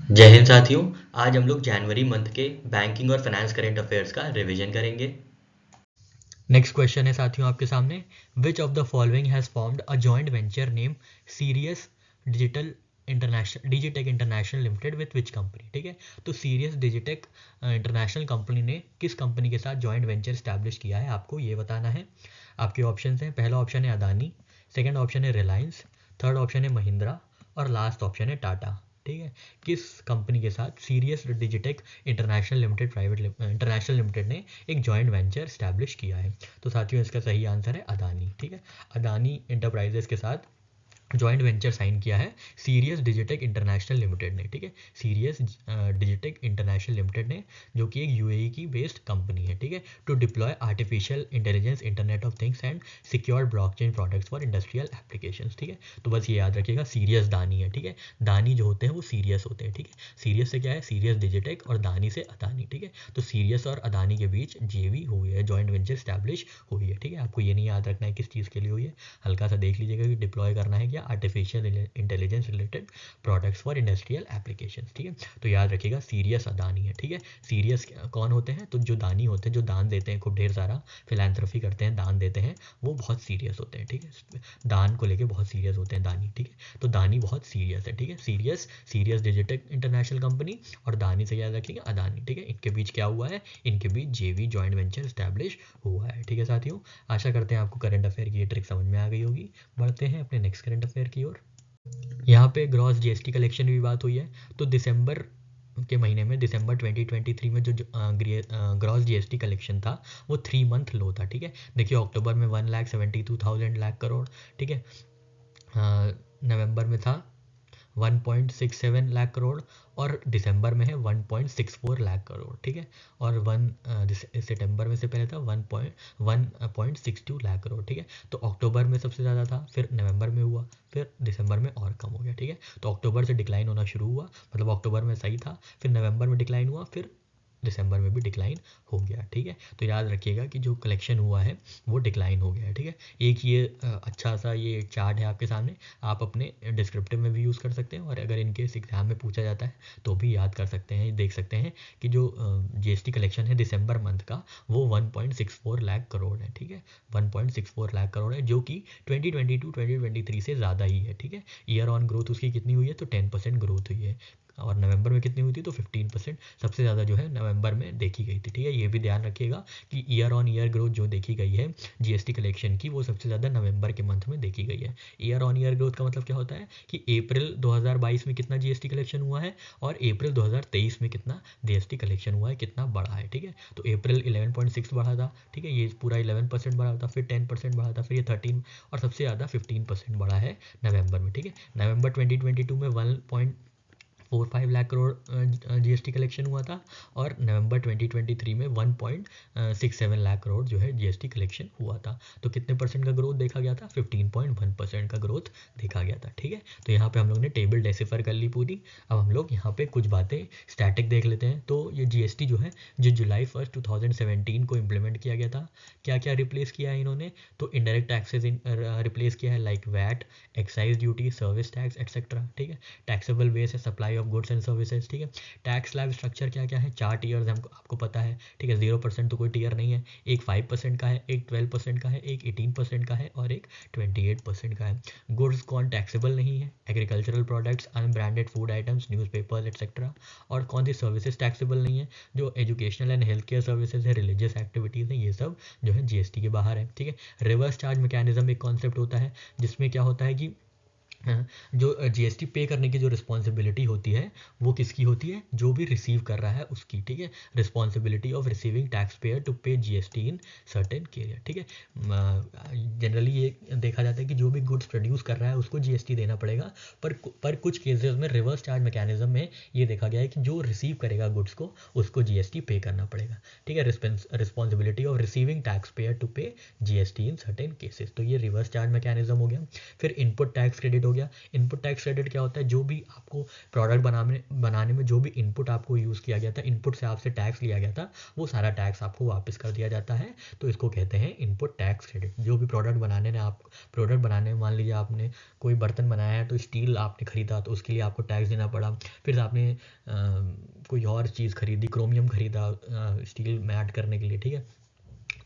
जय हिंद साथियों। आज हम लोग जनवरी मंथ के बैंकिंग और फाइनेंस करेंट अफेयर्स का रिवीजन करेंगे। नेक्स्ट क्वेश्चन है साथियों आपके सामने, which of the following has formed a joint venture name serious digital Digitek international limited with which company. ठीक है, तो सीरियस डिजिटेक इंटरनेशनल कंपनी ने किस कंपनी के साथ जॉइंट वेंचर स्टैब्लिश किया है, आपको ये बताना है। आपके ऑप्शन हैं, पहला ऑप्शन है अदानी, सेकेंड ऑप्शन है रिलायंस, थर्ड ऑप्शन है महिंद्रा और लास्ट ऑप्शन है टाटा। ठीक है, किस कंपनी के साथ सीरियस डिजिटेक इंटरनेशनल लिमिटेड ने एक जॉइंट वेंचर स्टैब्लिश किया है। तो साथियों इसका सही आंसर है अदानी। ठीक है, अदानी इंटरप्राइजेस के साथ जॉइंट वेंचर साइन किया है सीरियस डिजिटेक इंटरनेशनल लिमिटेड ने। ठीक है, सीरियस डिजिटेक इंटरनेशनल लिमिटेड ने, जो कि एक यूएई की बेस्ड कंपनी है। ठीक है, to deploy artificial intelligence, internet of things and secure blockchain products for industrial applications. ठीक है, तो बस ये याद रखिएगा, सीरियस दानी है। ठीक है, दानी जो होते हैं वो सीरियस होते हैं। ठीक है, सीरियस से क्या है, सीरियस डिजिटेक, और दानी से अदानी। ठीक है, तो सीरियस और अदानी के बीच जेवी हुई है, जॉइंट वेंचर स्टैब्लिश हुई है। ठीक है, आपको ये नहीं याद रखना है किस चीज़ के लिए हुई है, हल्का सा देख लीजिएगा कि डिप्लॉय करना है क्या, artificial intelligence related products for industrial applications. ठीक है, तो याद रखिएगा सीरियस अदानी है। ठीक है, सीरियस कौन होते हैं, तो जो दानी होते हैं, जो दान देते हैं, खूब ढेर सारा फिलैंथ्रोफी करते हैं, दान देते हैं, वो बहुत सीरियस होते हैं। ठीक है, दान को लेके बहुत सीरियस होते हैं दानी। ठीक है, तो दानी बहुत सीरियस है। ठीक है, सीरियस डिजिटल इंटरनेशनल कंपनी और दानी से याद रखिएगा अदानी। ठीक है, इनके बीच क्या हुआ है, इनके बीच जेवी जॉइंट वेंचर स्टैब्लिश हुआ है। ठीक है साथियों, आशा करते हैं आपको करंट अफेयर की ये ट्रिक समझ में आ गई होगी। बढ़ते हैं अपने नेक्स्ट करंट अफेयर की ओर। यहाँ पे ग्रॉस जीएसटी कलेक्शन की बात हुई है, तो दिसंबर के महीने में, दिसंबर 2023 में जो ग्रॉस जीएसटी कलेक्शन था वो 3 मंथ लो था। ठीक है, देखिए अक्टूबर में 1,72,000 लाख करोड़। ठीक है, नवंबर में था 1.67 लाख करोड़ और दिसंबर में है 1.64 लाख करोड़। ठीक है, और सितंबर में से पहले था 1.62 लाख करोड़। ठीक है, तो अक्टूबर में सबसे ज़्यादा था, फिर नवंबर में हुआ, फिर दिसंबर में और कम हो गया। ठीक है, तो अक्टूबर से डिक्लाइन होना शुरू हुआ, मतलब अक्टूबर में सही था, फिर नवंबर में डिक्लाइन हुआ, फिर दिसंबर में भी डिक्लाइन हो गया। ठीक है, तो याद रखिएगा कि जो कलेक्शन हुआ है वो डिक्लाइन हो गया है। ठीक है, एक ये अच्छा सा ये चार्ट है आपके सामने, आप अपने डिस्क्रिप्टिव में भी यूज़ कर सकते हैं, और अगर इनके एग्जाम में पूछा जाता है तो भी याद कर सकते हैं, देख सकते हैं कि जो जीएसटी कलेक्शन है दिसंबर मंथ का वो 1.64 लाख करोड़ है। ठीक है, 1.64 लाख करोड़ है, जो कि 2022-2023 से ज़्यादा ही है। ठीक है, ईयर ऑन ग्रोथ उसकी कितनी हुई है, तो 10% ग्रोथ हुई है, और नवंबर में कितनी हुई थी, तो 15% सबसे ज़्यादा जो है नवंबर में देखी गई थी। ठीक है, ये भी ध्यान रखिएगा कि ईयर ऑन ईयर ग्रोथ जो देखी गई है जीएसटी कलेक्शन की, वो सबसे ज़्यादा नवंबर के मंथ में देखी गई है। ईयर ऑन ईयर ग्रोथ का मतलब क्या होता है कि अप्रैल 2022 में कितना जीएसटी कलेक्शन हुआ है और अप्रैल 2023 में कितना जीएसटी कलेक्शन हुआ है, कितना बढ़ा है। ठीक है, तो अप्रैल 11.6 बढ़ा था। ठीक है, ये पूरा 11% बढ़ा था, फिर 10% बढ़ा था, फिर ये 13, और सबसे ज़्यादा 15% बढ़ा है नवंबर में। ठीक है, नवंबर 2022 में 1.45 लाख करोड़ जीएसटी कलेक्शन हुआ था, और नवंबर 2023 में 1.67 लाख करोड़ जो है जीएसटी कलेक्शन हुआ था। तो कितने परसेंट का ग्रोथ देखा गया था, 15.1% का ग्रोथ देखा गया था। ठीक है, तो यहाँ पे हम लोग ने टेबल डेसिफर कर ली पूरी। अब हम लोग यहाँ पे कुछ बातें स्टैटिक देख लेते हैं। तो ये जीएसटी जो है, जो जुलाई 1 2017 को इम्प्लीमेंट किया गया था, क्या क्या रिप्लेस किया है इन्होंने, तो इनडायरेक्ट टैक्सेस रिप्लेस किया है, like VAT, excise duty, service tax etcetera. ठीक है, टैक्सेबल बेस है supply of goods and services. ठीक है, टैक्स स्लैब स्ट्रक्चर क्या क्या है, 4 टीयर्स हमको आपको पता है। ठीक है, 0% तो कोई टीयर नहीं है, एक 5% का है, एक 12% का है, एक 18% का है, और एक 28% का है। गुड्स कौन टैक्सेबल नहीं है, agricultural products, unbranded food items, newspapers etcetera. और कौन सी सर्विसेज टैक्सेबल नहीं है, जो educational and health care services है, रिलीजियस एक्टिविटीज़ है, ये सब जो है जीएसटी के बाहर है। ठीक है, रिवर्स चार्ज मैकेनिज्म एक कॉन्सेप्ट होता है, जिसमें क्या होता है कि जो जीएसटी पे करने की जो रिस्पॉन्सिबिलिटी होती है वो किसकी होती है, जो भी रिसीव कर रहा है उसकी। ठीक है, responsibility of receiving tax payer to pay GST in certain carrier. ठीक है, जनरली ये देखा जाता है कि जो भी गुड्स प्रोड्यूस कर रहा है उसको जीएसटी देना पड़ेगा, पर कुछ केसेस में रिवर्स चार्ज मैकेनिज्म में ये देखा गया है कि जो रिसीव करेगा गुड्स को उसको जीएसटी पे करना पड़ेगा। ठीक है, responsibility of receiving tax payer to pay GST in certain cases, तो ये रिवर्स चार्ज मैकेनिज्म हो गया। फिर इनपुट टैक्स क्रेडिट हो गया। इनपुट टैक्स क्रेडिट क्या होता है, जो भी आपको प्रोडक्ट बनाने में जो भी इनपुट आपको यूज़ किया गया था, इनपुट से आपसे टैक्स लिया गया था, वो सारा टैक्स आपको वापस कर दिया जाता है, तो इसको कहते हैं इनपुट टैक्स क्रेडिट। जो भी प्रोडक्ट बनाने में मान लीजिए आपने कोई बर्तन बनाया है, तो स्टील आपने खरीदा तो उसके लिए आपको टैक्स देना पड़ा, फिर आपने कोई और चीज़ खरीदी, क्रोमियम खरीदा स्टील में ऐड करने के लिए, ठीक है,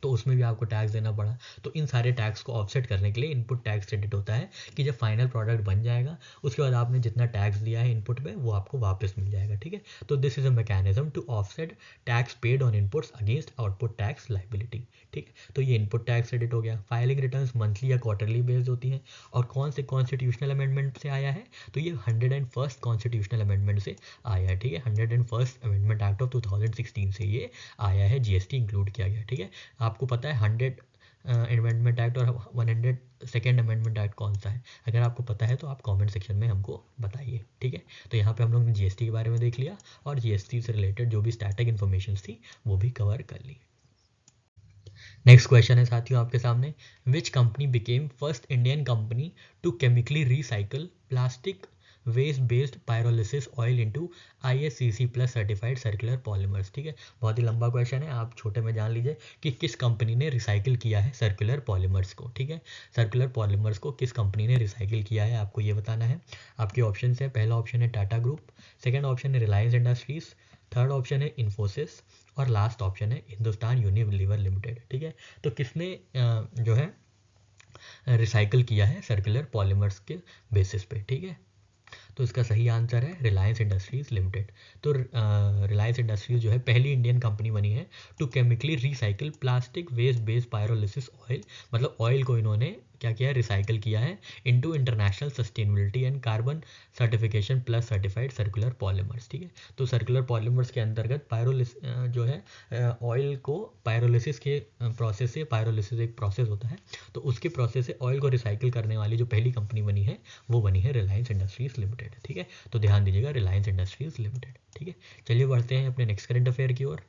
तो उसमें भी आपको टैक्स देना पड़ा। तो इन सारे टैक्स को ऑफसेट करने के लिए इनपुट टैक्स क्रेडिट होता है कि जब फाइनल प्रोडक्ट बन जाएगा उसके बाद आपने जितना टैक्स दिया है इनपुट में वो आपको वापस मिल जाएगा, ठीक है। तो this is a mechanism to offset tax paid on inputs against output tax liability, ठीक है। तो ये इनपुट टैक्स क्रेडिट हो गया। फाइलिंग रिटर्न्स मंथली या क्वार्टरली बेस्ड होती हैं। और कौन से कॉन्स्टिट्यूशनल अमेंडमेंट से आया है, तो ये 101st कॉन्स्टिट्यूशनल अमेंडमेंट से आया है, ठीक है। 101st अमेंडमेंट एक्ट ऑफ 2016 से ये आया है, जीएसटी इंक्लूड किया गया, ठीक है। आपको पता है 100 अमेंडमेंट एक्ट और 102nd अमेंडमेंट एक्ट कौन सा है? अगर आपको पता है तो आप कमेंट सेक्शन में हमको बताइए, ठीक है। तो यहाँ पे हम लोग ने जीएसटी के बारे में देख लिया और जीएसटी से रिलेटेड जो भी स्टैटिक इन्फॉर्मेशन थी वो भी कवर कर ली। नेक्स्ट क्वेश्चन है साथियों आपके सामने, which company became first Indian company to chemically recycle plastic waste based pyrolysis oil into ISCC plus certified circular polymers, ठीक है। बहुत ही लंबा क्वेश्चन है, आप छोटे में जान लीजिए कि किस कंपनी ने रिसाइकिल किया है सर्कुलर पॉलीमर्स को, ठीक है। सर्कुलर पॉलीमर्स को किस कंपनी ने रिसाइकिल किया है आपको ये बताना है। आपके ऑप्शन है, पहला ऑप्शन है टाटा ग्रुप, सेकेंड ऑप्शन है रिलायंस इंडस्ट्रीज, थर्ड ऑप्शन है इन्फोसिस और लास्ट ऑप्शन है हिंदुस्तान यूनिलीवर लिमिटेड, ठीक है। तो किसने जो है रिसाइकिल किया है सर्कुलर पॉलीमर्स के बेसिस पे, ठीक है। तो इसका सही आंसर है रिलायंस इंडस्ट्रीज लिमिटेड। तो रिलायंस इंडस्ट्रीज जो है पहली इंडियन कंपनी बनी है to chemically recycle plastic waste based pyrolysis oil, मतलब ऑयल को इन्होंने क्या किया है, रिसाइकिल किया है into international sustainability and carbon certification plus certified circular polymers, ठीक है। तो सर्कुलर पॉलीमर्स के अंतर्गत जो है ऑयल को पायरोलिसिस के प्रोसेस से, पायरोलिसिस एक प्रोसेस होता है, तो उसके प्रोसेस से ऑयल को रिसाइकिल करने वाली जो पहली कंपनी बनी है वो बनी है रिलायंस इंडस्ट्रीज लिमिटेड, ठीक है। तो ध्यान दीजिएगा रिलायंस इंडस्ट्रीज लिमिटेड, ठीक है। चलिए बढ़ते हैं अपने नेक्स्ट करंट अफेयर की ओर।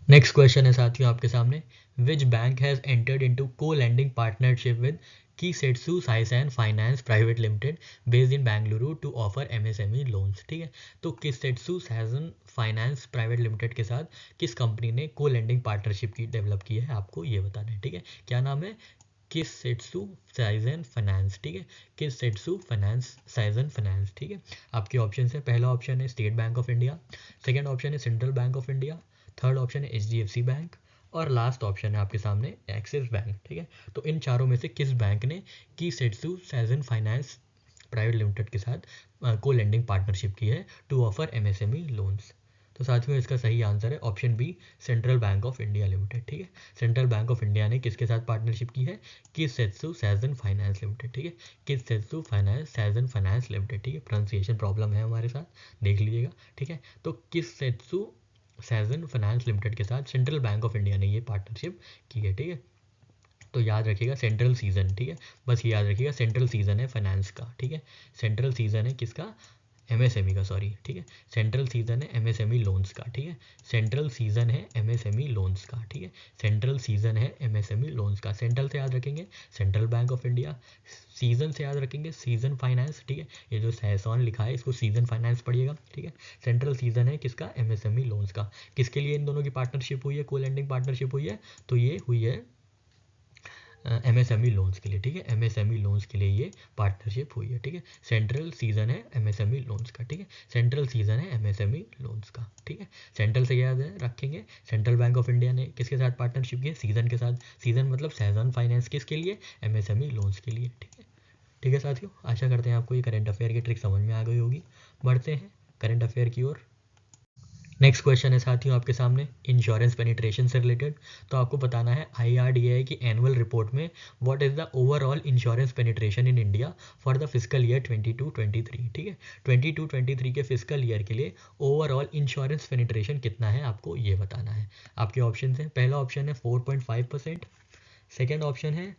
नेक्स्ट क्वेश्चन है साथियों आपके सामने, which bank has entered into co lending partnership with Kisetsu Saison finance private limited based in Bengaluru to offer MSME loans, ठीक है। तो Kisetsu Saison finance private limited के साथ किस कंपनी ने को लैंडिंग पार्टनरशिप की डेवलप की है आपको ये बताना है, ठीक है। क्या नाम है, किसेट्सू साइसेन फाइनेंस, ठीक है। किसेट्सू फाइनेंस साइसेन फाइनेंस, ठीक है। आपके ऑप्शन है, पहला ऑप्शन है State Bank of India, second option है Central Bank of India, third option है HDFC बैंक और लास्ट ऑप्शन है आपके सामने एक्सिस बैंक, ठीक है। तो इन चारों में से किस बैंक ने कीसेट्सू साइसेन फाइनेंस प्राइवेट लिमिटेड के साथ को लैंडिंग पार्टनरशिप की है टू ऑफर MSME लोन्स? तो साथियों इसका सही आंसर है option B, Central Bank of India Limited, ठीक है। सेंट्रल बैंक ऑफ इंडिया ने किसके साथ पार्टनरशिप की है, कीसेट्सू साइसेन फाइनेंस लिमिटेड, ठीक है। कीसेट्सू फाइनेंस साइसेन फाइनेंस लिमिटेड, ठीक है। प्रोनाउंसिएशन प्रॉब्लम है हमारे साथ, देख लीजिएगा, ठीक है। तो कीसेट्सू साइसेन फाइनेंस लिमिटेड के साथ सेंट्रल बैंक ऑफ इंडिया ने ये पार्टनरशिप की है, ठीक है। तो याद रखिएगा सेंट्रल सीजन, ठीक है, बस ये याद रखिएगा सेंट्रल सीजन है फाइनेंस का, ठीक है। सेंट्रल सीजन है किसका, MSME का, सॉरी, ठीक है। सेंट्रल सीजन है MSME लोन्स का, ठीक है। सेंट्रल सीजन है MSME लोन्स का, ठीक है। सेंट्रल सीजन है MSME लोन्स का। सेंट्रल से याद रखेंगे central Bank of India, season से याद रखेंगे सीजन फाइनेंस, ठीक है। ये जो सैसॉन लिखा है इसको सीजन फाइनेंस पढ़िएगा, ठीक है। सेंट्रल सीजन है किसका, MSME लोन्स का। किसके लिए इन दोनों की पार्टनरशिप हुई है, को लैंडिंग पार्टनरशिप हुई है, तो ये हुई है MSME लोन्स के लिए, ठीक है। MSME लोन्स के लिए ये पार्टनरशिप हुई है, ठीक है। सेंट्रल सीजन है MSME लोन्स का, ठीक है। सेंट्रल सीजन है MSME लोन्स का, ठीक है। सेंट्रल से याद रखेंगे सेंट्रल बैंक ऑफ इंडिया ने किसके साथ पार्टनरशिप की है, सीजन के साथ। सीजन मतलब साइसेन फाइनेंस किसके लिए, MSME लोन्स के लिए, ठीक है। ठीक है साथियों, आशा करते हैं आपको ये करंट अफेयर की ट्रिक समझ में आ गई होगी। बढ़ते हैं करंट अफेयर की ओर। नेक्स्ट क्वेश्चन है साथियों आपके सामने इंश्योरेंस पेनिट्रेशन से रिलेटेड। तो आपको बताना है IRDAI की एनुअल रिपोर्ट में what is the overall insurance penetration in India for the physical year 22-23, ठीक है। 22-23 के फिजिकल ईयर के लिए ओवरऑल इंश्योरेंस पेनिट्रेशन कितना है आपको ये बताना है। आपके ऑप्शन है, पहला ऑप्शन है 4.5%, सेकेंड ऑप्शन है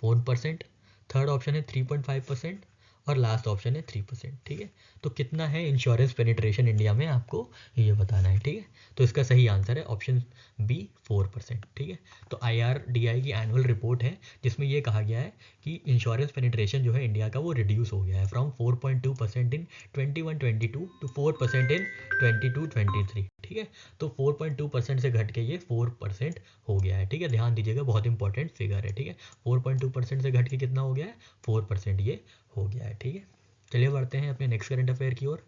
4%, थर्ड ऑप्शन है 3.5% और लास्ट ऑप्शन है 3%। ठीक है, तो कितना है इंश्योरेंस पेनिट्रेशन इंडिया में, आपको ये बताना है। ठीक है, तो इसका सही आंसर है ऑप्शन बी 4%। ठीक है, तो IRDAI की एनुअल रिपोर्ट है जिसमें ये कहा गया है कि इंश्योरेंस पेनिट्रेशन जो है इंडिया का वो रिड्यूस हो गया है फ्रॉम 4.2% इन 21-22 टू 4% इन 22-23। ठीक है, तो 4.2% से घट के ये 4% हो गया है। ठीक है, ध्यान दीजिएगा, बहुत इंपॉर्टेंट फिगर है। ठीक है, 4.2% से घट के कितना हो गया है, 4% ये हो गया है। ठीक है, चलिए बढ़ते हैं अपने नेक्स्ट करंट अफेयर की ओर।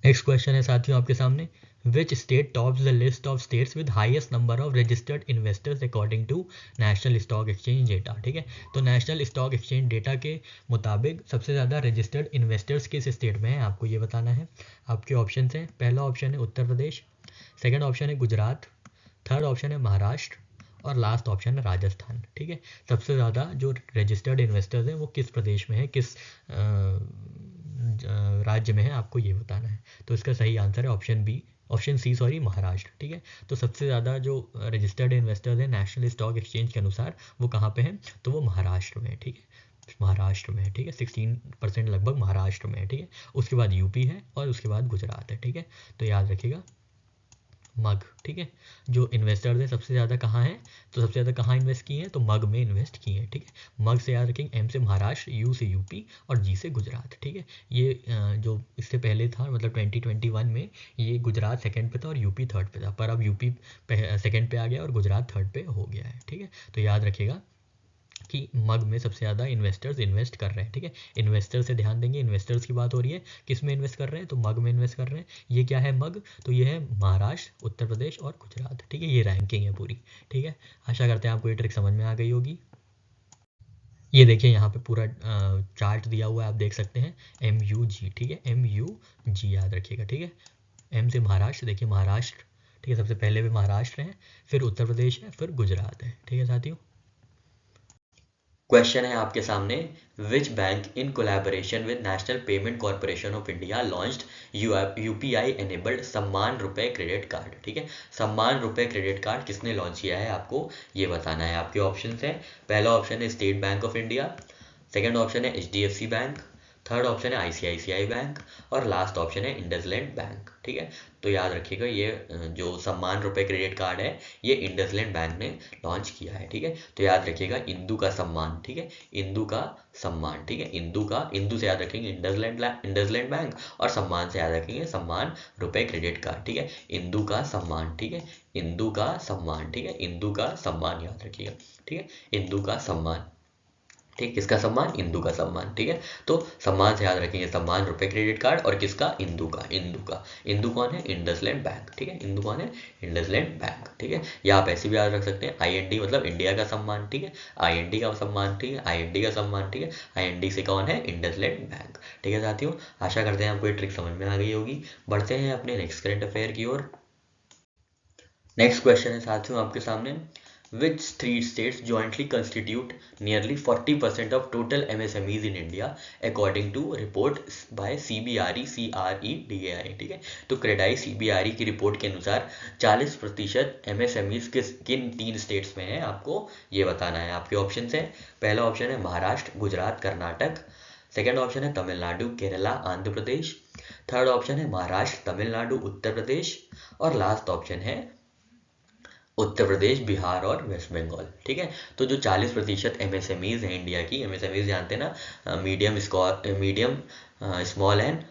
नेक्स्ट क्वेश्चन है साथियों आपके सामने, which state tops the list of states with highest number of registered investors according to National Stock Exchange data. ठीक है, तो नेशनल स्टॉक एक्सचेंज डेटा के मुताबिक सबसे ज़्यादा रजिस्टर्ड इन्वेस्टर्स किस स्टेट में है, आपको ये बताना है। आपके ऑप्शन हैं, पहला ऑप्शन है उत्तर प्रदेश, सेकंड ऑप्शन है गुजरात, थर्ड ऑप्शन है महाराष्ट्र और लास्ट ऑप्शन है राजस्थान। ठीक है, सबसे ज़्यादा जो रजिस्टर्ड इन्वेस्टर्स हैं वो किस प्रदेश में है, किस राज्य में है, आपको ये बताना है। तो इसका सही आंसर है ऑप्शन सी सॉरी, महाराष्ट्र। ठीक है, तो सबसे ज़्यादा जो रजिस्टर्ड इन्वेस्टर्स हैं नेशनल स्टॉक एक्सचेंज के अनुसार वो कहाँ पे हैं, तो वो महाराष्ट्र में है। ठीक है, महाराष्ट्र में है। ठीक है, 16% लगभग महाराष्ट्र में है। ठीक है, उसके बाद यूपी है और उसके बाद गुजरात है। ठीक है, तो याद रखिएगा मग। ठीक है, जो इन्वेस्टर्स हैं सबसे ज़्यादा कहाँ हैं, तो सबसे ज़्यादा कहाँ इन्वेस्ट किए हैं, तो मग में इन्वेस्ट किए हैं। ठीक है, मग से याद रखेंगे, एम से महाराष्ट्र, यू से यूपी और जी से गुजरात। ठीक है, ये जो इससे पहले था मतलब 2021 में ये गुजरात सेकंड पे था और यूपी थर्ड पे था, पर अब यूपी सेकंड पे आ गया और गुजरात थर्ड पे हो गया है। ठीक है, तो याद रखिएगा कि मग में सबसे ज़्यादा इन्वेस्टर्स इन्वेस्ट कर रहे हैं। ठीक है, इन्वेस्टर से ध्यान देंगे, इन्वेस्टर्स की बात हो रही है, किस में इन्वेस्ट कर रहे हैं, तो मग में इन्वेस्ट कर रहे हैं। ये क्या है मग, तो ये है महाराष्ट्र, उत्तर प्रदेश और गुजरात। ठीक है, ये रैंकिंग है पूरी। ठीक है, आशा करते हैं आपको ये ट्रिक समझ में आ गई होगी। ये देखिए यहाँ पे पूरा चार्ट दिया हुआ है, आप देख सकते हैं MUG। ठीक है, MUG याद रखिएगा। ठीक है, एम से महाराष्ट्र, देखिए महाराष्ट्र। ठीक है, सबसे पहले भी महाराष्ट्र है, फिर उत्तर प्रदेश है, फिर गुजरात है। ठीक है साथियों, क्वेश्चन है आपके सामने, which bank in collaboration with national payment corporation of India launched UPI enabled सम्मान रुपए क्रेडिट कार्ड। ठीक है, सम्मान रुपए क्रेडिट कार्ड किसने लॉन्च किया है, आपको ये बताना है। आपके ऑप्शन हैं, पहला ऑप्शन है State Bank of India, second option है HDFC बैंक, थर्ड ऑप्शन है ICICI बैंक और लास्ट ऑप्शन है इंडसलैंड बैंक। ठीक है, तो याद रखिएगा ये जो सम्मान रुपए क्रेडिट कार्ड है ये इंडसलैंड बैंक ने लॉन्च किया है। ठीक है, तो याद रखिएगा इंदू का सम्मान। ठीक है, इंदू का सम्मान। ठीक है, इंदू से याद रखेंगे इंडसलैंड बैंक और सम्मान से याद रखेंगे सम्मान रुपए क्रेडिट कार्ड। ठीक है, इंदू का सम्मान। ठीक है, इंदू का सम्मान। ठीक है, इंदू का सम्मान याद रखिएगा। ठीक है, इंदू का सम्मान। ठीक, किसका सम्मान, इंदू का सम्मान। ठीक है, तो सम्मान से याद रखेंगे सम्मान रुपए क्रेडिट कार्ड और किसका, इंदू का। इंदू कौन है, इंडसलैंड बैंक। ठीक है, इंदू कौन है, इंडसलैंड बैंक। ठीक है, या आप ऐसे भी याद रख सकते हैं IND मतलब इंडिया का सम्मान। ठीक है, IND का सम्मान। ठीक है, IND का सम्मान। ठीक है, IND से कौन है, इंडसलैंड बैंक। ठीक है साथियों, आशा करते हैं आपको ये ट्रिक समझ में आ गई होगी। बढ़ते हैं अपने नेक्स्ट करंट अफेयर की ओर। नेक्स्ट क्वेश्चन है साथियों आपके सामने, which three states jointly constitute nearly 40% of total MSMEs in India according to report by CBRE CREDAI। ठीक है, तो क्रेडाई CBRE की रिपोर्ट के अनुसार 40% MSMEs किन 3 स्टेट्स में है, आपको ये बताना है। आपके ऑप्शन हैं, पहला ऑप्शन है महाराष्ट्र, गुजरात, कर्नाटक, सेकंड ऑप्शन है तमिलनाडु, केरला, आंध्र प्रदेश, थर्ड ऑप्शन है महाराष्ट्र, तमिलनाडु, उत्तर प्रदेश और लास्ट ऑप्शन है उत्तर प्रदेश, बिहार और वेस्ट बंगाल। ठीक है, तो जो 40% MSMEs हैं इंडिया की, MSMEs जानते हैं ना, medium small and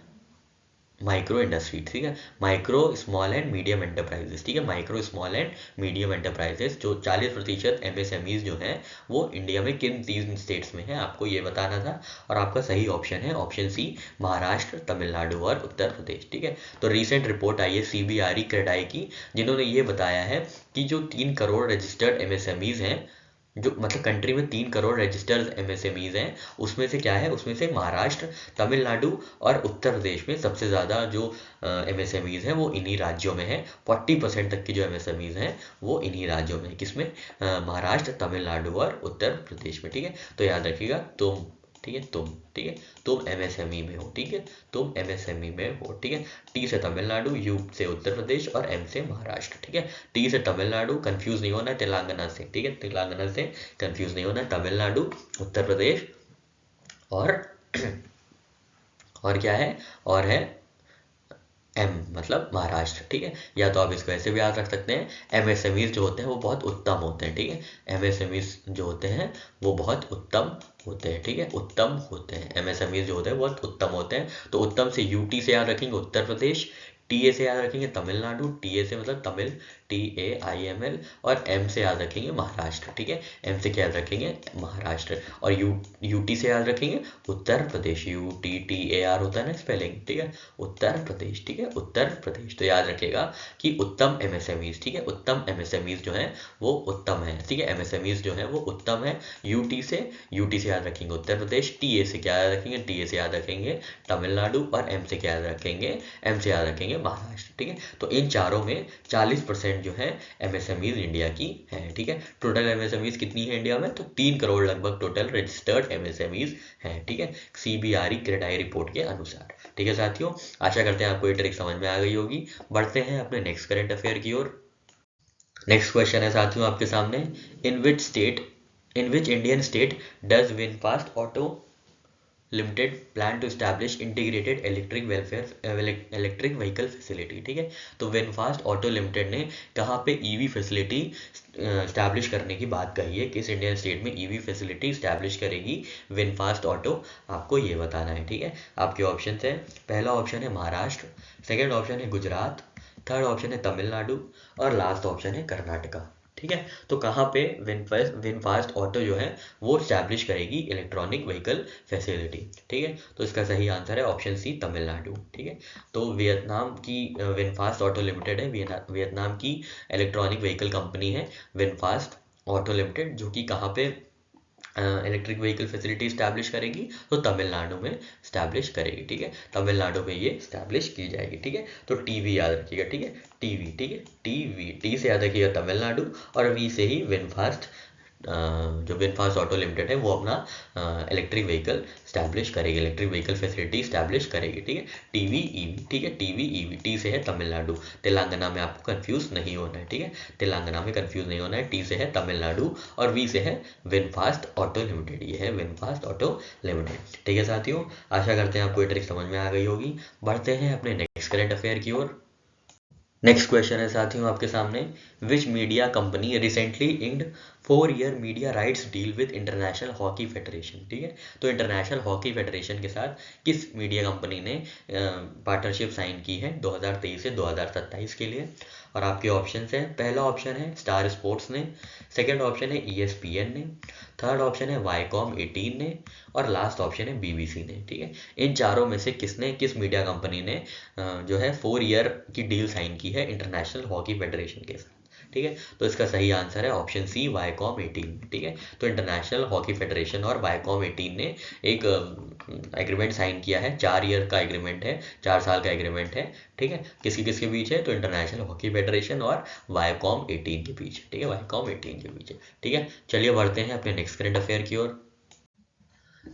micro industry. ठीक है, micro small and medium enterprises. ठीक है, micro small and medium enterprises, जो 40% MSMEs जो हैं वो इंडिया में किन 3 स्टेट्स में है, आपको ये बताना था। और आपका सही ऑप्शन है ऑप्शन सी, महाराष्ट्र, तमिलनाडु और उत्तर प्रदेश। ठीक है, तो रिसेंट रिपोर्ट आई है CBRE क्रेडाई की, जिन्होंने ये बताया है कि जो 3 करोड़ रजिस्टर्ड MSMEs हैं, जो मतलब कंट्री में 3 करोड़ रजिस्टर्ड MSMEs हैं, उसमें से क्या है, उसमें से महाराष्ट्र, तमिलनाडु और उत्तर प्रदेश में सबसे ज़्यादा जो MSMEs हैं वो इन्हीं राज्यों में है। 40% तक की जो MSMEs हैं वो इन्हीं राज्यों में, किसमें, महाराष्ट्र, तमिलनाडु और उत्तर प्रदेश में। ठीक है, तो याद रखिएगा तुम। ठीक है, ठीक है, तुम MSME में हो। ठीक है, तुम MSME में हो। ठीक है, T से तमिलनाडु, U से उत्तर प्रदेश और M से महाराष्ट्र। ठीक है, T से तमिलनाडु, कंफ्यूज नहीं होना तेलंगाना से। ठीक है, तेलंगाना से कंफ्यूज नहीं होना, तमिलनाडु, उत्तर प्रदेश और और क्या है, और है एम मतलब महाराष्ट्र, ठीक है। या तो आप इसको ऐसे भी याद रख सकते हैं, एमएसएमईज जो होते हैं वो बहुत उत्तम होते हैं, ठीक है। एमएसएमईज जो होते हैं वो बहुत उत्तम होते हैं, ठीक है, उत्तम होते हैं। एमएसएमईज जो होते हैं बहुत उत्तम होते हैं। तो उत्तम से यूटी से याद रखेंगे उत्तर प्रदेश, टीए से याद रखेंगे तमिलनाडु, टीए से मतलब तमिल, TAIML, और एम से याद रखेंगे महाराष्ट्र, ठीक है। एम से क्या याद रखेंगे, महाराष्ट्र। और यूटी से याद रखेंगे उत्तर प्रदेश, UTTAR होता है ना स्पेलिंग, ठीक है, उत्तर प्रदेश, ठीक है, उत्तर प्रदेश। तो याद रखेगा कि उत्तम एमएसएमईज, ठीक है, उत्तम एमएसएमईज जो है वो उत्तम है, ठीक है, एमएसएमईज जो है वो उत्तम है। यूटी से याद रखेंगे उत्तर प्रदेश, टीए से क्या याद रखेंगे, टीए से याद रखेंगे तमिलनाडु, और एम से क्या याद रखेंगे, एम से याद रखेंगे महाराष्ट्र, ठीक है। तो इन चारों में 40% जो है एमएसएमईज इंडिया की है, ठीक है। टोटल एमएसएमईज कितनी है इंडिया में, तो 3 करोड़ लगभग टोटल रजिस्टर्ड एमएसएमईज है, ठीक है, CBRE क्रेडाई रिपोर्ट के अनुसार, ठीक है साथियों। आशा करते हैं आपको ये ट्रिक समझ में आ गई होगी। बढ़ते हैं अपने नेक्स्ट करंट अफेयर की ओर। नेक्स्ट क्वेश्चन है साथियों आपके सामने, in which Indian state does VinFast auto limited plan to establish integrated electric vehicle facility, ठीक है। तो विनफास्ट ऑटो लिमिटेड ने कहाँ पे ईवी फैसिलिटी स्टैब्लिश करने की बात कही है, किस इंडियन स्टेट में ईवी फैसिलिटी स्टैब्लिश करेगी विनफास्ट ऑटो, आपको ये बताना है, ठीक है। आपके ऑप्शन है, पहला ऑप्शन है महाराष्ट्र, सेकेंड ऑप्शन है गुजरात, थर्ड ऑप्शन है तमिलनाडु, और लास्ट ऑप्शन है कर्नाटका, ठीक है। तो कहाँ पे विनफास्ट ऑटो जो है वो स्टैब्लिश करेगी इलेक्ट्रॉनिक व्हीकल फैसिलिटी, ठीक है। तो इसका सही आंसर है ऑप्शन सी तमिलनाडु, ठीक है। तो वियतनाम की विनफास्ट ऑटो लिमिटेड है, वियतनाम की इलेक्ट्रॉनिक व्हीकल कंपनी है विनफास्ट ऑटो लिमिटेड, जो कि कहाँ पे इलेक्ट्रिक व्हीकल फैसिलिटी स्टैब्लिश करेगी, तो तमिलनाडु में स्टैब्लिश करेगी, ठीक है, तमिलनाडु में ये स्टैब्लिश की जाएगी, ठीक है। तो टीवी याद रखिएगा, ठीक है, टीवी, ठीक है, टी से याद रखिएगा तमिलनाडु, और वी से ही विनफास्ट, जो विनफास्ट ऑटो लिमिटेड है वो अपना इलेक्ट्रिक व्हीकल स्टैब्लिश करेगी, इलेक्ट्रिक व्हीकल फैसिलिटी स्टैब्लिश करेगी, ठीक है। टीवी ईवी, ठीक है, टीवी ईवी, टी से है तमिलनाडु, तेलंगाना में आपको कंफ्यूज नहीं होना है, ठीक है, तेलंगाना में कंफ्यूज नहीं होना है। टी से है तमिलनाडु, और वी से है विनफास्ट ऑटो लिमिटेड, ये है विनफास्ट ऑटो लिमिटेड, ठीक है साथियों। आशा करते हैं आपको ये ट्रिक समझ में आ गई होगी। बढ़ते हैं अपने नेक्स्ट करंट अफेयर की ओर। नेक्स्ट क्वेश्चन है साथियों आपके सामने, विच media company recently inked 4-year media rights deal with international hockey federation, ठीक है। तो इंटरनेशनल हॉकी फेडरेशन के साथ किस मीडिया कंपनी ने पार्टनरशिप साइन की है 2023 से 2027 के लिए। और आपके ऑप्शन हैं, पहला ऑप्शन है स्टार स्पोर्ट्स ने, सेकंड ऑप्शन है ESPN ने, थर्ड ऑप्शन है वाईकॉम 18 ने, और लास्ट ऑप्शन है BBC ने, ठीक है। इन चारों में से किस मीडिया कंपनी ने जो है 4 year की डील साइन की है इंटरनेशनल हॉकी फेडरेशन के साथ, ठीक है। तो इसका सही आंसर है ऑप्शन सी वाईकॉम 18, ठीक है। तो इंटरनेशनल हॉकी फेडरेशन और वाईकॉम 18 ने एक एग्रीमेंट साइन किया है, 4 year का एग्रीमेंट है, 4 साल का एग्रीमेंट है, ठीक है। किसके बीच है, तो इंटरनेशनल हॉकी फेडरेशन और वाईकॉम 18 के बीच, ठीक है, वाईकॉम 18 के बीच, ठीक है। चलिए बढ़ते हैं अपने नेक्स्ट करंट अफेयर की ओर।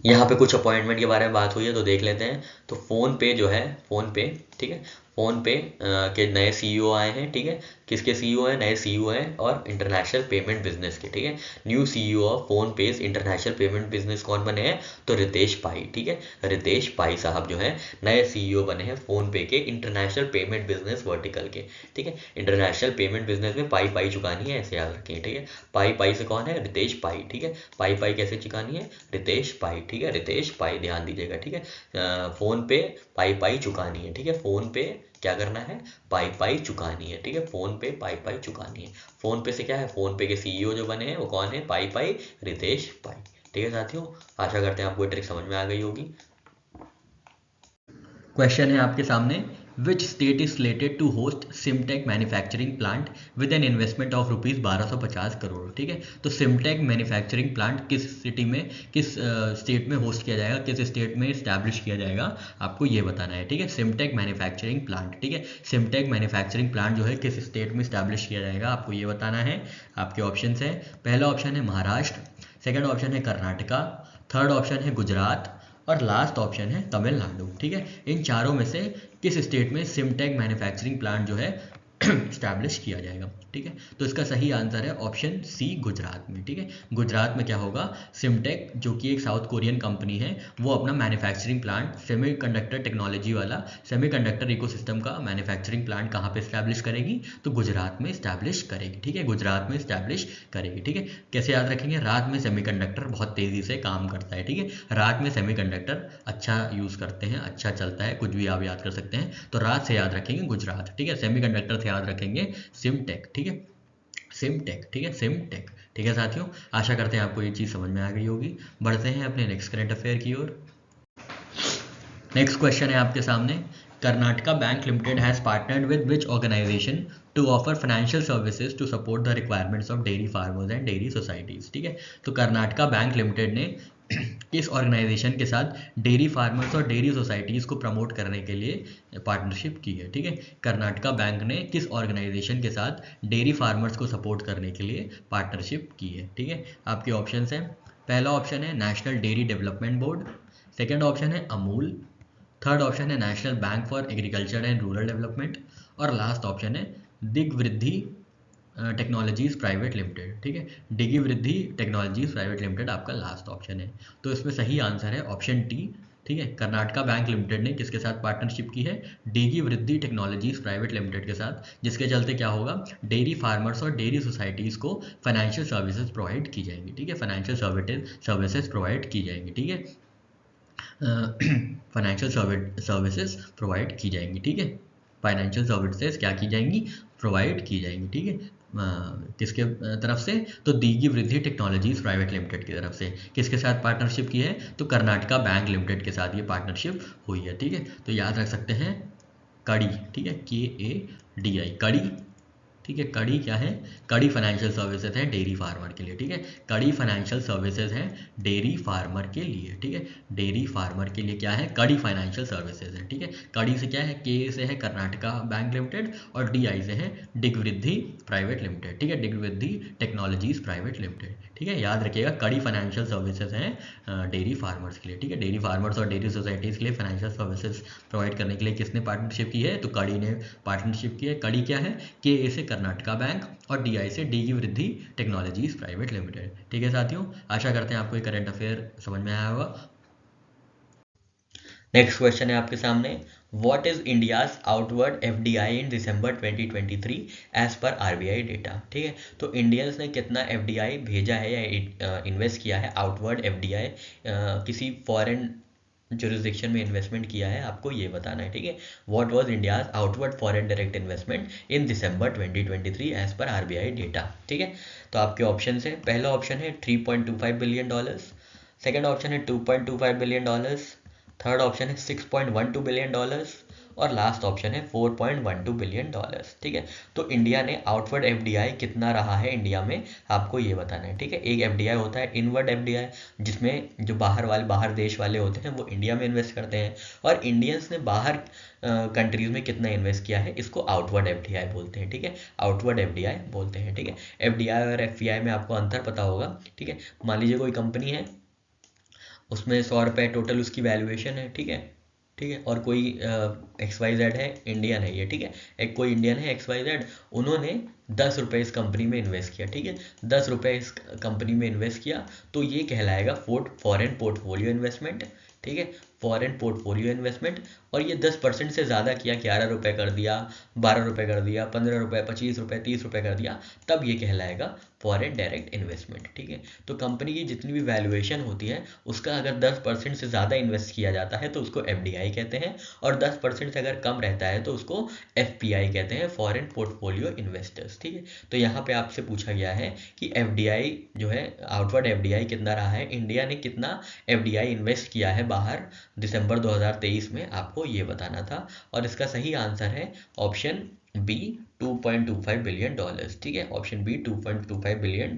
यहाँ पे कुछ अपॉइंटमेंट के बारे में बात हुई है तो देख लेते हैं। तो फ़ोन पे जो है, फ़ोन पे, ठीक है, फ़ोन पे के नए CEO आए हैं, ठीक है। किसके CEO हैं, नए CEO हैं, और इंटरनेशनल पेमेंट बिजनेस के, ठीक है। न्यू CEO ऑफ फ़ोन पे इंटरनेशनल पेमेंट बिजनेस कौन बने हैं, तो रितेश पाई, ठीक है, रितेश पाई साहब जो है नए CEO बने हैं फ़ोन पे के इंटरनेशनल पेमेंट बिजनेस वर्टिकल के, ठीक है। इंटरनेशनल पेमेंट बिजनेस में पाई चुकानी है, ऐसे याद रखें, ठीक है। पाई से कौन है, रितेश पाई, ठीक है। पाई कैसे चुकानी है, रितेश पाई, ठीक है, रितेश पाई, ध्यान दीजिएगा, ठीक है। फ़ोन पे पाई चुकानी है, ठीक है, फ़ोन पे क्या करना है, पाई चुकानी है, ठीक है, फ़ोन पे पाई चुकानी है। फ़ोन पे से क्या है, फ़ोन पे के CEO जो बने हैं वो कौन है, पाई रितेश पाई, ठीक है साथियों। आशा करते हैं आपको ये ट्रिक समझ में आ गई होगी। क्वेश्चन है आपके सामने, which state is slated to host Simtech manufacturing plant with an investment of rupees 1250 crore, ठीक है। तो सिमटेक मैन्युफैक्चरिंग प्लांट किस सिटी में, किस स्टेट में होस्ट किया जाएगा, किस स्टेट में इस्टेब्लिश किया जाएगा, आपको ये बताना है, ठीक है। सिमटेक मैन्युफैक्चरिंग प्लांट, ठीक है, सिमटेक मैन्युफैक्चरिंग प्लांट जो है किस स्टेट में इस्टेब्लिश किया जाएगा, आपको ये बताना है। आपके ऑप्शन है, पहला ऑप्शन है महाराष्ट्र, सेकेंड ऑप्शन है कर्नाटका, थर्ड ऑप्शन है गुजरात, और लास्ट ऑप्शन है तमिलनाडु, ठीक है। इन चारों में से किस स्टेट में सिमटेक मैन्युफैक्चरिंग प्लांट जो है स्टैब्लिश किया जाएगा। ठीक है, तो इसका सही आंसर है ऑप्शन सी, गुजरात में। ठीक है, गुजरात में क्या होगा, सिमटेक जो कि एक साउथ कोरियन कंपनी है, वो अपना मैन्युफैक्चरिंग प्लांट, सेमीकंडक्टर टेक्नोलॉजी वाला सेमीकंडक्टर इकोसिस्टम का मैन्युफैक्चरिंग प्लांट कहाँ पे स्टैब्लिश करेगी, तो गुजरात में स्टैब्लिश करेगी। ठीक है, गुजरात में स्टैब्लिश करेगी। ठीक है, कैसे याद रखेंगे, रात में सेमीकंडक्टर बहुत तेज़ी से काम करता है। ठीक है, रात में सेमीकंडक्टर अच्छा यूज़ करते हैं, अच्छा चलता है, कुछ भी आप याद कर सकते हैं, तो रात से याद रखेंगे गुजरात। ठीक है, सेमीकंडक्टर से याद रखेंगे सिमटेक। ठीक है, सिमटेक। ठीक है, सिमटेक। ठीक है साथियों, आशा करते हैं आपको ये चीज़ समझ में आ गई होगी। बढ़ते हैं अपने नेक्स्ट करंट अफेयर की ओर। नेक्स्ट क्वेश्चन है आपके सामने, Karnataka Bank Limited has partnered with which organisation to offer financial services to support the requirements of dairy farmers and dairy societies. ठीक है, तो कर्नाटका बैंक लिमिटेड ने किस ऑर्गेनाइजेशन के साथ डेयरी फार्मर्स और डेयरी सोसाइटीज़ को प्रमोट करने के लिए पार्टनरशिप की है। ठीक है, कर्नाटका बैंक ने किस ऑर्गेनाइजेशन के साथ डेयरी फार्मर्स को सपोर्ट करने के लिए पार्टनरशिप की है। ठीक है, आपके ऑप्शंस हैं, पहला ऑप्शन है national dairy development board, second option है अमूल, थर्ड ऑप्शन है national bank for agriculture and rural development, और लास्ट ऑप्शन है दिग्वृद्धि टेक्नोलॉजीज प्राइवेट लिमिटेड। ठीक है, डिगिवृद्धि टेक्नोलॉजीज प्राइवेट लिमिटेड आपका लास्ट ऑप्शन है। तो इसमें सही आंसर है ऑप्शन टी। ठीक है, कर्नाटका बैंक लिमिटेड ने किसके साथ पार्टनरशिप की है, डिगी वृद्धि टेक्नोलॉजीज प्राइवेट लिमिटेड के साथ, जिसके चलते क्या होगा, डेयरी फार्मर्स और डेयरी सोसाइटीज़ को फाइनेंशियल सर्विसेज प्रोवाइड की जाएंगी। ठीक है, फाइनेंशियल सर्विसेज प्रोवाइड की जाएंगी। ठीक है, फाइनेंशियल सर्विसेज प्रोवाइड की जाएंगी। ठीक है, फाइनेंशियल सर्विसेज क्या की जाएंगी, प्रोवाइड की जाएंगी। ठीक है, किसके तरफ से, तो दीगी वृद्धि टेक्नोलॉजीज प्राइवेट लिमिटेड की तरफ से। किसके साथ पार्टनरशिप की है, तो कर्नाटका बैंक लिमिटेड के साथ ये पार्टनरशिप हुई है। ठीक है, तो याद रख सकते हैं कड़ी। ठीक है, KADI, कड़ी। ठीक है, कड़ी क्या है, कड़ी फाइनेंशियल सर्विसेज है डेयरी फार्मर के लिए। ठीक है, कड़ी फाइनेंशियल सर्विसेज है डेयरी फार्मर के लिए। ठीक है, डेयरी फार्मर के लिए क्या है, कड़ी फाइनेंशियल सर्विसेज है। ठीक है, कड़ी से क्या है, के से है कर्नाटका बैंक लिमिटेड और DI से है डिगवृद्धि प्राइवेट लिमिटेड। ठीक है, डिगवृद्धि टेक्नोलॉजीज प्राइवेट लिमिटेड। ठीक है, याद रखिएगा कड़ी फाइनेंशियल सर्विसेज हैं डेयरी फार्मर्स के लिए। ठीक है, डेयरी फार्मर्स और डेयरी सोसाइटीज़ के लिए फाइनेंशियल सर्विसेज प्रोवाइड करने के लिए किसने पार्टनरशिप की है, तो कड़ी ने पार्टनरशिप की है। कड़ी क्या है, KA से कर्नाटका बैंक और DI से डिगी वृद्धि टेक्नोलॉजीज प्राइवेट लिमिटेड। ठीक है साथियों, आशा करते हैं आपको ये करंट अफेयर समझ में आया होगा। नेक्स्ट क्वेश्चन है आपके सामने, What is India's outward FDI in December 2023 as per RBI data. ठीक है, तो इंडियंस ने कितना FDI भेजा है या इन्वेस्ट किया है, आउटवर्ड FDI किसी फॉरेन जुरिस्डिक्शन में इन्वेस्टमेंट किया है, आपको ये बताना है। ठीक है, what was India's outward foreign direct investment in December 2023 as per RBI data. ठीक है, तो आपके ऑप्शन है, पहला ऑप्शन है $3.25 बिलियन, सेकेंड ऑप्शन है $2.25 बिलियन, थर्ड ऑप्शन है $6.12 बिलियन और लास्ट ऑप्शन है $4.12 बिलियन। ठीक है, तो इंडिया ने आउटवर्ड FDI कितना रहा है इंडिया में, आपको ये बताना है। ठीक है, एक FDI होता है इनवर्ड FDI, जिसमें जो बाहर देश वाले होते हैं वो इंडिया में इन्वेस्ट करते हैं, और इंडियंस ने बाहर कंट्रीज में कितना इन्वेस्ट किया है, इसको आउटवर्ड FDI बोलते हैं। ठीक है, आउटवर्ड FDI बोलते हैं। ठीक है, FDI और FPI में आपको अंतर पता होगा। ठीक है, मान लीजिए कोई कंपनी है, उसमें 100 रुपये टोटल उसकी वैल्यूएशन है। ठीक है, ठीक है, और कोई XYZ है, इंडियन है ये। ठीक है, एक कोई इंडियन है XYZ, उन्होंने 10 रुपये इस कंपनी में इन्वेस्ट किया। ठीक है, 10 रुपये इस कंपनी में इन्वेस्ट किया, तो ये कहलाएगा फॉरेन पोर्टफोलियो इन्वेस्टमेंट। ठीक है, फॉरेन पोर्टफोलियो इन्वेस्टमेंट, और ये 10% से ज़्यादा किया, 11 रुपये कर दिया, 12 रुपये कर दिया, 15 रुपये, 25 रुपये, 30 रुपये कर दिया, तब ये कहलाएगा फॉरेन डायरेक्ट इन्वेस्टमेंट। ठीक है, तो कंपनी की जितनी भी वैल्यूएशन होती है उसका अगर 10% से ज़्यादा इन्वेस्ट किया जाता है तो उसको FDI कहते हैं, और 10% से अगर कम रहता है तो उसको FPI कहते हैं, फॉरेन पोर्टफोलियो इन्वेस्टर्स। ठीक है, तो यहाँ पे आपसे पूछा गया है कि FDI जो है, आउटवर्ड FDI कितना रहा है, इंडिया ने कितना FDI इन्वेस्ट किया है बाहर दिसंबर 2023 में, आपको ये बताना था, और इसका सही आंसर है ऑप्शन बी, $2.25 बिलियन। ठीक है, ऑप्शन बी, $2.25 बिलियन।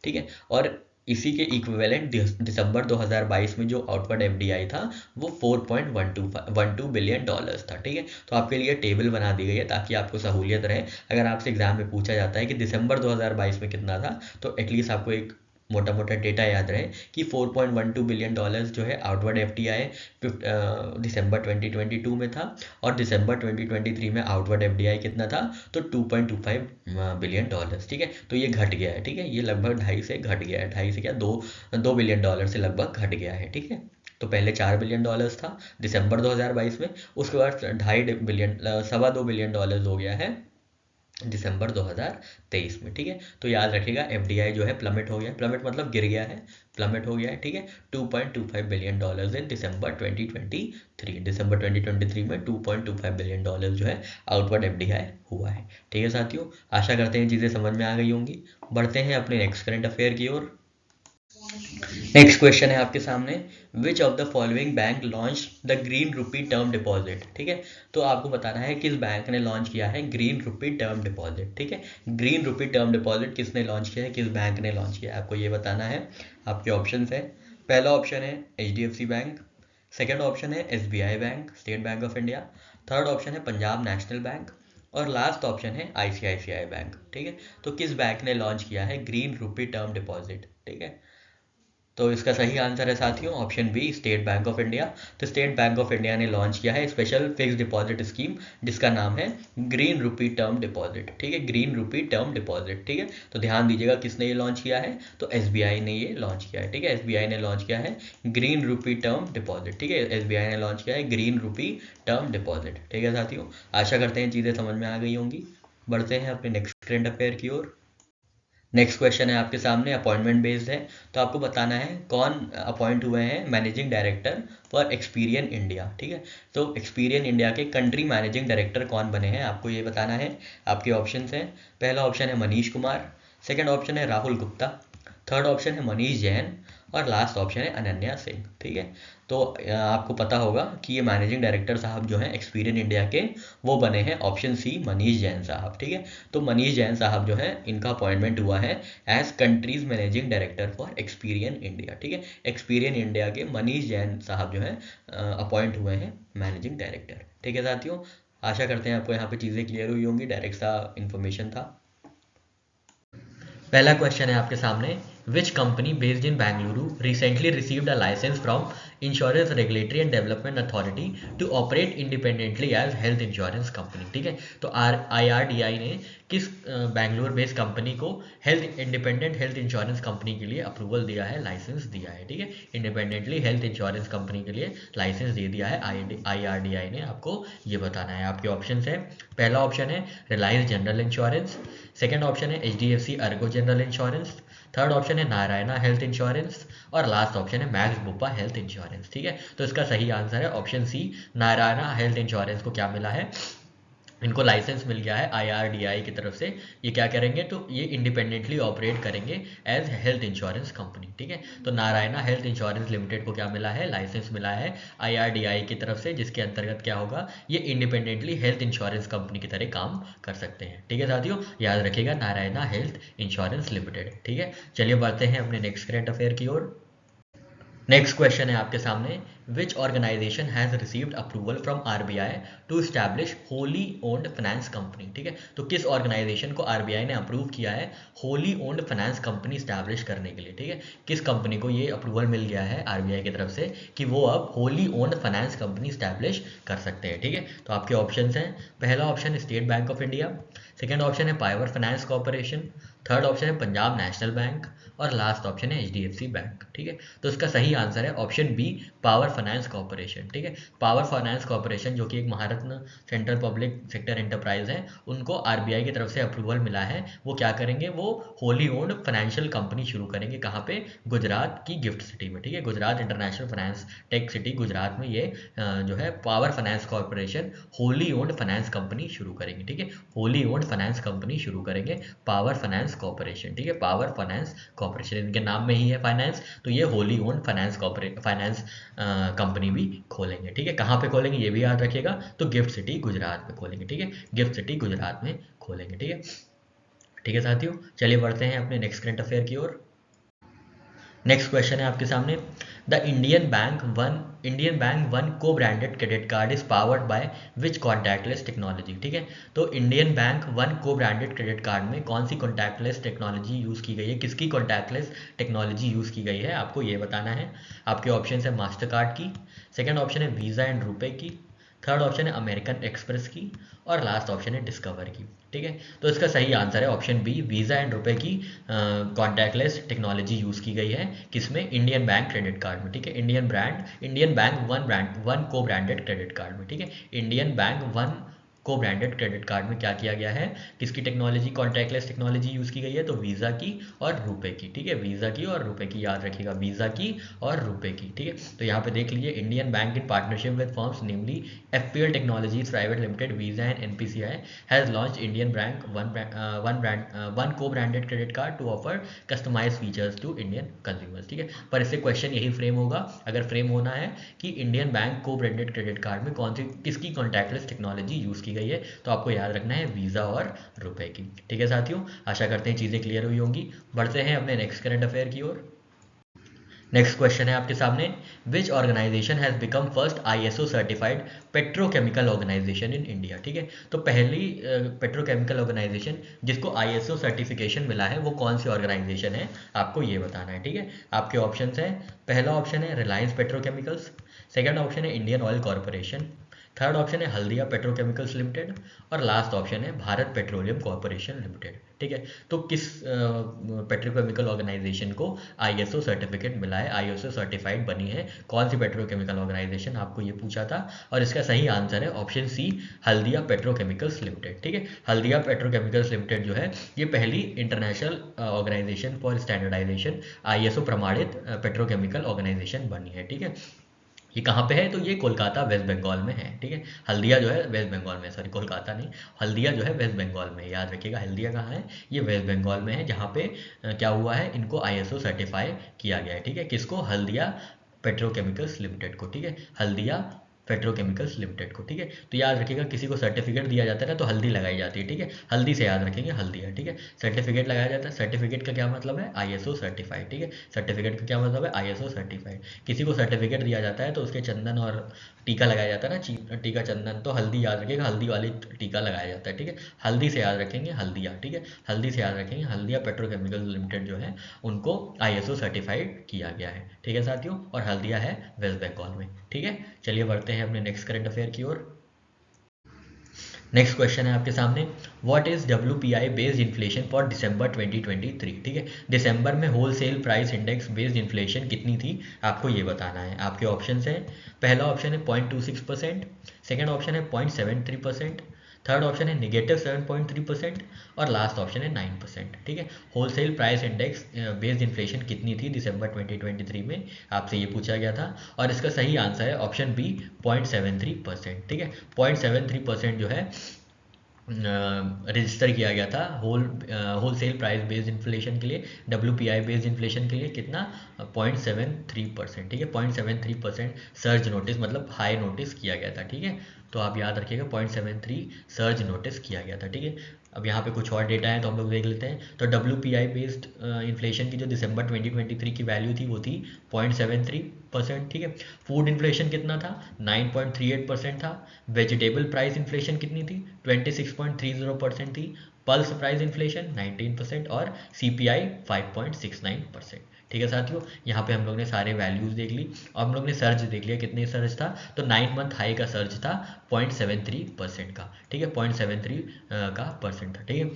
ठीक है, और इसी के इक्विवेलेंट दिसंबर 2022 में जो आउटवर्ड FDI था वो $4.12 बिलियन था। ठीक है, तो आपके लिए टेबल बना दी गई है ताकि आपको सहूलियत रहे। अगर आपसे एग्जाम में पूछा जाता है कि दिसंबर 2022 में कितना था, तो एटलीस्ट आपको एक मोटा मोटा डेटा याद रहे कि 4.12 बिलियन डॉलर्स जो है आउटवर्ड एफडीआई दिसंबर 2022 में था, और दिसंबर 2023 में आउटवर्ड एफडीआई कितना था, तो 2.25 बिलियन डॉलर्स। ठीक है, तो ये घट गया है। ठीक है, ये लगभग 2.5 से घट गया है, 2.5 से क्या 2 बिलियन डॉलर से लगभग घट गया है। ठीक है, तो पहले 4 बिलियन डॉलर्स था दिसंबर 2022 में, उसके बाद 2.5 बिलियन, 2.25 बिलियन डॉलर्स हो गया है दिसंबर 2023 में। ठीक है, तो याद रखिएगा एफडीआई जो है प्लमेट हो गया, प्लमेट मतलब गिर गया है, प्लमेट हो गया है। ठीक है, 2.25 बिलियन डॉलर्स इन दिसंबर 2023, दिसंबर 2023 में 2.25 बिलियन डॉलर जो है आउटवर्ड एफडीआई हुआ है। ठीक है साथियों, आशा करते हैं चीज़ें समझ में आ गई होंगी। बढ़ते हैं अपने नेक्स्ट करंट अफेयर की ओर। नेक्स्ट क्वेश्चन है आपके सामने, which of the following bank launch the green रूपी टर्म डिपॉजिट। ठीक है, तो आपको बताना है किस बैंक ने लॉन्च किया है ग्रीन रूपी टर्म डिपॉजिट। ठीक है, ग्रीन रूपी टर्म डिपॉजिट किसने लॉन्च किया है, किस बैंक ने लॉन्च किया है, आपको ये बताना है। आपके ऑप्शन है, पहला ऑप्शन है HDFC बैंक, सेकेंड ऑप्शन है SBI bank, state Bank of India, third option है पंजाब नेशनल बैंक, और लास्ट ऑप्शन है ICICI बैंक। ठीक है, तो किस बैंक ने लॉन्च किया है ग्रीन रूपी टर्म डिपॉजिट। ठीक है, तो इसका सही आंसर है साथियों option B, State Bank of India. तो स्टेट बैंक ऑफ इंडिया ने लॉन्च किया है स्पेशल फिक्स डिपॉजिट स्कीम, जिसका नाम है ग्रीन रूपी टर्म डिपॉजिट। ठीक है, ग्रीन रूपी टर्म डिपॉजिट। ठीक है, तो ध्यान दीजिएगा किसने ये लॉन्च किया है, तो SBI ने ये लॉन्च किया है। ठीक है, SBI ने लॉन्च किया है ग्रीन रूपी टर्म डिपॉजिट। ठीक है, SBI ने लॉन्च किया है ग्रीन रूपी टर्म डिपॉजिट। ठीक है साथियों, आशा करते हैं चीज़ें समझ में आ गई होंगी। बढ़ते हैं अपने नेक्स्ट करंट अफेयर की ओर। नेक्स्ट क्वेश्चन है आपके सामने, अपॉइंटमेंट बेस्ड है। तो आपको बताना है कौन अपॉइंट हुए हैं managing director for Experian India. ठीक है, तो एक्सपीरियन इंडिया के कंट्री मैनेजिंग डायरेक्टर कौन बने हैं, आपको ये बताना है। आपके ऑप्शन हैं, पहला ऑप्शन है मनीष कुमार, सेकेंड ऑप्शन है राहुल गुप्ता, थर्ड ऑप्शन है मनीष जैन, और लास्ट ऑप्शन है अनन्या सिंह। ठीक है, तो आपको पता होगा कि ये मैनेजिंग डायरेक्टर साहब जो हैं एक्सपीरियन इंडिया के, वो बने हैं ऑप्शन सी मनीष जैन साहब। ठीक है, तो मनीष जैन साहब जो हैं इनका अपॉइंटमेंट हुआ है as country's managing director for Experian India. ठीक है, एक्सपीरियन इंडिया के मनीष जैन साहब जो हैं अपॉइंट हुए हैं मैनेजिंग डायरेक्टर। ठीक है साथियों, आशा करते हैं आपको यहाँ पे चीज़ें क्लियर हुई होंगी, डायरेक्ट सा इन्फॉर्मेशन था। पहला क्वेश्चन है आपके सामने, which company based in Bengaluru recently received a licence from Insurance Regulatory and Development Authority to operate independently as health insurance company. ठीक है, तो IRDAI ने किस बेंगलुरु बेस्ड कंपनी को इंडिपेंडेंट हेल्थ इंश्योरेंस कंपनी के लिए अप्रूवल दिया है, लाइसेंस दिया है। ठीक है, इंडिपेंडेंटली हेल्थ इंश्योरेंस कंपनी के लिए लाइसेंस दे दिया है IRDAI ने, आपको ये बताना है। आपके ऑप्शन है, पहला ऑप्शन है Reliance general insurance, second option है HDFC Ergo general insurance, third option है नारायणा हेल्थ इंश्योरेंस, और लास्ट ऑप्शन है मैक्स बुपा हेल्थ इंश्योरेंस। ठीक है, तो इसका सही आंसर है option C, Narayana health insurance को क्या मिला है, इनको लाइसेंस मिल गया है IRDAI की तरफ से। ये क्या करेंगे, तो ये इंडिपेंडेंटली ऑपरेट करेंगे एज हेल्थ इंश्योरेंस कंपनी। ठीक है, तो नारायणा हेल्थ इंश्योरेंस लिमिटेड को क्या मिला है, लाइसेंस मिला है IRDAI की तरफ से, जिसके अंतर्गत क्या होगा, ये इंडिपेंडेंटली हेल्थ इंश्योरेंस कंपनी की तरह काम कर सकते हैं। ठीक है साथियों, याद रखिएगा नारायणा हेल्थ इंश्योरेंस लिमिटेड। ठीक है, चलिए बढ़ते हैं अपने नेक्स्ट करंट अफेयर की ओर। नेक्स्ट क्वेश्चन है आपके सामने, which organization has received approval from RBI to establish wholly owned finance company. ठीक है, तो किस ऑर्गेनाइजेशन को RBI ने अप्रूव किया है Holi owned finance company establish करने के लिए। ठीक है, किस कंपनी को ये अप्रूवल मिल गया है RBI की तरफ से कि वो अब Holi owned finance company establish कर सकते हैं। ठीक है, तो आपके ऑप्शन हैं, पहला option State Bank of India, second option है power finance corporation, third option है पंजाब नेशनल बैंक, और लास्ट ऑप्शन है HDFC बैंक। ठीक है, तो इसका सही आंसर है option B, power finance corporation. ठीक है, पावर फाइनेंस कॉर्पोरेशन जो कि एक Maharatna central public sector enterprise है, उनको RBI की तरफ से अप्रूवल मिला है। वो क्या करेंगे, वो होली ओन्ड फाइनेंशियल कंपनी शुरू करेंगे, कहाँ पे, गुजरात की गिफ्ट सिटी में। ठीक है, Gujarat international finance tech city Gujarat में ये जो है power finance corporation Holi owned finance company शुरू करेंगे। ठीक है, होली ओन्ड फाइनेंस कंपनी शुरू करेंगे पावर फाइनेंस कॉर्पोरेशन। ठीक है, पावर फाइनेंस कॉर्पोरेशन, इनके नाम में ही है फाइनेंस, तो ये होली ओन्ड फाइनेंस कंपनी भी खोलेंगे। ठीक है, कहाँ पे खोलेंगे ये भी याद रखिएगा, तो गिफ्ट सिटी गुजरात में खोलेंगे। ठीक है, गिफ्ट सिटी गुजरात में खोलेंगे। ठीक है, ठीक है साथियों, चलिए बढ़ते हैं अपने नेक्स्ट करंट अफेयर की ओर। नेक्स्ट क्वेश्चन है आपके सामने, the Indian Bank one co branded credit card is powered by which contactless technology. ठीक है, तो Indian Bank one co branded credit card में कौन सी कॉन्टैक्टलेस टेक्नोलॉजी यूज़ की गई है, किसकी कॉन्टैक्टलेस टेक्नोलॉजी यूज़ की गई है, आपको ये बताना है। आपके ऑप्शन है मास्टर कार्ड की, सेकेंड ऑप्शन है वीज़ा एंड रुपए की, थर्ड ऑप्शन है अमेरिकन एक्सप्रेस की, और लास्ट ऑप्शन है डिस्कवर की। ठीक है, तो इसका सही आंसर है ऑप्शन बी, वीज़ा एंड रुपए की कॉन्टैक्टलेस टेक्नोलॉजी यूज़ की गई है किसमें, इंडियन बैंक क्रेडिट कार्ड में। ठीक है, Indian Bank one co branded credit card में। ठीक है, Indian Bank one co branded credit card में क्या किया गया है, किसकी टेक्नोलॉजी, कॉन्टैक्टलेस टेक्नोलॉजी यूज़ की गई है, तो वीज़ा की और रुपए की। ठीक है, वीज़ा की और रुपए की, याद रखिएगा, वीज़ा की और रुपए की। ठीक है, तो यहाँ पे देख लीजिए, Indian Bank in partnership with firms namely FPL technologies private limited, Visa and NPCI has launch Indian Bank one co branded credit card to offer customize features to Indian consumers. ठीक है, पर इससे क्वेश्चन यही frame होगा, अगर frame होना है कि इंडियन बैंक को ब्रांडेड क्रेडिट कार्ड में कौन सी किसकी कॉन्टैक्टलेस टेक्नोलॉजी यूज़ की गई है, तो आपको याद रखना है वीज़ा और रुपए की। ठीक है साथियों, आशा करते हैं चीज़ें क्लियर हुई होंगी। बढ़ते हैं अपने नेक्स्ट करंट अफेयर की ओर। नेक्स्ट क्वेश्चन है आपके सामने, which organization has become first ISO certified petrochemical organization in India. ठीक है, तो पहली पेट्रोकेमिकल ऑर्गेनाइजेशन जिसको ISO सर्टिफिकेशन मिला है वो कौन सी ऑर्गेनाइजेशन है, आपको ये बताना है। ठीक है, आपके ऑप्शन है, पहला ऑप्शन है रिलायंस पेट्रोकेमिकल्स, सेकेंड ऑप्शन है Indian oil corporation, third option है हल्दिया पेट्रोकेमिकल्स लिमिटेड, और लास्ट ऑप्शन है भारत पेट्रोलियम कॉरपोरेशन लिमिटेड। ठीक है, तो किस पेट्रोकेमिकल ऑर्गेनाइजेशन को ISO सर्टिफिकेट मिला है, ISO सर्टिफाइड बनी है, कौन सी पेट्रोकेमिकल ऑर्गेनाइजेशन, आपको ये पूछा था, और इसका सही आंसर है option C, Haldia petrochemicals limited. ठीक है, हल्दिया पेट्रोकेमिकल्स लिमिटेड जो है ये पहली international organisation for standardisation ISO प्रमाणित पेट्रोकेमिकल ऑर्गेनाइजेशन बनी है। ठीक है, ये कहाँ पे है, तो ये कोलकाता वेस्ट बंगाल में है। ठीक है, हल्दिया जो है वेस्ट बंगाल में, सॉरी कोलकाता नहीं, हल्दिया जो है वेस्ट बंगाल में, याद रखिएगा हल्दिया कहाँ है, ये वेस्ट बंगाल में है, जहाँ पे क्या हुआ है, इनको ISO सर्टिफाई किया गया है। ठीक है, किसको, हल्दिया पेट्रोकेमिकल्स लिमिटेड को। ठीक है, हल्दिया पेट्रोकेमिकल्स लिमिटेड को। ठीक है, तो याद रखिएगा किसी को सर्टिफिकेट दिया जाता है ना तो हल्दी लगाई जाती है। ठीक है, हल्दी से याद रखेंगे, हल्दिया। ठीक है, सर्टिफिकेट लगाया जाता है, सर्टिफिकेट का क्या मतलब है, ISO सर्टिफाइड। ठीक है, सर्टिफिकेट का क्या मतलब है, ISO सर्टिफाइड। किसी को सर्टिफिकेट दिया जाता है तो उसके चंदन और टीका लगाया जाता है ना, टीका चंदन, तो हल्दी याद रखिएगा, हल्दी वाली टीका लगाया जाता है। ठीक है, हल्दी से याद रखेंगे हल्दिया। ठीक है, हल्दी से याद रखेंगे, हल्दिया पेट्रोकेमिकल लिमिटेड जो है उनको ISO सर्टिफाइड किया गया है। ठीक है साथियों, और हल्दिया है वेस्ट बंगाल में। ठीक है, चलिए बढ़ते हैं अपने नेक्स्ट करंट अफेयर की ओर। नेक्स्ट क्वेश्चन है आपके सामने, what is WPI based inflation for December 2023। ठीक है, दिसंबर में wholesale price index based inflation कितनी थी, आपको ये बताना है। आपके ऑप्शन है, पहला ऑप्शन है 0.26%, सेकेंड ऑप्शन है 0.73%, थर्ड ऑप्शन है -7.3%, और लास्ट ऑप्शन है 9%। ठीक है, wholesale price index based inflation कितनी थी दिसंबर 2023 में, आपसे ये पूछा गया था, और इसका सही आंसर है ऑप्शन बी, 0.73%। ठीक है, 0.73% जो है रजिस्टर किया गया था wholesale price based inflation के लिए, WPI बेस्ड इन्फ्लेशन के लिए कितना, 0.73%। ठीक है, 0.73% सर्ज नोटिस, मतलब हाई नोटिस किया गया था। ठीक है, तो आप याद रखिएगा 0.73 सर्ज नोटिस किया गया था। ठीक है, अब यहाँ पे कुछ और डेटा है तो हम लोग देख लेते हैं। तो WPI बेस्ड इन्फ्लेशन की जो दिसंबर 2023 की वैल्यू थी वो थी 0.73%। ठीक है, फूड इन्फ्लेशन कितना था, 9.38% था, वेजिटेबल प्राइस इन्फ्लेशन कितनी थी, 26.30% थी, पल्स प्राइस इन्फ्लेशन 19%, और CPI 5.69%। ठीक है साथियों, यहाँ पे हम लोग ने सारे वैल्यूज देख ली, और हम लोग ने सर्ज देख लिया, कितने सर्ज था, तो 9 मंथ हाई का सर्ज था 0.73% का। ठीक है, 0.73 का परसेंट था। ठीक है,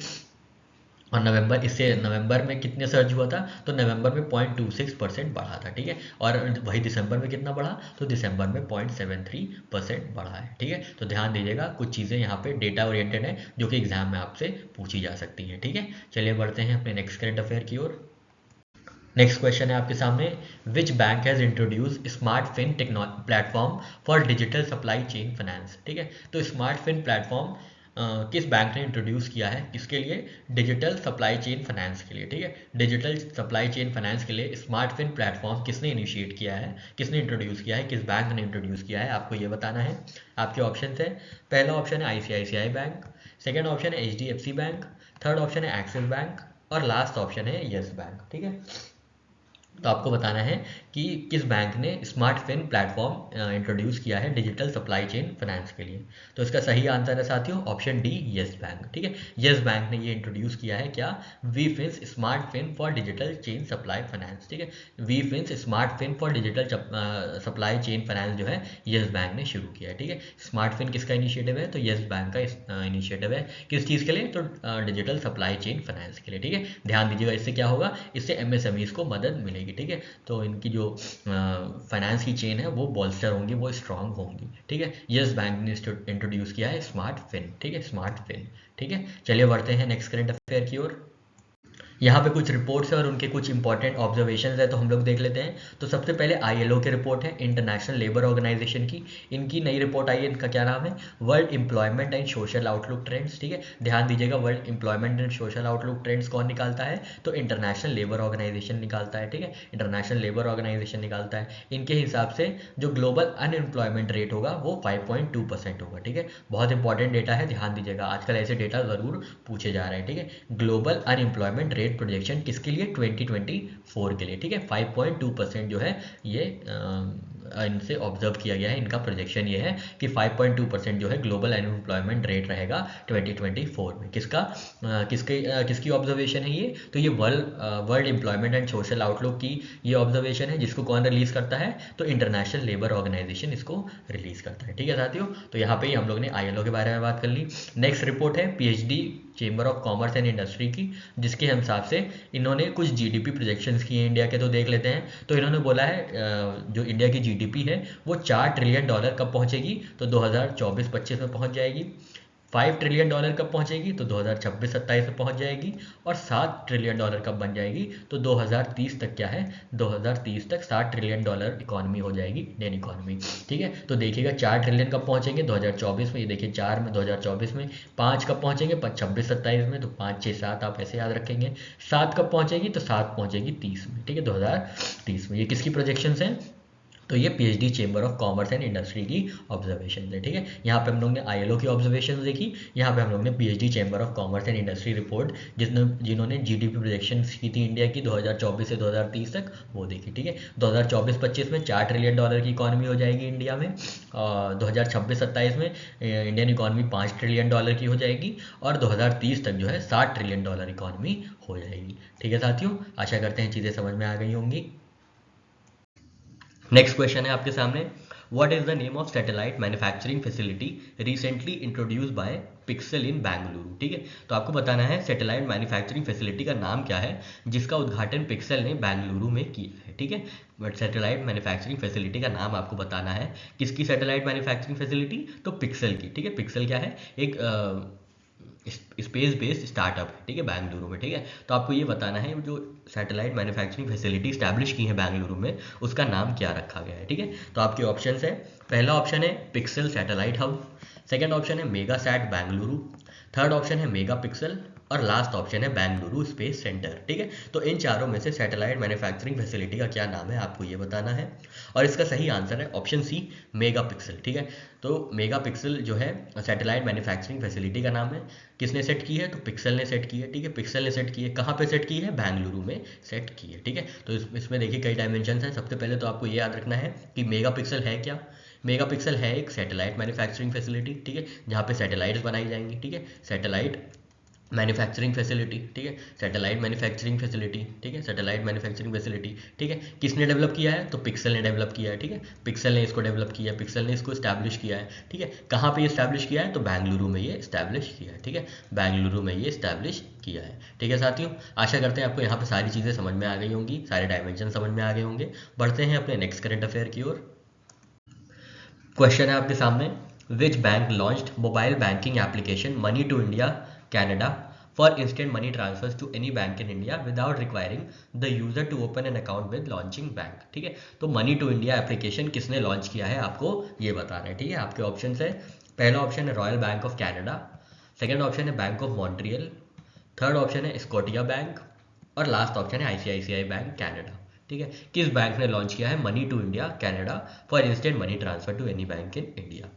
और नवंबर में कितने सर्ज हुआ था, तो नवंबर में 0.26% बढ़ा था। ठीक है, और वही दिसंबर में कितना बढ़ा, तो दिसंबर में 0.73% बढ़ा है। ठीक है, तो ध्यान दीजिएगा, कुछ चीज़ें यहाँ पे डेटा ओरिएंटेड है जो कि एग्जाम में आपसे पूछी जा सकती हैं। ठीक है, चलिए बढ़ते हैं अपने नेक्स्ट करंट अफेयर की ओर। नेक्स्ट क्वेश्चन है आपके सामने, which bank has introduced smart fin platform for digital supply chain finance. ठीक है, तो स्मार्ट फिन प्लेटफॉर्म किस बैंक ने इंट्रोड्यूस किया है, किसके लिए, डिजिटल सप्लाई चेन फाइनेंस के लिए। ठीक है, डिजिटल सप्लाई चेन फाइनेंस के लिए स्मार्ट फिन प्लेटफॉर्म किसने इनिशिएट किया है, किसने इंट्रोड्यूस किया है, किस बैंक ने इंट्रोड्यूस किया है, आपको ये बताना है। आपके ऑप्शन है, पहला ऑप्शन है ICICI बैंक, सेकेंड ऑप्शन है HDFC बैंक, थर्ड ऑप्शन है एक्सिस बैंक, और लास्ट ऑप्शन है येस बैंक। ठीक है, तो आपको बताना है कि किस बैंक ने स्मार्ट फिन प्लेटफॉर्म इंट्रोड्यूस किया है डिजिटल सप्लाई चेन फाइनेंस के लिए। तो इसका सही आंसर है साथियों ऑप्शन डी, येस बैंक। ठीक है, येस बैंक ने ये इंट्रोड्यूस किया है क्या, V fins smart fin for digital chain supply finance. ठीक है, V fins smart fin for digital supply chain finance जो है येस बैंक ने शुरू किया है। ठीक है, स्मार्ट फिन किसका इनिशिएटिव है, तो येस बैंक का इनिशिएटिव है। किस चीज़ के लिए, तो डिजिटल सप्लाई चेन फाइनेंस के लिए। ठीक है, ध्यान दीजिएगा, इससे क्या होगा, इससे एमएसएमईज को मदद मिलेगी। ठीक है, तो इनकी जो फाइनेंस की चेन है वो बॉल्स्टर होंगी, वो स्ट्रांग होंगी। ठीक है, येस बैंक ने इंट्रोड्यूस किया है स्मार्ट फिन। ठीक है, स्मार्ट फिन। ठीक है, चलिए बढ़ते हैं नेक्स्ट करंट अफेयर की ओर। यहाँ पे कुछ रिपोर्ट्स है और उनके कुछ इंपॉर्टेंट ऑब्जर्वेशंस है, तो हम लोग देख लेते हैं। तो सबसे पहले आईएलओ की रिपोर्ट है, इंटरनेशनल लेबर ऑर्गेनाइजेशन की। इनकी नई रिपोर्ट आई है, इनका क्या नाम है, world employment and social outlook trends. ठीक है, ध्यान दीजिएगा, world employment and social outlook trends कौन निकालता है, तो इंटरनेशनल लेबर ऑर्गेनाइजेशन निकालता है। ठीक है, इंटरनेशनल लेबर ऑर्गेनाइजेशन निकालता है। इनके हिसाब से जो ग्लोबल अनएम्प्लॉयमेंट रेट होगा वो 5.2% होगा। ठीक है, बहुत इंपॉर्टेंट डेटा है, ध्यान दीजिएगा, आजकल ऐसे डेटा जरूर पूछे जा रहे हैं। ठीक है, ग्लोबल अनएम्प्लॉयमेंट रेट प्रोजेक्शन किसके लिए, 2024 के लिए। ठीक है, 5.2% जो है ये इनसे ऑब्जर्व किया गया है, इनका प्रोजेक्शन ये है कि 5.2% जो है ग्लोबल अनएम्प्लॉयमेंट रेट रहेगा 2024 में। किसकी ऑब्जर्वेशन है ये, तो ये world employment and social outlook की ये ऑब्जर्वेशन है, जिसको कौन रिलीज करता है, तो इंटरनेशनल लेबर ऑर्गेनाइजेशन इसको रिलीज करता है। ठीक है साथियों, तो यहाँ पे ही हम लोग ने आईएलओ के बारे में बात कर ली। नेक्स्ट रिपोर्ट है PhD chamber of commerce and industry की, जिसके हिसाब से इन्होंने कुछ जीडीपी प्रोजेक्शंस किए हैं इंडिया के, तो देख लेते हैं। तो इन्होंने बोला है जो इंडिया की जीडीपी है वो $4 ट्रिलियन कब पहुंचेगी, तो 2024-25 में पहुंच जाएगी। $5 ट्रिलियन कब पहुंचेगी, तो 2026-27 में पहुंच जाएगी। और $7 ट्रिलियन कब बन जाएगी, तो 2030 तक क्या है, 2030 तक $7 ट्रिलियन इकॉनमी हो जाएगी, इंडियन इकॉनमी। ठीक है, तो देखिएगा 4 ट्रिलियन कब पहुंचेंगे, 2024 में, ये देखिए 4 में 2024 में। 5 कब पहुंचेंगे, 26-27 में, तो 5, 6, 7 आप ऐसे याद रखेंगे। 7 कब पहुंचेगी, तो 7 पहुंचेगी 30 में। ठीक है, 2030 में। ये किसकी प्रोजेक्शंस हैं, तो ये PhD chamber of commerce and industry की ऑब्जर्वेशन है। ठीक है, यहाँ पे हम लोग ने आईएलओ की ऑब्जर्वेशन देखी, यहाँ पे हम लोग ने PhD chamber of commerce and industry report जिन्होंने जीडीपी प्रोजेक्शन की थी इंडिया की 2024 से 2030 तक, वो देखी। ठीक है, 2024-25 में $4 ट्रिलियन की इकॉनमी हो जाएगी इंडिया में, और 2026-27 में इंडियन इकॉनमी $5 ट्रिलियन की हो जाएगी, और 2030 तक जो है $7 ट्रिलियन इकॉनमी हो जाएगी। ठीक है साथियों, आशा करते हैं चीज़ें समझ में आ गई होंगी। नेक्स्ट क्वेश्चन है आपके सामने, what is the name of satellite manufacturing facility recently introduce by Pixxel in Bengaluru. ठीक है, तो आपको बताना है सैटेलाइट मैन्युफैक्चरिंग फैसिलिटी का नाम क्या है जिसका उद्घाटन पिक्सेल ने बेंगलुरु में किया है। ठीक है, बट सैटेलाइट मैन्युफैक्चरिंग फैसिलिटी का नाम आपको बताना है, किसकी सैटेलाइट मैन्युफैक्चरिंग फैसिलिटी, तो पिक्सेल की। ठीक है, पिक्सेल क्या है, एक स्पेस बेस्ड स्टार्टअप है। ठीक है, बेंगलुरु में। ठीक है, तो आपको ये बताना है जो सैटेलाइट मैन्युफैक्चरिंग फैसिलिटी स्टैब्लिश की है बेंगलुरु में, उसका नाम क्या रखा गया है। ठीक है, तो आपके ऑप्शंस है, पहला ऑप्शन है Pixxel satellite hub, second option है mega sat Bengaluru, third option है मेगा पिक्सल, और लास्ट ऑप्शन है बेंगलुरु स्पेस सेंटर। ठीक है, तो इन चारों में से सैटेलाइट मैन्युफैक्चरिंग फैसिलिटी का क्या नाम है, आपको ये बताना है। और इसका सही आंसर है ऑप्शन सी, मेगा पिक्सल। ठीक है, तो मेगा पिक्सल जो है सैटेलाइट मैन्युफैक्चरिंग फैसिलिटी का नाम है। किसने सेट की है, तो पिक्सल ने सेट की है। ठीक है, पिक्सल ने सेट की है, कहाँ पे सेट की है, बेंगलुरु में सेट की है। ठीक है, तो इसमें देखिए कई डायमेंशन हैं। सबसे पहले तो आपको ये याद रखना है कि मेगा पिक्सल है क्या, मेगा पिक्सल है एक सैटेलाइट मैन्युफैक्चरिंग फैसिलिटी। ठीक है, जहाँ पे सैटेलाइट्स बनाई जाएंगी। ठीक है, सैटेलाइट मैन्युफैक्चरिंग फैसिलिटी। ठीक है, सैटेलाइट मैन्युफैक्चरिंग फैसिलिटी। ठीक है, सैटेलाइट मैन्युफैक्चरिंग फैसिलिटी। ठीक है, किसने डेवलप किया है, तो पिक्सल ने डेवलप किया है। ठीक है, पिक्सल ने इसको डेवलप किया है, पिक्सल ने इसको स्टैब्लिश किया है। ठीक है, कहाँ पे ये स्टैब्लिश किया है, तो बेंगलुरु में ये स्टैब्लिश किया है। ठीक है, बेंगलुरु में ये स्टैब्लिश किया है। ठीक है साथियों, आशा करते हैं आपको यहाँ पे सारी चीज़ें समझ में आ गई होंगी, सारे डायमेंशन समझ में आ गए होंगे। बढ़ते हैं अपने नेक्स्ट करंट अफेयर की ओर। क्वेश्चन है आपके सामने, which bank launched mobile banking application money to India Canada for instant money transfers to any bank in India without requiring the user to open an account with launching bank। ठीक है, तो money to India application किसने launch किया है, आपको ये बताना है। ठीक है, आपके ऑप्शन है, पहला ऑप्शन है Royal Bank of Canada, second option है Bank of Montreal, third option है स्कोटिया बैंक, और लास्ट ऑप्शन है आईसीआईसीआई बैंक कैनेडा। ठीक है, किस बैंक ने लॉन्च किया है money to India Canada for instant money transfer to any bank in India,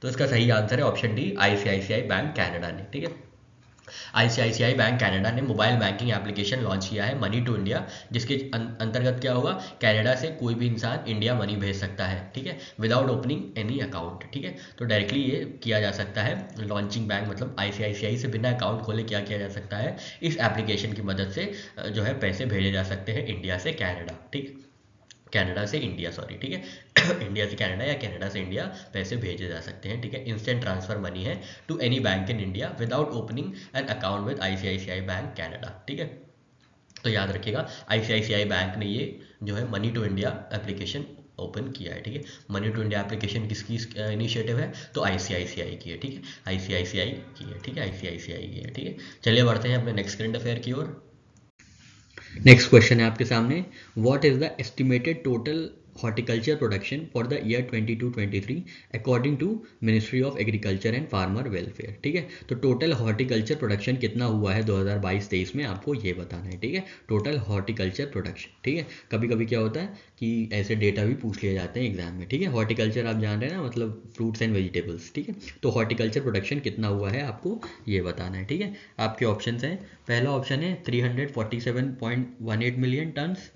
तो इसका सही आंसर है option D, ICICI bank Canada ने। ठीक है, आईसीआईसीआई बैंक कनाडा ने मोबाइल बैंकिंग एप्लीकेशन लॉन्च किया है मनी टू इंडिया, जिसके अंतर्गत क्या होगा, कनाडा से कोई भी इंसान इंडिया मनी भेज सकता है, ठीक है, विदाउट ओपनिंग एनी अकाउंट, ठीक है। तो डायरेक्टली ये किया जा सकता है। लॉन्चिंग बैंक मतलब आईसीआईसीआई से बिना अकाउंट खोले क्या किया जा सकता है, इस एप्लीकेशन की मदद से जो है पैसे भेजे जा सकते हैं इंडिया से कनाडा, ठीक है, कनाडा से इंडिया, सॉरी, ठीक है इंडिया से कनाडा या कनाडा से इंडिया पैसे भेजे जा सकते हैं, ठीक है। इंस्टेंट ट्रांसफर मनी है to any bank in India without opening an account with ICICI bank Canada, ठीक है। तो याद रखिएगा आईसीआईसीआई बैंक ने ये जो है money to India application open किया है, ठीक है। मनी टू इंडिया एप्लीकेशन किसकी इनिशिएटिव है, तो आईसीआईसीआई की है, ठीक है, आईसीआईसीआई की है, ठीक है, आईसीआईसीआई की है, ठीक है। चलिए बढ़ते हैं अपने नेक्स्ट करंट अफेयर की ओर। नेक्स्ट क्वेश्चन है आपके सामने, what is the estimated total horticulture production for the year 22-23 according to ministry of agriculture and farmer welfare, ठीक है। तो टोटल हॉर्टिकल्चर प्रोडक्शन कितना हुआ है 2022-23 में, आपको ये बताना है, ठीक है, टोटल हॉर्टिकल्चर प्रोडक्शन, ठीक है। कभी कभी क्या होता है कि ऐसे डेटा भी पूछ लिए जाते हैं एग्जाम में, ठीक है। हॉर्टिकल्चर आप जान रहे हैं ना, मतलब फ्रूट्स एंड वेजिटेबल्स, ठीक है। तो हॉर्टिकल्चर प्रोडक्शन कितना हुआ है आपको ये बताना है, ठीक है। आपके ऑप्शन हैं, पहला ऑप्शन है 347.18 मिलियन टन्स,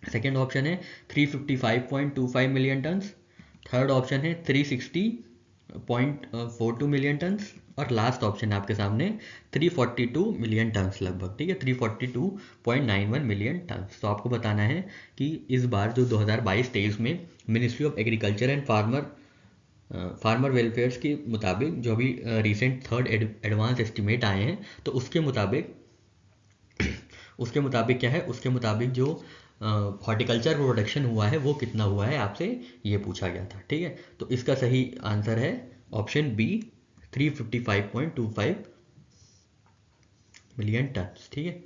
सेकेंड ऑप्शन है 355.25 मिलियन टन्स, थर्ड ऑप्शन है 360.42 मिलियन टन्स, और लास्ट ऑप्शन है आपके सामने 342 मिलियन टन्स लगभग, ठीक है, 342.91 मिलियन टन्स। तो आपको बताना है कि इस बार जो 2022-23 में ministry of agriculture and farmer welfares के मुताबिक जो अभी रिसेंट थर्ड एडवांस एस्टिमेट आए हैं, तो उसके मुताबिक क्या है, उसके मुताबिक जो हॉर्टिकल्चर प्रोडक्शन हुआ है वो कितना हुआ है, आपसे ये पूछा गया था, ठीक है। तो इसका सही आंसर है ऑप्शन बी 355.25 मिलियन टन्स, ठीक है,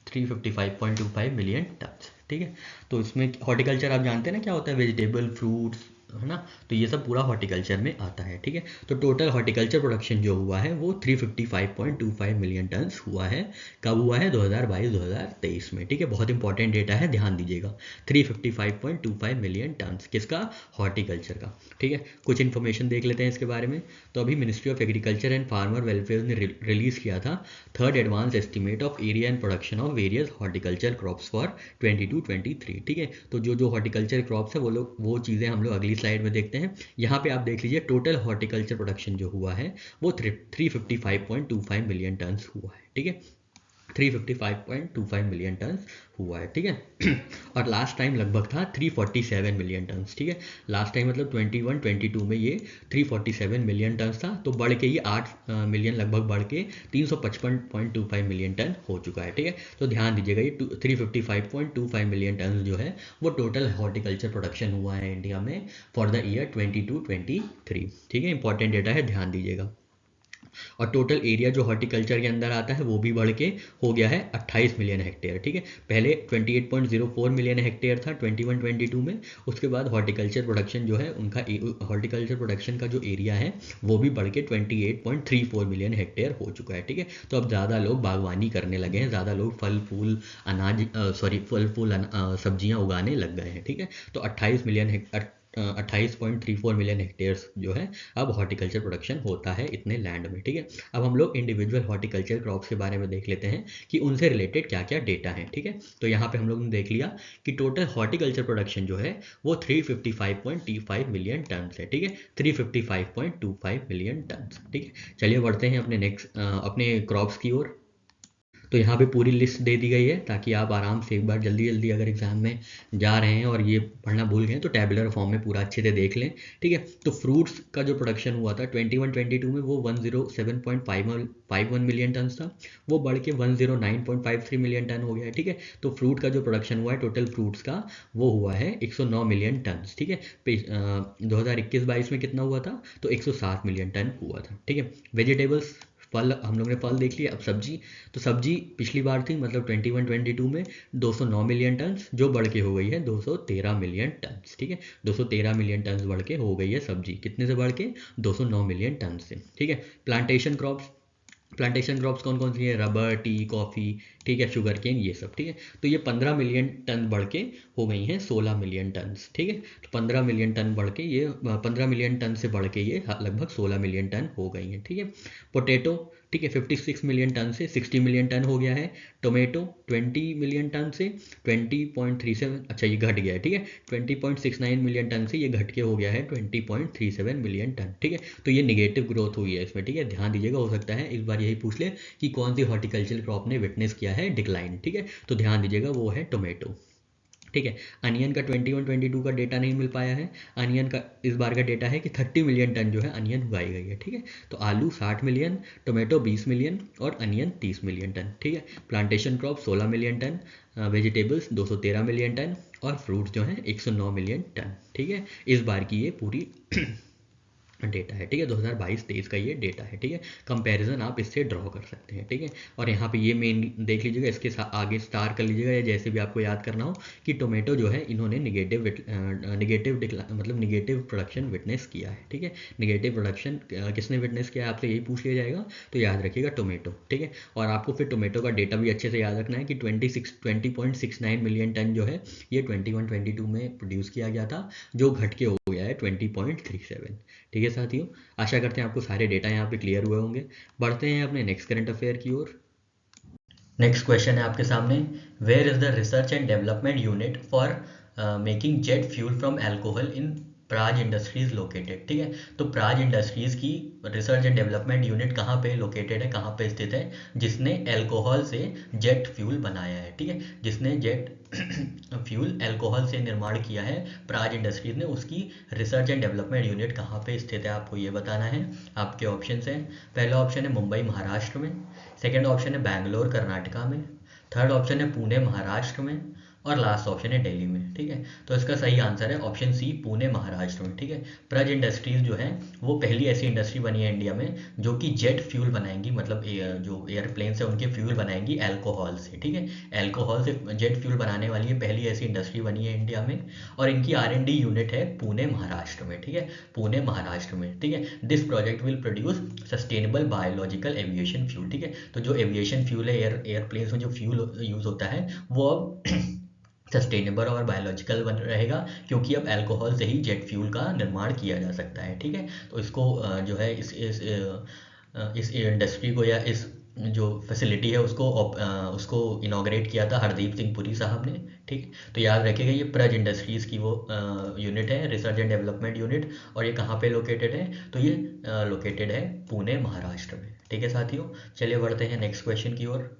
355.25 मिलियन टन्स, ठीक है। तो इसमें हॉर्टिकल्चर आप जानते हैं ना क्या होता है, वेजिटेबल, फ्रूट्स, है ना, तो ये सब पूरा हॉर्टिकल्चर में आता है, ठीक है। तो टोटल हॉर्टिकल्चर प्रोडक्शन जो हुआ है वो 355.25 मिलियन टन्स हुआ है। कब हुआ है, 2022-2023 में, ठीक है। बहुत इंपॉर्टेंट डेटा है, ध्यान दीजिएगा, 355.25 मिलियन टन्स किसका, हॉर्टिकल्चर का, ठीक है। कुछ इन्फॉर्मेशन देख लेते हैं इसके बारे में। तो अभी ministry of agriculture and farmer welfare ने रिलीज किया था third advance estimate of area and production of various horticulture crops for 22-23, ठीक है। तो जो हॉर्टिकल्चर क्रॉप्स है वो चीज़ें हम लोग अगली स्लाइड में देखते हैं। यहाँ पे आप देख लीजिए टोटल हॉर्टिकल्चर प्रोडक्शन जो हुआ है वो 355.25 मिलियन टन्स हुआ है, ठीक है, 355.25 मिलियन टन्स हुआ है, ठीक है। और लास्ट टाइम लगभग था 347 मिलियन टन्स, ठीक है। लास्ट टाइम मतलब 21-22 में ये 347 मिलियन टन्स था, तो बढ़ के ये 8 मिलियन लगभग बढ़ के 355.25 मिलियन टन हो चुका है, ठीक है। तो ध्यान दीजिएगा ये 355.25 मिलियन टन जो है वो टोटल हॉर्टिकल्चर प्रोडक्शन हुआ है इंडिया में फॉर द ईयर 22-23, ठीक है। इंपॉर्टेंट डेटा है, ध्यान दीजिएगा। और टोटल एरिया जो हॉर्टिकल्चर के अंदर आता है वो भी बढ़ के हो गया है 28 मिलियन हेक्टेयर, ठीक है। पहले 28.04 मिलियन हेक्टेयर था 21-22 में, उसके बाद हॉर्टिकल्चर प्रोडक्शन जो है उनका हॉर्टिकल्चर प्रोडक्शन का जो एरिया है वो भी बढ़ के 28.34 मिलियन हेक्टेयर हो चुका है, ठीक है। तो अब ज़्यादा लोग बागवानी करने लगे हैं, ज़्यादा लोग फल फूल सब्जियां उगाने लग गए हैं, ठीक है। तो 28.34 मिलियन हेक्टेयर्स जो है अब हॉर्टिकल्चर प्रोडक्शन होता है इतने लैंड में, ठीक है। अब हम लोग इंडिविजुअल हॉर्टिकल्चर क्रॉप्स के बारे में देख लेते हैं कि उनसे रिलेटेड क्या क्या डेटा है, ठीक है। तो यहाँ पे हम लोग ने देख लिया कि टोटल हॉर्टिकल्चर प्रोडक्शन जो है वो 355.25 मिलियन टन है, ठीक है, 355.25 मिलियन टन, ठीक है। चलिए बढ़ते हैं अपने क्रॉप्स की ओर। तो यहाँ पे पूरी लिस्ट दे दी गई है ताकि आप आराम से एक बार जल्दी जल्दी अगर एग्जाम में जा रहे हैं और ये पढ़ना भूल गए तो टैबुलर फॉर्म में पूरा अच्छे से देख लें, ठीक है। तो फ्रूट्स का जो प्रोडक्शन हुआ था 21-22 में वो 107.51 मिलियन टन था, वो बढ़ के 109.53 मिलियन टन हो गया है, ठीक है। तो फ्रूट का जो प्रोडक्शन हुआ है टोटल फ्रूट्स का वो हुआ है 109 मिलियन टन, ठीक है। 2021-22 में कितना हुआ था, तो 107 मिलियन टन हुआ था, ठीक है। वेजिटेबल्स, फल हम लोग ने फल देख लिया, अब सब्जी। तो सब्जी पिछली बार थी मतलब 21-22 में 209 मिलियन टन, जो बढ़ के हो गई है 213 मिलियन टन, ठीक है। 213 मिलियन टन बढ़ के हो गई है सब्जी, कितने से बढ़ के, 209 मिलियन टन से, ठीक है। प्लांटेशन क्रॉप्स प्लांटेशन क्रॉप्स कौन कौन सी है, रबर, टी, कॉफ़ी, ठीक है, शुगर केन, ये सब, ठीक है। तो ये 15 मिलियन टन बढ़ के हो गई हैं 16 मिलियन टन, ठीक है। तो 15 मिलियन टन बढ़ के ये 15 मिलियन टन से बढ़ के ये लगभग 16 मिलियन टन हो गई हैं, ठीक है। पोटैटो, ठीक है, 56 मिलियन टन से 60 मिलियन टन हो गया है। टोमेटो 20 मिलियन टन से 20.37, अच्छा ये घट गया है, ठीक है, 20.69 मिलियन टन से ये घट के हो गया है 20.37 मिलियन टन, ठीक है। तो ये निगेटिव ग्रोथ हुई है इसमें, ठीक है, ध्यान दीजिएगा, हो सकता है इस बार यही पूछ ले कि कौन सी हॉर्टिकल्चर क्रॉप ने विटनेस किया है डिक्लाइन, ठीक है। तो ध्यान दीजिएगा वो है टोमेटो, ठीक है। अनियन का 21-22 का डेटा नहीं मिल पाया है। अनियन का इस बार का डेटा है कि 30 मिलियन टन जो है अनियन उगाई गई है, ठीक है। तो आलू 60 मिलियन, टोमेटो 20 मिलियन और अनियन 30 मिलियन टन, ठीक है। Plantation crop 16 million tonne, vegetables 213 million tonne और फ्रूट्स जो हैं 109 मिलियन टन, ठीक है। इस बार की ये पूरी डेटा है, ठीक है, 2022-23 का ये डेटा है, ठीक है। कंपैरिजन आप इससे ड्रॉ कर सकते हैं, ठीक है। और यहाँ पे ये मेन देख लीजिएगा, इसके आगे स्टार कर लीजिएगा या जैसे भी आपको याद करना हो कि टोमेटो जो है इन्होंने निगेटिव मतलब निगेटिव प्रोडक्शन विटनेस किया है, ठीक है। निगेटिव प्रोडक्शन किसने विटनेस किया है आपसे यही पूछ लिया जाएगा, तो याद रखिएगा टोमेटो, ठीक है। और आपको फिर टोमेटो का डेटा भी अच्छे से याद रखना है कि 20.69 मिलियन टन जो है ये 21-22 में प्रोड्यूस किया गया था, जो घट के हो गया है 20.37, ठीक है साथियों। आशा करते हैं आपको सारे डेटा यहाँ पे क्लियर हुए होंगे। बढ़ते हैं अपने नेक्स्ट करंट अफेयर की ओर। नेक्स्ट क्वेश्चन है आपके सामने, where is the research and development unit for making jet fuel from alcohol in Praj industries located, ठीक है। तो प्राज इंडस्ट्रीज की रिसर्च एंड डेवलपमेंट यूनिट कहाँ पे लोकेटेड है, कहाँ पे स्थित है, जिसने एल्कोहल से जेट फ्यूल बनाया है, ठीक है, जिसने जेट फ्यूल एल्कोहल से निर्माण किया है प्राज इंडस्ट्रीज ने, उसकी रिसर्च एंड डेवलपमेंट यूनिट कहाँ पे स्थित है आपको ये बताना है। आपके ऑप्शन हैं, पहला ऑप्शन है मुंबई महाराष्ट्र में, सेकेंड ऑप्शन है बैंगलोर कर्नाटका में, थर्ड ऑप्शन है पुणे महाराष्ट्र में और लास्ट ऑप्शन है दिल्ली में, ठीक है। तो इसका सही आंसर है ऑप्शन सी, पुणे महाराष्ट्र में, ठीक है। प्रज इंडस्ट्रीज जो है वो पहली ऐसी इंडस्ट्री बनी है इंडिया में जो कि जेट फ्यूल बनाएंगी, मतलब जो एयरप्लेन से उनके फ्यूल बनाएंगी अल्कोहल से, ठीक है। अल्कोहल से जेट फ्यूल बनाने वाली ये पहली ऐसी इंडस्ट्री बनी है इंडिया में और इनकी R&D यूनिट है पुणे महाराष्ट्र में, ठीक है, पुणे महाराष्ट्र में, ठीक है। This project will produce sustainable biological aviation fuel, ठीक है। तो जो एविएशन फ्यूल है, एयरप्लेन में जो फ्यूल यूज होता है वो अब सस्टेनेबल और बायोलॉजिकल बन रहेगा, क्योंकि अब अल्कोहल से ही जेट फ्यूल का निर्माण किया जा सकता है, ठीक है। तो इसको जो है इस इंडस्ट्री को या इस जो फैसिलिटी है उसको इनॉग्रेट किया था हरदीप सिंह पुरी साहब ने, ठीक। तो याद रखिएगा ये प्रज इंडस्ट्रीज़ की वो यूनिट है, रिसर्च एंड डेवलपमेंट यूनिट, और ये कहाँ पे लोकेटेड है, तो ये लोकेटेड है पुणे महाराष्ट्र में, ठीक है साथियों। चलिए बढ़ते हैं नेक्स्ट क्वेश्चन की ओर।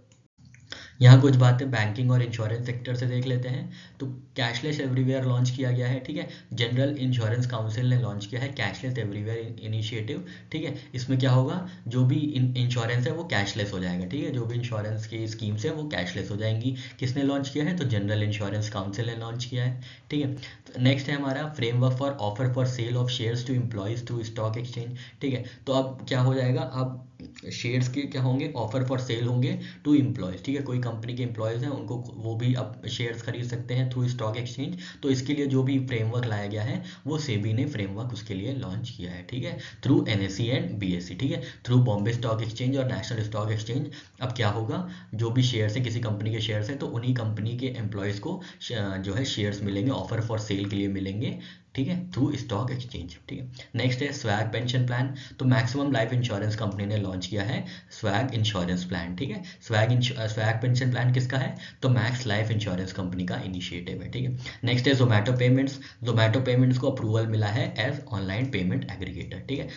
यहाँ कुछ बातें बैंकिंग और इंश्योरेंस सेक्टर से देख लेते हैं। तो कैशलेस एवरीवेयर लॉन्च किया गया है, ठीक है। जनरल इंश्योरेंस काउंसिल ने लॉन्च किया है कैशलेस एवरीवेयर इनिशिएटिव, ठीक है। इसमें क्या होगा, जो भी इंश्योरेंस है वो कैशलेस हो जाएगा, ठीक है। जो भी इंश्योरेंस की स्कीम्स है वो कैशलेस हो जाएंगी। किसने लॉन्च किया है, तो जनरल इंश्योरेंस काउंसिल ने लॉन्च किया है, ठीक है। नेक्स्ट है हमारा framework for offer for sale of shares to employees through stock exchange, ठीक है। तो अब क्या हो जाएगा, अब शेयर्स के क्या होंगे, ऑफर फॉर सेल होंगे टू एम्प्लॉयज, ठीक है। कोई कंपनी के एम्प्लॉयज हैं उनको वो भी अब शेयर्स खरीद सकते हैं थ्रू स्टॉक एक्सचेंज। तो इसके लिए जो भी फ्रेमवर्क लाया गया है वो सेबी ने फ्रेमवर्क उसके लिए लॉन्च किया है, ठीक है, थ्रू NSE एंड BSE, ठीक है, थ्रू बॉम्बे स्टॉक एक्सचेंज और नेशनल स्टॉक एक्सचेंज। अब क्या होगा, जो भी शेयर्स है किसी कंपनी के शेयर्स हैं तो उन्हीं कंपनी के एम्प्लॉयज को जो है शेयर्स मिलेंगे, ऑफर फॉर सेल के लिए मिलेंगे, ठीक है, थ्रू स्टॉक एक्सचेंज, ठीक है। नेक्स्ट है स्वैग पेंशन प्लान। तो मैक्सिमम लाइफ इंश्योरेंस कंपनी ने लॉन्च किया है स्वैग इंश्योरेंस प्लान, ठीक है। स्वैग पेंशन प्लान किसका है, तो मैक्स लाइफ इंश्योरेंस कंपनी का इनिशिएटिव है, ठीक है। नेक्स्ट है जोमेटो पेमेंट्स। जोमेटो पेमेंट्स को अप्रूवल मिला है एज ऑनलाइन पेमेंट एग्रीगेटर, ठीक है।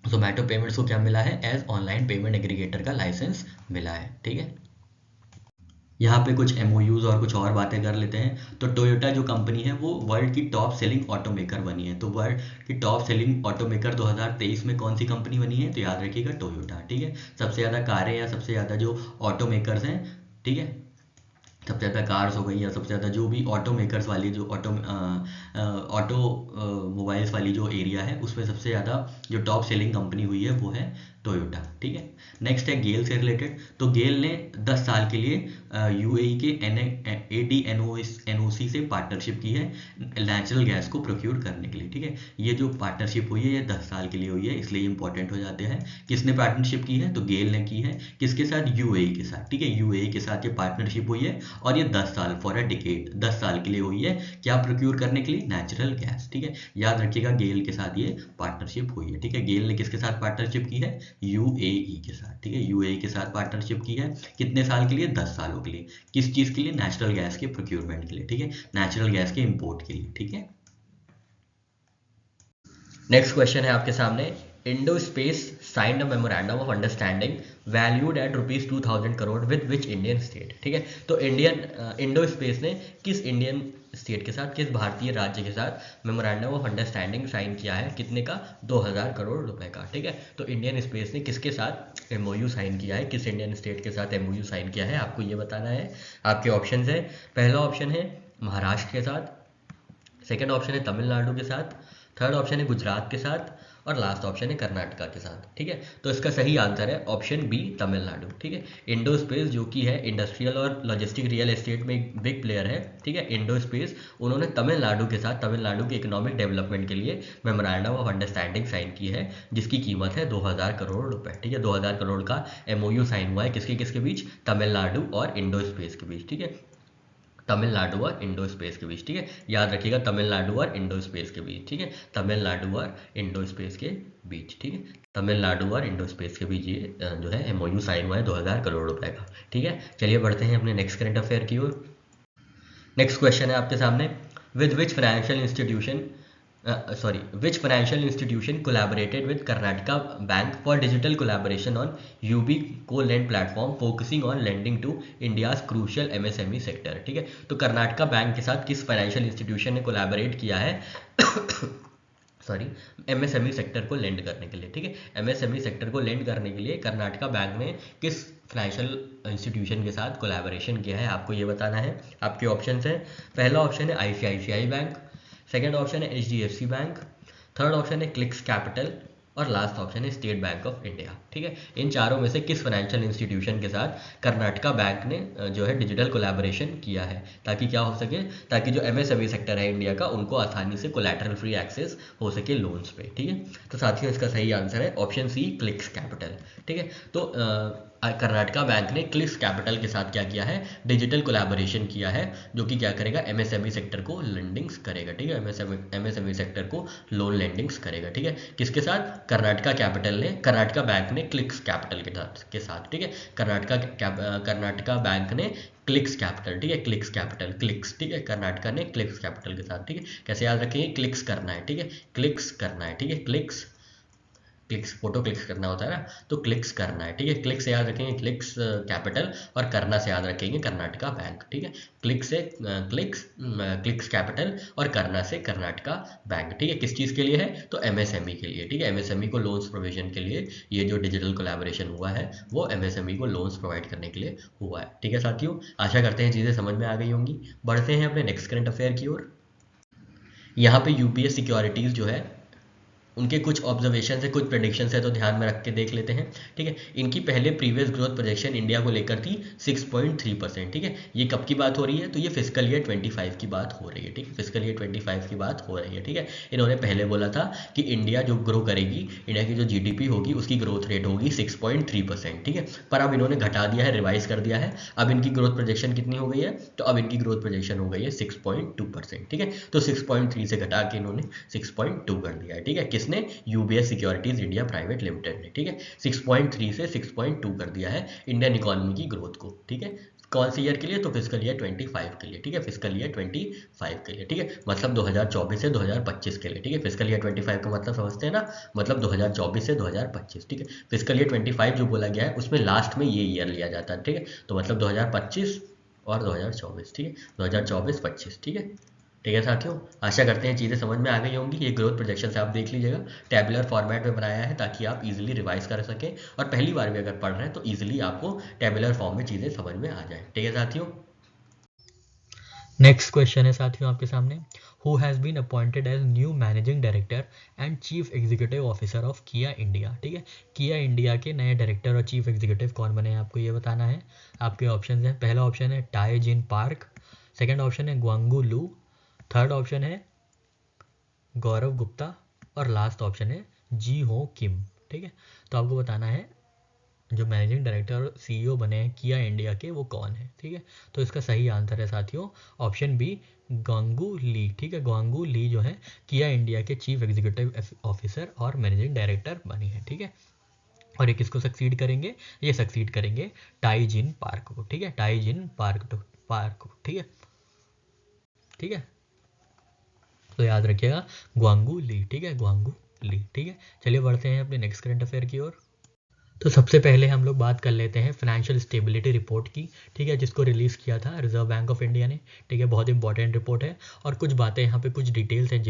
जोमेटो पेमेंट्स को क्या मिला है, एज ऑनलाइन पेमेंट एग्रीगेटर का लाइसेंस मिला है, ठीक है। यहाँ पे कुछ MOUs और कुछ और बातें कर लेते हैं। तो टोयोटा जो कंपनी है वो वर्ल्ड की टॉप सेलिंग ऑटोमेकर बनी है। तो वर्ल्ड की टॉप सेलिंग ऑटोमेकर 2023 में कौन सी कंपनी बनी है, तो याद रखिएगा टोयोटा, ठीक है। सबसे ज़्यादा कारें या सबसे ज़्यादा जो ऑटोमेकर्स हैं, ठीक है, सबसे ज़्यादा कार्स हो गई या सबसे ज़्यादा जो भी ऑटो मेकर्स वाली जो ऑटो मोबाइल्स वाली जो एरिया है उसमें सबसे ज़्यादा जो टॉप सेलिंग कंपनी हुई है वो है टोयोटा, ठीक है। नेक्स्ट है गेल से रिलेटेड, तो गेल ने 10 साल के लिए यूएई के ADNOC से पार्टनरशिप की है नेचुरल गैस को प्रोक्योर करने के लिए। ठीक है, ये जो पार्टनरशिप हुई है ये 10 साल के लिए हुई है, इसलिए इंपॉर्टेंट हो जाते हैं। किसने पार्टनरशिप की है, तो गेल ने की है। किसके साथ, यूएई के साथ। ठीक है, यूएई के साथ ये पार्टनरशिप हुई है और ये 10 साल फॉर अ डिकेड 10 साल के लिए हुई है। क्या प्रोक्योर करने के लिए, नेचुरल गैस। ठीक है, याद रखिएगा गेल के साथ ये पार्टनरशिप हुई है। ठीक है, गेल ने किसके साथ पार्टनरशिप की है, यूएई के साथ। ठीक है, यूएई के साथ पार्टनरशिप की है, कितने साल के लिए, 10 सालों के लिए। किस चीज के लिए, नेचुरल गैस के प्रोक्योरमेंट के लिए। ठीक है, नेचुरल गैस के इंपोर्ट के लिए। ठीक है, नेक्स्ट क्वेश्चन है आपके सामने, Indo space signed a memorandum of understanding valued at ₹2000 crore with which Indian state. ठीक है, तो इंडो स्पेस ने किस इंडियन स्टेट के साथ, किस भारतीय राज्य के साथ मेमोरेंडम ऑफ अंडरस्टैंडिंग साइन किया है, कितने का, 2000 करोड़ रुपए का। ठीक है, तो इंडियन स्पेस ने किसके साथ एमओयू साइन किया है, किस इंडियन स्टेट के साथ एमओयू साइन किया है, आपको ये बताना है। आपके ऑप्शन है, पहला ऑप्शन है महाराष्ट्र के साथ, सेकेंड ऑप्शन है तमिलनाडु के साथ, थर्ड ऑप्शन है गुजरात के साथ, और लास्ट ऑप्शन है कर्नाटका के साथ। ठीक है, तो इसका सही आंसर है ऑप्शन बी, तमिलनाडु। ठीक है, इंडो स्पेस जो कि है इंडस्ट्रियल और लॉजिस्टिक रियल एस्टेट में एक बिग प्लेयर है। ठीक है, इंडो स्पेस उन्होंने तमिलनाडु के साथ तमिलनाडु के इकोनॉमिक डेवलपमेंट के लिए मेमोरेंडम ऑफ अंडरस्टैंडिंग साइन की है, जिसकी कीमत है 2000 करोड़ रुपए। ठीक है, 2000 करोड़ का एमओयू साइन हुआ है किसके किसके बीच, तमिलनाडु और इंडो स्पेस के बीच। ठीक है, तमिलनाडु और इंडो स्पेस के बीच। ठीक है, याद रखिएगा तमिलनाडु और इंडो स्पेस के बीच। ठीक है, तमिलनाडु और इंडो स्पेस के बीच। ठीक है, तमिलनाडु और इंडो स्पेस के बीच ये जो है एमओयू साइन हुआ है 2000 करोड़ रुपए का। ठीक है, चलिए बढ़ते हैं अपने नेक्स्ट करंट अफेयर की ओर। नेक्स्ट क्वेश्चन है आपके सामने, with which financial institution which financial institution collaborated with Karnataka Bank for digital collaboration on UB co-lend platform focusing on lending to India's crucial MSME sector। ठीक है, तो Karnataka bank के साथ किस फाइनेंशियल इंस्टीट्यूशन ने कोलैबोरेट किया है एमएसएमई सेक्टर को लेंड करने के लिए। ठीक है, एमएसएमई सेक्टर को लेंड करने के लिए कर्नाटका बैंक ने किस फाइनेंशियल इंस्टीट्यूशन के साथ कोलैबोरेशन किया है, आपको ये बताना है। आपके ऑप्शंस हैं, पहला ऑप्शन है आईसीआईसीआई बैंक, सेकेंड ऑप्शन है एचडीएफसी बैंक, थर्ड ऑप्शन है क्लिक्स कैपिटल, और लास्ट ऑप्शन है स्टेट बैंक ऑफ इंडिया। ठीक है, इन चारों में से किस फाइनेंशियल इंस्टीट्यूशन के साथ कर्नाटका बैंक ने जो है डिजिटल कोलैबोरेशन किया है, ताकि क्या हो सके, ताकि जो एमएसएमई सेक्टर है इंडिया का उनको आसानी से कोलैटरल फ्री एक्सेस हो सके लोन्स पे। ठीक है, तो साथियों इसका सही आंसर है ऑप्शन सी, क्लिक्स कैपिटल। ठीक है, तो कर्नाटका बैंक ने क्लिक्स कैपिटल के साथ क्या किया है, डिजिटल कोलैबोरेशन किया है, जो कि क्या करेगा, एमएसएमई सेक्टर को लेंडिंग्स करेगा। ठीक है, एमएसएमई सेक्टर को लोन लेंडिंग्स करेगा। ठीक है, किसके साथ, कर्नाटका बैंक ने क्लिक्स कैपिटल के साथ। ठीक है, कर्नाटका बैंक ने क्लिक्स कैपिटल। ठीक है, क्लिक्स कैपिटल, क्लिक्स। ठीक है, कर्नाटका ने क्लिक्स कैपिटल के साथ। ठीक है, कैसे याद रखेंगे, क्लिक्स करना है। ठीक है, क्लिक्स करना है। ठीक है, क्लिक्स फोटो क्लिक्स करना होता है ना, तो क्लिक्स करना है। ठीक है, क्लिक से याद रखेंगे क्लिक्स कैपिटल, और करना से याद रखेंगे कर्नाटका बैंक। ठीक है, क्लिक से क्लिक्स कैपिटल, और करना से कर्नाटका बैंक। ठीक है, किस चीज़ के लिए है, तो एमएसएमई के लिए। ठीक है, एमएसएमई को लोन्स प्रोविजन के लिए ये जो डिजिटल कोलैबोरेशन हुआ है वो एमएसएमई को लोन्स प्रोवाइड करने के लिए हुआ है। ठीक है साथियों, आशा करते हैं चीज़ें समझ में आ गई होंगी। बढ़ते हैं अपने नेक्स्ट करंट अफेयर की ओर। यहाँ पे यूपीएस सिक्योरिटीज़ जो है उनके कुछ ऑब्जर्वेशन है, कुछ प्रेडिक्शन है, तो ध्यान में रख के देख लेते हैं। ठीक है, इनकी पहले प्रीवियस ग्रोथ प्रोजेक्शन इंडिया को लेकर थी 6.3%। ठीक है, ये कब की बात हो रही है, तो ये फिस्कल ईयर 25 की बात हो रही है। ठीक है, फिस्कल ईयर 25 की बात हो रही है। ठीक है, इन्होंने पहले बोला था कि इंडिया जो ग्रो करेगी, इंडिया की जो जीडीपी होगी उसकी ग्रोथ रेट होगी 6.3%। ठीक है, पर अब इन्होंने घटा दिया है, रिवाइज कर दिया है। अब इनकी ग्रोथ प्रोजेक्शन कितनी हो गई है, तो अब इनकी ग्रोथ प्रोजेक्शन हो गई है 6.2%। ठीक है, तो 6.3 से घटा के इन्होंने 6.2 कर दिया है। ठीक है, ने UBS securities India private limited ने। ठीक है, 6.3 से 6.2 कर दिया है इंडियन इकोनॉमी की ग्रोथ को। ठीक है, कौन सी ईयर के लिए, तो फिस्कल ईयर 25 के लिए। ठीक है, फिस्कल ईयर 25 के लिए। ठीक है, मतलब 2024 से 2025 के लिए। ठीक है, फिस्कल ईयर 25 का मतलब समझते हैं ना, मतलब 2024 से 2025। ठीक है, फिस्कल ईयर 25 जो बोला गया है उसमें लास्ट में ये ईयर लिया जाता है। ठीक है, तो मतलब 2025 और 2024। ठीक है, 2024-25। ठीक है, ठीक है साथियों, आशा करते हैं चीज़ें समझ में आ गई होंगी। ये ग्रोथ प्रोजेक्शन से आप देख लीजिएगा, टैबुलर फॉर्मेट में बनाया है ताकि आप इजीली रिवाइज कर सकें, और पहली बार भी अगर पढ़ रहे हैं तो इजीली आपको टैबुलर फॉर्म में चीज़ें समझ में आ जाए। ठीक है साथियों, नेक्स्ट क्वेश्चन है साथियों आपके सामने, who has been appointed as new managing director and chief executive officer of Kia India. ठीक है, किया इंडिया के नए डायरेक्टर और चीफ एग्जीक्यूटिव कौन बने हैं आपको ये बताना है। आपके ऑप्शन हैं, पहला ऑप्शन है टाई जिन पार्क, सेकेंड ऑप्शन है ग्वांगू लू, थर्ड ऑप्शन है गौरव गुप्ता और लास्ट ऑप्शन है जी हो किम। ठीक है, तो आपको बताना है जो मैनेजिंग डायरेक्टर और सीईओ बने हैं किया इंडिया के वो कौन है। ठीक है, तो इसका सही आंसर है साथियों ऑप्शन बी गांगू ली। ठीक है, गांगू ली जो है किया इंडिया के चीफ एग्जीक्यूटिव ऑफिसर और मैनेजिंग डायरेक्टर बनी है। ठीक है, और ये किसको सक्सीड करेंगे, ये सक्सीड करेंगे टाई जिन पार्क को। ठीक है, टाई जिन पार्क को। ठीक है, ठीक है, तो याद रखिएगा ग्वांगू ली। ठीक है, ग्वांगू ली। ठीक है, चलिए बढ़ते हैं अपने नेक्स्ट करंट अफेयर की ओर। तो सबसे पहले हम लोग बात कर लेते हैं फाइनेंशियल स्टेबिलिटी रिपोर्ट की। ठीक है, जिसको रिलीज़ किया था रिजर्व बैंक ऑफ इंडिया ने। ठीक है, बहुत इंपॉर्टेंट रिपोर्ट है और कुछ बातें यहाँ पे कुछ डिटेल्स हैं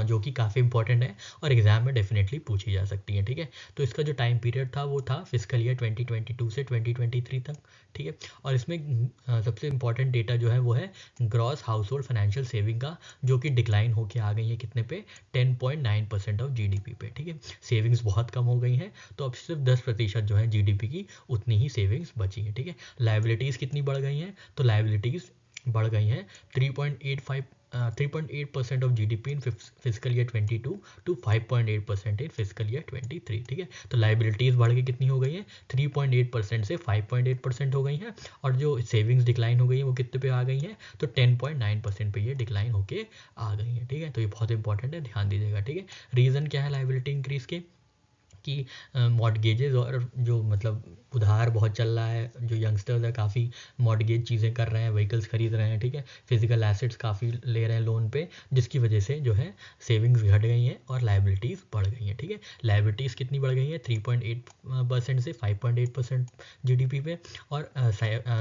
जो कि काफ़ी इंपॉर्टेंट है और एग्जाम में डेफिनेटली पूछी जा सकती हैं। ठीक है, तो इसका जो टाइम पीरियड था वो था फिजिकल ईयर 2022 से 2023 तक। ठीक है, और इसमें सबसे इंपॉर्टेंट डेटा जो है वो है gross house hold financial saving का, जो कि डिक्लाइन होकर आ गई है कितने पे, 10.9% ऑफ जीडीपी पे। ठीक है, सेविंग्स बहुत कम हो गई हैं, तो अब सिर्फ 10% जो है जीडीपी की उतनी ही सेविंग्स बची है। ठीक है, लाइबिलिटीज़ कितनी बढ़ गई हैं, तो लाइबिलिटीज़ बढ़ गई हैं 3.8% of GDP in physical year 22 to 5.8% in physical year 23। ठीक है, तो लाइबिलिटीज़ बढ़ के कितनी हो गई है, 3.8% से 5.8% हो गई हैं, और जो सेविंग्स डिक्लाइन हो गई है वो कितने पे आ गई हैं, तो 10.9% पे ये डिक्लाइन होके आ गई है। ठीक है, तो ये बहुत इंपॉर्टेंट है, ध्यान दीजिएगा। ठीक है, रीज़न क्या है लाइबिलिटी इंक्रीज़ के, कि मॉर्टगेजेस और जो मतलब उधार बहुत चल रहा है, जो यंगस्टर्स है काफ़ी मॉर्टगेज चीज़ें कर रहे हैं, व्हीकल्स खरीद रहे हैं। ठीक है, फिजिकल एसेट्स काफ़ी ले रहे हैं लोन पे, जिसकी वजह से जो है सेविंग्स घट गई हैं और लाइबिलिटीज़ बढ़ गई हैं। ठीक है, लाइबिलिटीज़ कितनी बढ़ गई है, 3.8% से 5.8% जीडीपी पे, और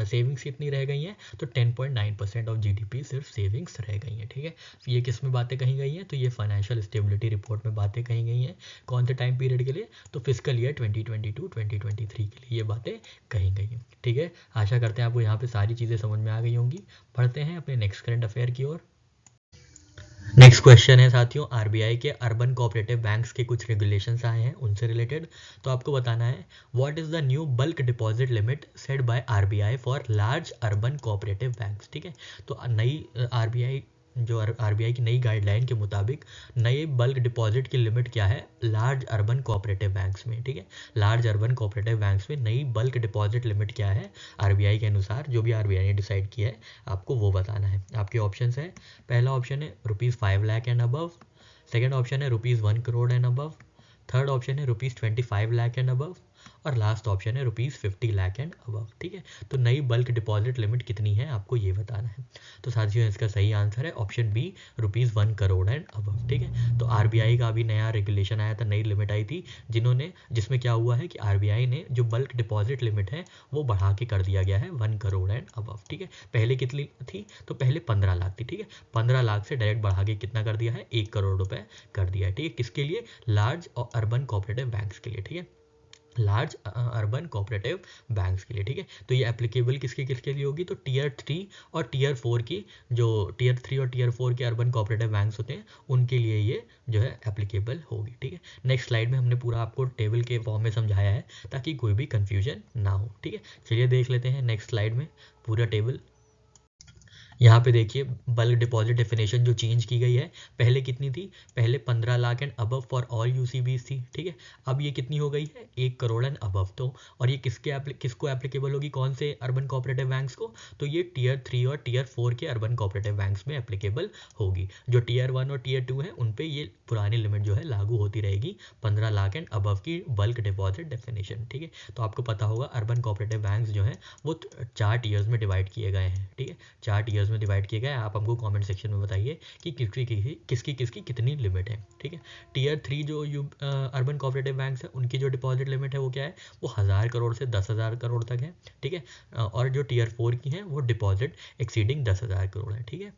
सेविंग्स कितनी रह गई हैं, तो 10.9% ऑफ जीडीपी सिर्फ सेविंग्स रह गई हैं। ठीक है, ये किस में बातें कही गई हैं, तो ये फाइनेंशियल स्टेबिलिटी रिपोर्ट में बातें कही गई हैं। कौन से टाइम पीरियड के लिए, तो फिजिकल ईयर 2022-2023 के लिए ये बातें कही गई हैं। ठीक है, आशा करते हैं आपको यहाँ पे सारी चीज़ें समझ में आ गई होंगी। पढ़ते हैं अपने नेक्स्ट करंट अफेयर की ओर। नेक्स्ट क्वेश्चन है साथियों, आरबीआई के अर्बन कोऑपरेटिव बैंक्स के कुछ रेगुलेशंस आए हैं उनसे रिलेटेड। तो आपको बताना है what is the new bulk deposit limit set by RBI for large urban cooperative banks. ठीक है, तो नई आरबीआई जो आरबीआई की नई गाइडलाइन के मुताबिक नए बल्क डिपॉजिट की लिमिट क्या है लार्ज अर्बन कोऑपरेटिव बैंक्स में। ठीक है, लार्ज अर्बन कोऑपरेटिव बैंक्स में नई बल्क डिपॉजिट लिमिट क्या है आरबीआई के अनुसार, जो भी आरबीआई ने डिसाइड किया है आपको वो बताना है। आपके ऑप्शन है, पहला ऑप्शन है ₹5 lakh and above, second option है ₹1 crore and above, third option है ₹25 लाख एंड अबव, और लास्ट ऑप्शन है ₹50 लाख एंड अबव। ठीक है, तो नई बल्क डिपॉजिट लिमिट कितनी है आपको ये बताना है। तो साथियों इसका सही आंसर है option B, ₹1 crore and above. ठीक है, तो आरबीआई का अभी नया रेगुलेशन आया था, नई लिमिट आई थी, जिसमें क्या हुआ है कि आरबीआई ने जो बल्क डिपॉजिट लिमिट है वो बढ़ा के कर दिया गया है 1 करोड़ एंड अबव। ठीक है, पहले कितनी थी, तो पहले 15 लाख थी। ठीक है, 15 लाख से डायरेक्ट बढ़ा के कितना कर दिया है, 1 करोड़ रुपए कर दिया है। ठीक है, किसके लिए, लार्ज और अर्बन कोऑपरेटिव बैंक्स के लिए। ठीक है, लार्ज अर्बन कोऑपरेटिव बैंक्स के लिए। ठीक है, तो ये एप्लीकेबल किसके किसके लिए होगी, तो टीयर 3 और टीयर 4 की, जो टीयर 3 और टीयर 4 के अर्बन कोऑपरेटिव बैंक्स होते हैं उनके लिए ये जो है एप्लीकेबल होगी। ठीक है, नेक्स्ट स्लाइड में हमने पूरा आपको टेबल के फॉर्म में समझाया है ताकि कोई भी कन्फ्यूजन ना हो। ठीक है, चलिए देख लेते हैं नेक्स्ट स्लाइड में पूरा टेबल। यहाँ पे देखिए बल्क डिपॉजिट डेफिनेशन जो चेंज की गई है, पहले कितनी थी, पहले 15 lakh and above for all UCBs थी। ठीक है, अब ये कितनी हो गई है, 1 करोड़ एंड अबव। तो और ये किसको एप्लीकेबल होगी, कौन से अर्बन कोऑपरेटिव बैंक्स को, तो ये टीयर 3 और टीयर 4 के अर्बन कोऑपरेटिव बैंक्स में एप्लीकेबल होगी। जो टीयर 1 और टीयर 2 है उन पे ये पुरानी लिमिट जो है लागू होती रहेगी, 15 लाख एंड अबव की बल्क डिपॉजिट डेफिनेशन। ठीक है, तो आपको पता होगा अर्बन कोऑपरेटिव बैंक्स जो है वो 4 टीयर्स में डिवाइड किए गए हैं। ठीक है, 4 टीयर्स में डिवाइड किए गए। आप हमको कमेंट सेक्शन में बताइए कि किसकी कितनी लिमिट है। ठीक है, टीयर 3 जो अर्बन कोऑपरेटिव बैंक्स है उनकी जो डिपॉजिट लिमिट है वो क्या है, वो 1000 करोड़ से 10,000 करोड़ तक है। ठीक है, और जो टीयर 4 की है वो डिपॉजिट एक्सीडिंग 10,000 करोड़ है। ठीक है,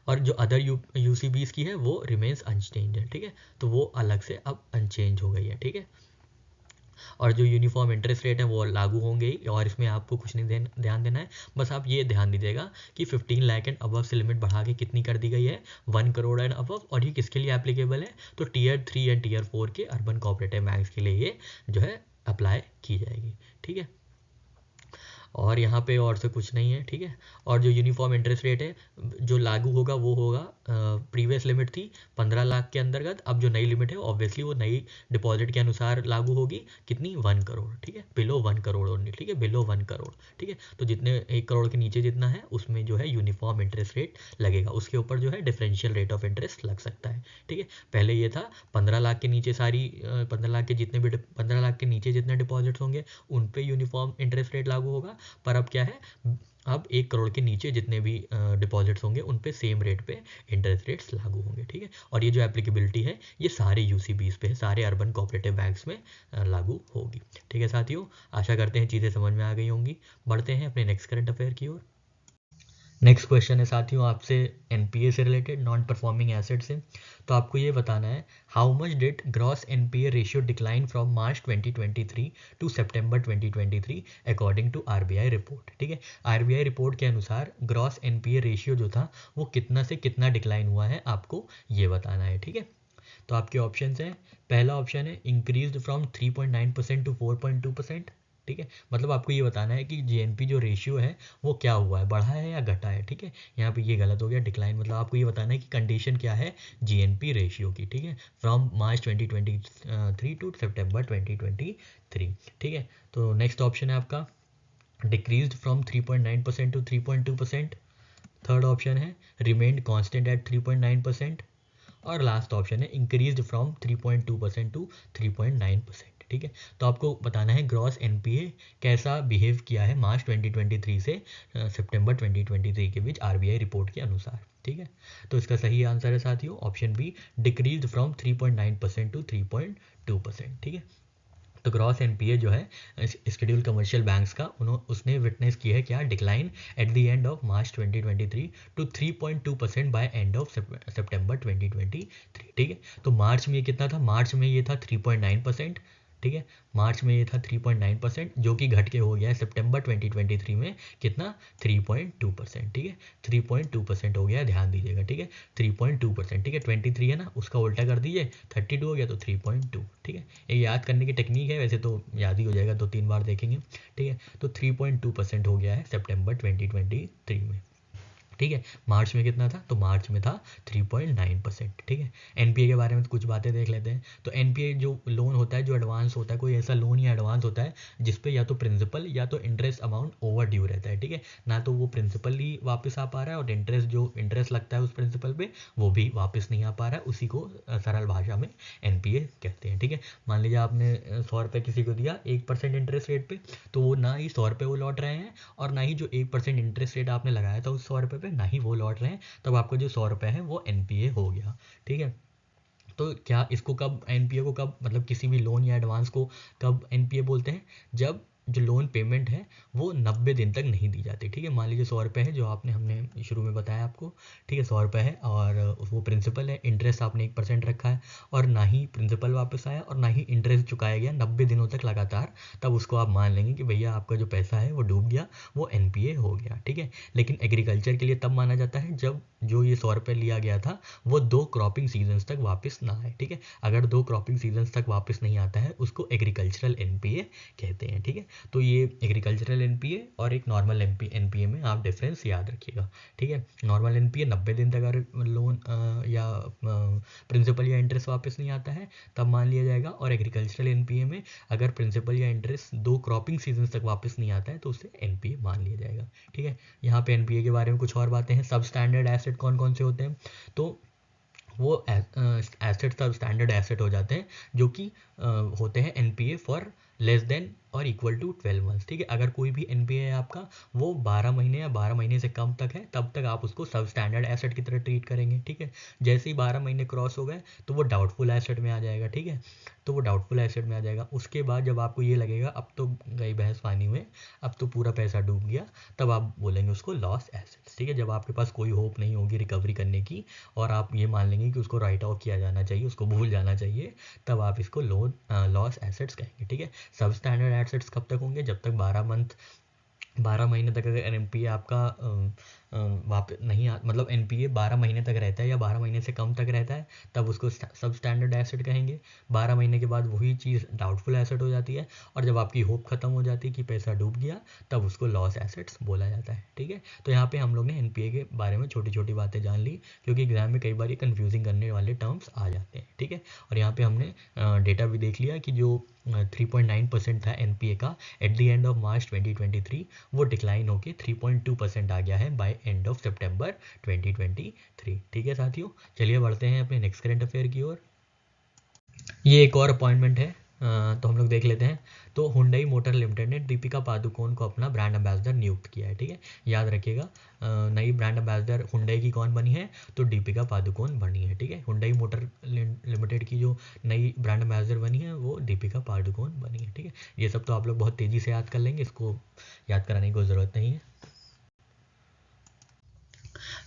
और जो अदर यूसीबीज की है वो रिमेन्स अनचेंज है। ठीक है, तो वो अलग से अब अनचेंज हो गई है। ठीक है, और जो यूनिफॉर्म इंटरेस्ट रेट है वो लागू होंगे ही, और इसमें आपको कुछ नहीं ध्यान देना है, बस आप ये ध्यान दीजिएगा कि 15 लाख एंड अबव से लिमिट बढ़ा के कितनी कर दी गई है, 1 करोड़ एंड अबव। और ये किसके लिए एप्लीकेबल है, तो टियर 3 एंड टियर 4 के अर्बन कोऑपरेटिव बैंक्स के लिए ये जो है अप्लाई की जाएगी। ठीक है, और यहाँ पे और से कुछ नहीं है। ठीक है, और जो यूनिफॉर्म इंटरेस्ट रेट है जो लागू होगा वो होगा, प्रीवियस लिमिट थी 15 लाख के अंतर्गत, अब जो नई लिमिट है ऑब्वियसली वो नई डिपॉजिट के अनुसार लागू होगी, कितनी, 1 करोड़। ठीक है, बिलो 1 करोड़ ओनली। ठीक है, बिलो 1 करोड़। ठीक है, तो जितने 1 करोड़ के नीचे जितना है उसमें जो है यूनिफॉर्म इंटरेस्ट रेट लगेगा, उसके ऊपर जो है डिफरेंशियल रेट ऑफ इंटरेस्ट लग सकता है। ठीक है, पहले ये था 15 लाख के नीचे सारी 15 लाख के जितने भी 15 लाख के नीचे जितने डिपॉजिट्स होंगे उन पे यूनिफॉर्म इंटरेस्ट रेट लागू होगा, पर अब क्या है, अब 1 करोड़ के नीचे जितने भी डिपॉजिट्स होंगे उन पे सेम रेट पे इंटरेस्ट रेट्स लागू होंगे। ठीक है, और ये जो एप्लीकेबिलिटी है ये सारे यूसीबीज पे, सारे अर्बन कोऑपरेटिव बैंक्स में लागू होगी। ठीक है साथियों, आशा करते हैं चीज़ें समझ में आ गई होंगी। बढ़ते हैं अपने नेक्स्ट करंट अफेयर की ओर। नेक्स्ट क्वेश्चन है साथियों आपसे एनपीए से रिलेटेड, नॉन परफॉर्मिंग एसेट से। तो आपको ये बताना है, how much did gross NPA ratio decline from March 2023 to September 2023 according to RBI report. ठीक है, आरबीआई रिपोर्ट के अनुसार ग्रॉस एनपीए रेशियो जो था वो कितना से कितना डिक्लाइन हुआ है, आपको ये बताना है। ठीक है, तो आपके ऑप्शन हैं, पहला ऑप्शन है इंक्रीज फ्रॉम 3.9% टू 4.2%। ठीक है, मतलब आपको ये बताना है कि जीएनपी जो रेशियो है वो क्या हुआ है, बढ़ा है या घटा है। ठीक है, यहाँ पे ये गलत हो गया, डिक्लाइन, मतलब आपको ये बताना है कि कंडीशन क्या है जीएनपी रेशियो की। ठीक है, फ्रॉम मार्च 2023 टू सितंबर 2023। ठीक है, तो नेक्स्ट ऑप्शन है आपका decrease from 3.9% to 3.2%। Third option है रिमेन्ड कांस्टेंट एट 3.9%। और लास्ट ऑप्शन है इंक्रीज्ड फ्रॉम 3.2% टू 3.9%। ठीक है, तो आपको बताना है ग्रॉस एनपीए कैसा बिहेव किया है मार्च 2023 से सितंबर 2023 के बीच आरबीआई रिपोर्ट के अनुसार। ठीक है, तो इसका सही आंसर है साथियों option B, decreased from 3.9% to 3.2%। ठीक है, तो ग्रॉस एनपीए जो है शेड्यूल कमर्शियल बैंक्स का उसने विटनेस की है क्या, decline at the end of March 2023 to 3.2% by end of September 2023। ठीक है, तो मार्च में ये कितना था, मार्च में ये था 3.9%। ठीक है, मार्च में ये था 3.9%, जो कि घट के हो गया है सितंबर 2023 में कितना, 3.2%। ठीक है, 3.2% हो गया, ध्यान दीजिएगा। ठीक है, 3.2%। ठीक है, 23 है ना, उसका उल्टा कर दीजिए, 32 हो गया तो 3.2। ठीक है, ये याद करने की टेक्निक है, वैसे तो याद ही हो जाएगा, 2-3 बार देखेंगे। ठीक है, तो 3.2% हो गया है सितंबर 2023 में। ठीक है, मार्च में कितना था, तो मार्च में था 3.9%। ठीक है, एनपीए के बारे में तो कुछ बातें देख लेते हैं। तो एनपीए जो लोन होता है, जो एडवांस होता है, कोई ऐसा लोन या एडवांस होता है जिसपे या तो प्रिंसिपल या तो इंटरेस्ट अमाउंट ओवर ड्यू रहता है। ठीक है, ना तो वो प्रिंसिपल ही वापस आ पा रहा है और इंटरेस्ट लगता है उस प्रिंसिपल पे वो भी वापस नहीं आ पा रहा है, उसी को सरल भाषा में एनपीए कहते हैं। ठीक है, मान लीजिए आपने 100 रुपये किसी को दिया 1% इंटरेस्ट रेट पे, तो वो ना ही 100 रुपये वो लौट रहे हैं और ना ही जो 1% इंटरेस्ट रेट आपने लगाया था उस 100 रुपये पे ना ही वो लौट रहे हैं, तब आपको जो 100 रुपये है वो एनपीए हो गया। ठीक है, तो क्या इसको कब एनपीए को कब, मतलब किसी भी लोन या एडवांस को कब एनपीए बोलते हैं, जब जो लोन पेमेंट है वो 90 दिन तक नहीं दी जाती। ठीक है, मान लीजिए 100 रुपये है जो हमने शुरू में बताया आपको। ठीक है, 100 रुपये है और वो प्रिंसिपल है, इंटरेस्ट आपने 1% रखा है और ना ही प्रिंसिपल वापस आया और ना ही इंटरेस्ट चुकाया गया 90 दिनों तक लगातार, तब उसको आप मान लेंगे कि भैया आपका जो पैसा है वो डूब गया, वो एनपीए हो गया। ठीक है, लेकिन एग्रीकल्चर के लिए तब माना जाता है जब जो ये 100 रुपये लिया गया था वो 2 क्रॉपिंग सीजन्स तक वापस ना आए। ठीक है, अगर 2 क्रॉपिंग सीजन्स तक वापस नहीं आता है उसको एग्रीकल्चरल एनपीए कहते हैं। ठीक है, तो ये एग्रीकल्चरल एनपीए और एक नॉर्मल एनपीए में आप डिफरेंस याद रखिएगा। ठीक है, नॉर्मल एनपीए 90 दिन तक अगर लोन या प्रिंसिपल या इंटरेस्ट वापस नहीं आता है तब मान लिया जाएगा, और एग्रीकल्चरल एनपीए में अगर प्रिंसिपल या इंटरेस्ट 2 क्रॉपिंग सीजन तक वापस नहीं आता है तो उसे एनपीए मान लिया जाएगा। ठीक है, यहाँ पे एनपीए के बारे में कुछ और बातें हैं। सब स्टैंडर्ड एसेट कौन कौन से होते हैं, तो वो एसेट सब स्टैंडर्ड एसेट हो जाते हैं जो कि होते हैं एनपीए फॉर लेस देन और इक्वल टू 12 मंथ्स, ठीक है। अगर कोई भी एनपीए है आपका वो 12 महीने या 12 महीने से कम तक है, तब तक आप उसको सब स्टैंडर्ड एसेट की तरह ट्रीट करेंगे, ठीक है। जैसे ही 12 महीने क्रॉस हो गए तो वो डाउटफुल एसेट में आ जाएगा, ठीक है। तो वो डाउटफुल एसेट में आ जाएगा। उसके बाद जब आपको ये लगेगा अब तो गई भैंस पानी में, अब तो पूरा पैसा डूब गया, तब आप बोलेंगे उसको लॉस एसेट्स, ठीक है। जब आपके पास कोई होप नहीं होगी रिकवरी करने की और आप ये मान लेंगे कि उसको राइट ऑफ किया जाना चाहिए, उसको भूल जाना चाहिए, तब आप इसको लॉस एसेट्स कहेंगे, ठीक है। सब स्टैंडर्ड एसेट्स कब तक होंगे? जब तक 12 महीने तक अगर एनपीए आपका वापस नहीं मतलब एनपीए 12 महीने तक रहता है या 12 महीने से कम तक रहता है, तब उसको सब स्टैंडर्ड एसेट कहेंगे। 12 महीने के बाद वही चीज़ डाउटफुल एसेट हो जाती है, और जब आपकी होप खत्म हो जाती है कि पैसा डूब गया, तब उसको लॉस एसेट्स बोला जाता है, ठीक है। तो यहाँ पे हम लोग ने एनपीए के बारे में छोटी छोटी बातें जान ली, क्योंकि एग्जाम में कई बार ये कन्फ्यूजिंग करने वाले टर्म्स आ जाते हैं, ठीक है। और यहाँ पे हमने डेटा भी देख लिया कि जो 3.9% था एनपीए का eight the end of March 2023, वो डिक्लाइन होकर 3.2% आ गया है बाय एंड ऑफ सितंबर 2023, ठीक है साथियों। चलिए बढ़ते हैं अपने नेक्स्ट करंट अफेयर की ओर। ये एक और अपॉइंटमेंट है, तो हम लोग देख लेते हैं। तो हुंडई मोटर लिमिटेड ने दीपिका पादुकोण को अपना ब्रांड एम्बेसडर नियुक्त किया है, ठीक है। याद रखिएगा, नई ब्रांड एम्बेसडर हुंडई की कौन बनी है? तो दीपिका पादुकोण बनी है, ठीक है। हुंडई मोटर लिमिटेड की जो नई ब्रांड एम्बेसडर बनी है वो दीपिका पादुकोण बनी है, ठीक है। ये सब तो आप लोग बहुत तेज़ी से याद कर लेंगे, इसको याद कराने की कोई ज़रूरत नहीं है।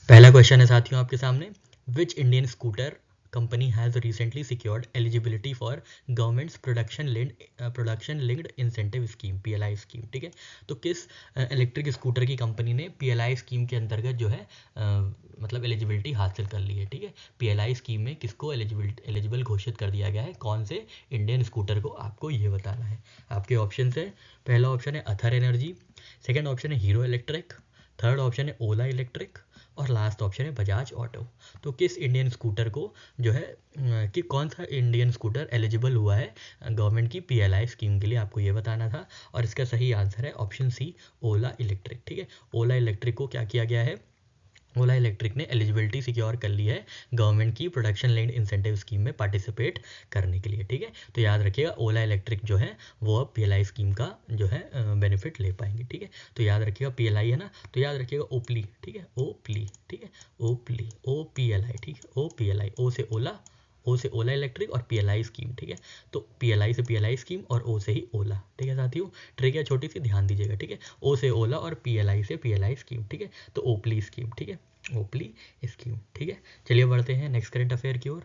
पहला क्वेश्चन है साथियों आपके सामने, which Indian scooter company has recently secured eligibility for governments production linked incentive scheme PLI scheme, ठीक है। तो किस इलेक्ट्रिक स्कूटर की कंपनी ने पीएलआई स्कीम के अंतर्गत जो है मतलब एलिजिबिलिटी हासिल कर ली है, ठीक है। पीएलआई स्कीम में किसको एलिजिबल घोषित कर दिया गया है, कौन से इंडियन स्कूटर को, आपको ये बताना है। आपके ऑप्शन है, पहला ऑप्शन है अथर एनर्जी, सेकेंड ऑप्शन है हीरो इलेक्ट्रिक, थर्ड ऑप्शन है ओला इलेक्ट्रिक, और लास्ट ऑप्शन है बजाज ऑटो। तो किस इंडियन स्कूटर को जो है कि कौन सा इंडियन स्कूटर एलिजिबल हुआ है गवर्नमेंट की पीएलआई स्कीम के लिए, आपको ये बताना था। और इसका सही आंसर है ऑप्शन सी, ओला इलेक्ट्रिक, ठीक है। ओला इलेक्ट्रिक को क्या किया गया है? ओला इलेक्ट्रिक ने एलिजिबिलिटी सिक्योर कर ली है गवर्नमेंट की प्रोडक्शन लिंक्ड इंसेंटिव स्कीम में पार्टिसिपेट करने के लिए, ठीक है। तो याद रखिएगा ओला इलेक्ट्रिक जो है वो अब पीएलआई स्कीम का जो है बेनिफिट ले पाएंगे, ठीक है। तो याद रखिएगा पीएलआई है ना, तो याद रखिएगा ओपली, ठीक है, ओपली, ठीक है, ओपली, ओ पीएलआई, ठीक है, ओ पीएलआई, ओ से ओला, ओ से ओला इलेक्ट्रिक और पीएलआई स्कीम, ठीक है। तो पीएलआई से पीएलआई स्कीम और ओ से ही ओला, ठीक है साथियों। ट्रिक है छोटी सी, ध्यान दीजिएगा, ठीक है। ओ से ओला और पीएलआई से पीएलआई स्कीम, ठीक है। तो ओपली स्कीम, ठीक है, ओपली स्कीम, ठीक है। चलिए बढ़ते हैं नेक्स्ट करंट अफेयर की ओर।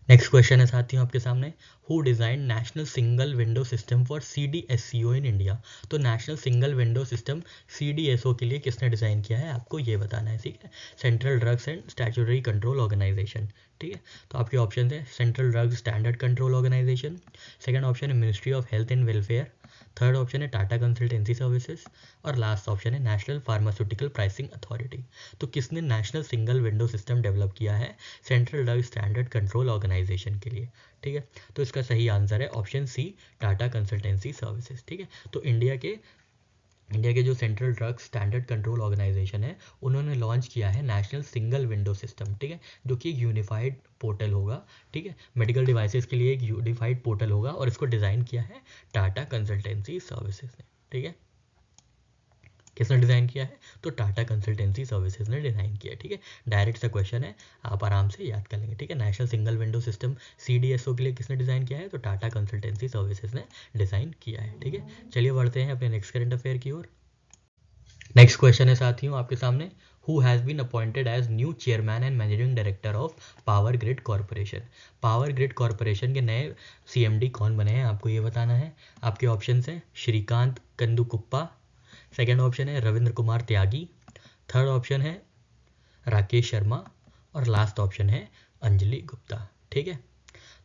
नेक्स्ट क्वेश्चन है साथियों आपके सामने, who design national single window system for CDSCO in India. तो national single window system CDSO के लिए किसने डिज़ाइन किया है, आपको ये बताना है, ठीक है। Central drugs and statutory control organization, ठीक है। तो आपके ऑप्शन है central drugs standard control organization, second option है ministry of health and welfare, third option है टाटा कंसल्टेंसी सर्विसेज, और लास्ट ऑप्शन है नेशनल फार्मास्यूटिकल प्राइसिंग अथॉरिटी। तो किसने national single window system develop किया है central drug standard control organization के लिए, ठीक है। तो इसका सही आंसर है option C, Tata consultancy services, ठीक है। तो इंडिया के जो central drug standard control organisation है, उन्होंने लॉन्च किया है नेशनल सिंगल विंडो सिस्टम, ठीक है, जो कि एक यूनिफाइड पोर्टल होगा, ठीक है। मेडिकल डिवाइसेस के लिए एक यूनिफाइड पोर्टल होगा, और इसको डिज़ाइन किया है टाटा कंसल्टेंसी सर्विसेज ने, ठीक है। किसने डिज़ाइन किया है? तो टाटा कंसल्टेंसी सर्विसेज ने डिज़ाइन किया है। ठीक है, डायरेक्ट सा क्वेश्चन है, आप आराम से याद कर लेंगे। ठीक है, national single window system CDSO के लिए किसने डिज़ाइन किया है? तो टाटा कंसल्टेंसी सर्विसेज ने डिज़ाइन किया है। ठीक है, चलिए बढ़ते हैं अपने नेक्स्ट करंट अफेयर की ओर। नेक्स्ट क्वेश्चन है साथियों आपके सामने, who has been appointed as new chairman and managing director of power grid corporation. Power grid corporation के नए CMD कौन बने हैं, आपको ये बताना है। आपके ऑप्शंस हैं श्रीकांत कंदुकुप्पा, सेकेंड ऑप्शन है रविंद्र कुमार त्यागी, थर्ड ऑप्शन है राकेश शर्मा और लास्ट ऑप्शन है अंजलि गुप्ता। ठीक है,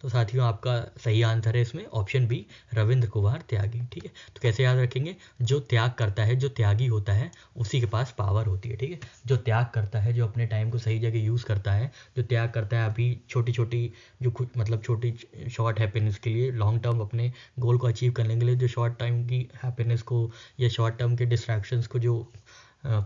तो साथियों आपका सही आंसर है इसमें ऑप्शन बी, रविंद्र कुमार त्यागी। ठीक है, तो कैसे याद रखेंगे? जो त्याग करता है, जो त्यागी होता है, उसी के पास पावर होती है। ठीक है, जो त्याग करता है, जो अपने टाइम को सही जगह यूज़ करता है, जो त्याग करता है अभी छोटी छोटी जो खुद मतलब छोटी शॉर्ट हैप्पीनेस के लिए, लॉन्ग टर्म अपने गोल को अचीव करने के लिए जो शॉर्ट टाइम की हैप्पीनेस को या शॉर्ट टर्म के डिस्ट्रैक्शंस को जो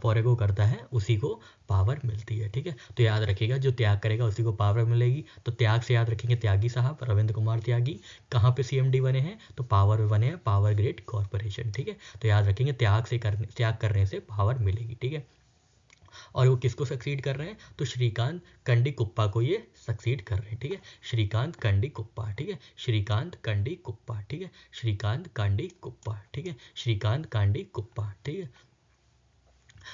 फॉरेगो करता है, उसी को पावर मिलती है। ठीक है, तो याद रखिएगा जो त्याग करेगा उसी को पावर मिलेगी। तो त्याग से याद रखेंगे त्यागी साहब, रविंद्र कुमार त्यागी। कहाँ पे CMD बने हैं? तो पावर में बने हैं, पावर ग्रिड कॉरपोरेशन। ठीक है, तो याद रखेंगे त्याग करने से पावर मिलेगी। ठीक है, और वो किसको सक्सीड कर रहे हैं? तो श्रीकांत कंडी कुप्पा को ये सक्सीड कर रहे हैं। ठीक है, श्रीकांत कंडी कुप्पा। ठीक है, श्रीकांत कंडी कुप्पा। ठीक है, श्रीकांत कांडी कुप्पा। ठीक है, श्रीकांत कांडी कुप्पा। ठीक है,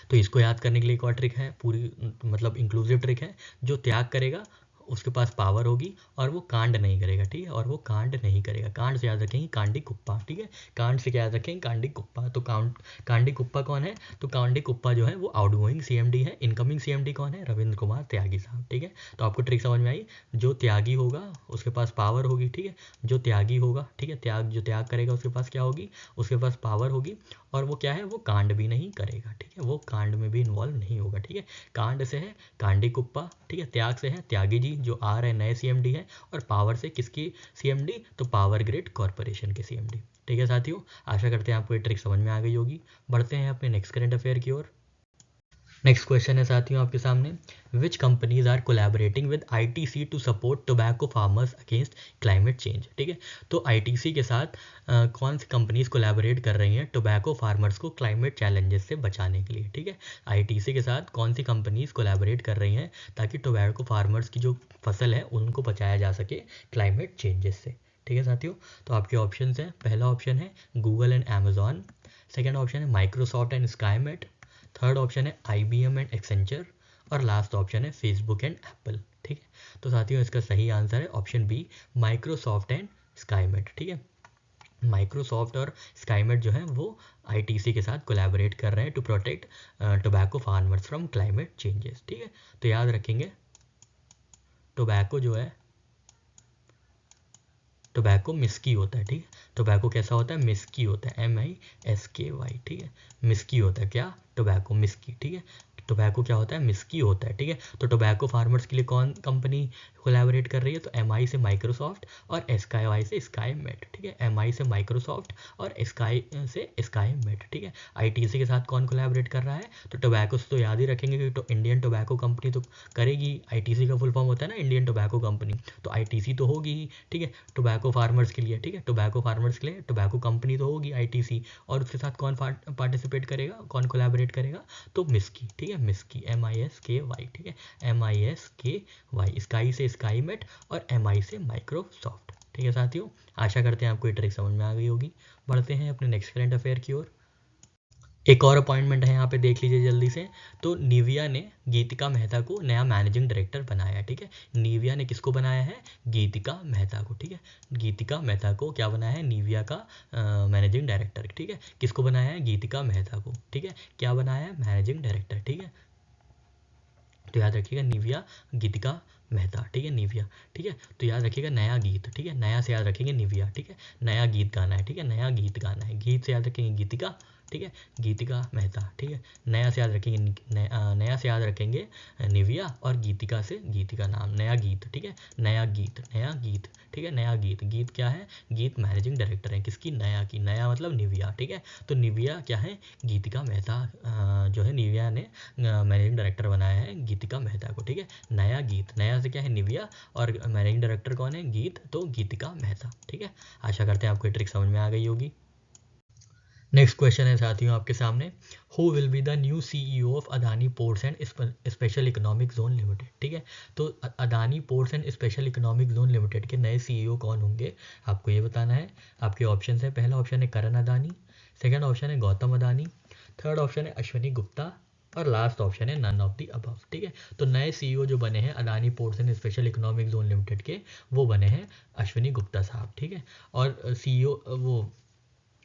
तो इसको याद करने के लिए एक और ट्रिक है, पूरी मतलब इंक्लूसिव ट्रिक है। जो त्याग करेगा उसके पास पावर होगी और वो कांड नहीं करेगा। ठीक है, और वो कांड नहीं करेगा। कांड से याद रखेंगे कांडी कुप्पा। ठीक है, कांड से क्या याद रखेंगे? कांडी कुप्पा। तो कांडी कुप्पा कौन है? तो कांडी कुप्पा जो है वो आउटगोइंग CMD है। इनकमिंग CMD कौन है? रविंद्र कुमार त्यागी साहब। ठीक है, तो आपको ट्रिक समझ में आई। जो त्यागी होगा उसके पास पावर होगी। ठीक है, जो त्यागी होगा, ठीक है, जो त्याग करेगा उसके पास क्या होगी? उसके पास पावर होगी। और वो क्या है? वो कांड भी नहीं करेगा। ठीक है, वो कांड में भी इन्वॉल्व नहीं होगा। ठीक है, कांड से है कांडी कुप्पा। ठीक है, त्याग से है त्यागी जी जो आ रहे नए CMD है। और पावर से किसकी CMD? तो पावर ग्रिड कॉरपोरेशन के CMD। ठीक है साथियों, आशा करते हैं आपको ये ट्रिक समझ में आ गई होगी। बढ़ते हैं अपने नेक्स्ट करंट अफेयर की ओर। नेक्स्ट क्वेश्चन है साथियों आपके सामने, which companies are collaborating with ITC to support tobacco farmers against climate change. ठीक है, तो ITC के साथ कौन सी कंपनीज कोलैबोरेट कर रही हैं टोबैको फार्मर्स को क्लाइमेट चैलेंजेस से बचाने के लिए। ठीक है, ITC के साथ कौन सी कंपनीज कोलैबोरेट कर रही हैं ताकि टोबैको फार्मर्स की जो फसल है उनको बचाया जा सके क्लाइमेट चेंजेस से। ठीक है साथियों, तो आपके ऑप्शन हैं, पहला ऑप्शन है Google and Amazon, second option है Microsoft and Skymet, third option है IBM एंड एक्सेंचर, और लास्ट ऑप्शन है फेसबुक एंड एप्पल। ठीक है, तो साथियों इसका सही आंसर है option B, Microsoft and Skymet. ठीक है, माइक्रोसॉफ्ट और स्काईमेट जो है वो ITC के साथ कोलैबोरेट कर रहे हैं to protect tobacco farmers from climate changes. ठीक है, तो याद रखेंगे टोबैको जो है, टोबैको मिस्की होता है। ठीक है, टोबैको कैसा होता है? मिस्की होता है, MISKY। ठीक है, मिस्की होता है क्या? टोबैको मिस्की। ठीक है, टोबैको क्या होता है? मिस्की होता है। ठीक है, तो टोबैको फार्मर्स के लिए कौन कंपनी कोलैबोरेट कर रही है? तो MI से माइक्रोसॉफ्ट और SKY से स्काईमेट। ठीक है, MI से माइक्रोसॉफ्ट और स्काई से स्काईमेट। ठीक है, ITC के साथ कौन कोलैबोरेट कर रहा है? तो टोबैको से तो याद ही रखेंगे कि तो इंडियन टोबैको कंपनी तो करेगी। ITC का फुल फॉर्म होता है ना इंडियन टोबैको कंपनी, तो ITC तो होगी ही। ठीक है, टोबैको फार्मर्स के लिए, ठीक है, टोबैको फार्मर्स के लिए टोबैको कंपनी तो होगी ITC, और उसके साथ कौन पार्टिसिपेट करेगा, कौन कोलैबोरेट करेगा? तो मिस्की। ठीक है, मिस्की MISKY। ठीक है, MISKY, स्काई से स्काईमेट और MI से माइक्रोसॉफ्ट। ठीक है साथियों, आशा करते हैं आपको ये ट्रिक समझ में आ गई होगी। बढ़ते हैं अपने नेक्स्ट करंट अफेयर की ओर। एक और अपॉइंटमेंट है यहाँ पे, देख लीजिए जल्दी से। तो निविया ने गीतिका मेहता को नया मैनेजिंग डायरेक्टर बनाया। ठीक है, निविया ने किसको बनाया है? गीतिका मेहता को। ठीक है, गीतिका मेहता को क्या बनाया है? निविया का मैनेजिंग डायरेक्टर। ठीक है, किसको बनाया है? गीतिका मेहता को। ठीक है, क्या बनाया है? Managing director. ठीक है, तो याद रखिएगा निविया गीतिका मेहता। ठीक है, निविया। ठीक है, तो याद रखिएगा नया गीत। ठीक है, नया से याद रखेंगे निविया। ठीक है, नया गीत गाना है। ठीक है, नया गीत गाना है। गीत से याद रखेंगे गीतिका। ठीक है, गीतिका मेहता। ठीक है, नया से याद रखेंगे नया से याद रखेंगे निविया, और गीतिका से गीतिका नाम, नया गीत। ठीक है, नया गीत, नया गीत। ठीक है, नया गीत। गीत क्या है? गीत मैनेजिंग डायरेक्टर है किसकी? नया की। नया मतलब निविया। ठीक है, तो निविया क्या है? गीतिका मेहता जो है निविया ने मैनेजिंग डायरेक्टर बनाया है गीतिका मेहता को। ठीक है, नया गीत, नया से क्या है? निविया, और मैनेजिंग डायरेक्टर कौन है? गीत, तो गीतिका मेहता। ठीक है, आशा करते हैं आपको ये ट्रिक समझ में आ गई होगी। नेक्स्ट क्वेश्चन है साथियों आपके सामने, who will be the new CEO of Adani ports and special economic zone limited. ठीक है, तो Adani ports and special economic zone limited के नए सीईओ कौन होंगे, आपको ये बताना है। आपके ऑप्शन है, पहला ऑप्शन है करण अदानी, सेकंड ऑप्शन है गौतम अदानी, थर्ड ऑप्शन है अश्विनी गुप्ता, और लास्ट ऑप्शन है नन ऑफ दी अबव। ठीक है, तो नए सीईओ जो बने हैं Adani ports and special economic zone limited के, वो बने हैं अश्विनी गुप्ता साहब। ठीक है, और सीईओ वो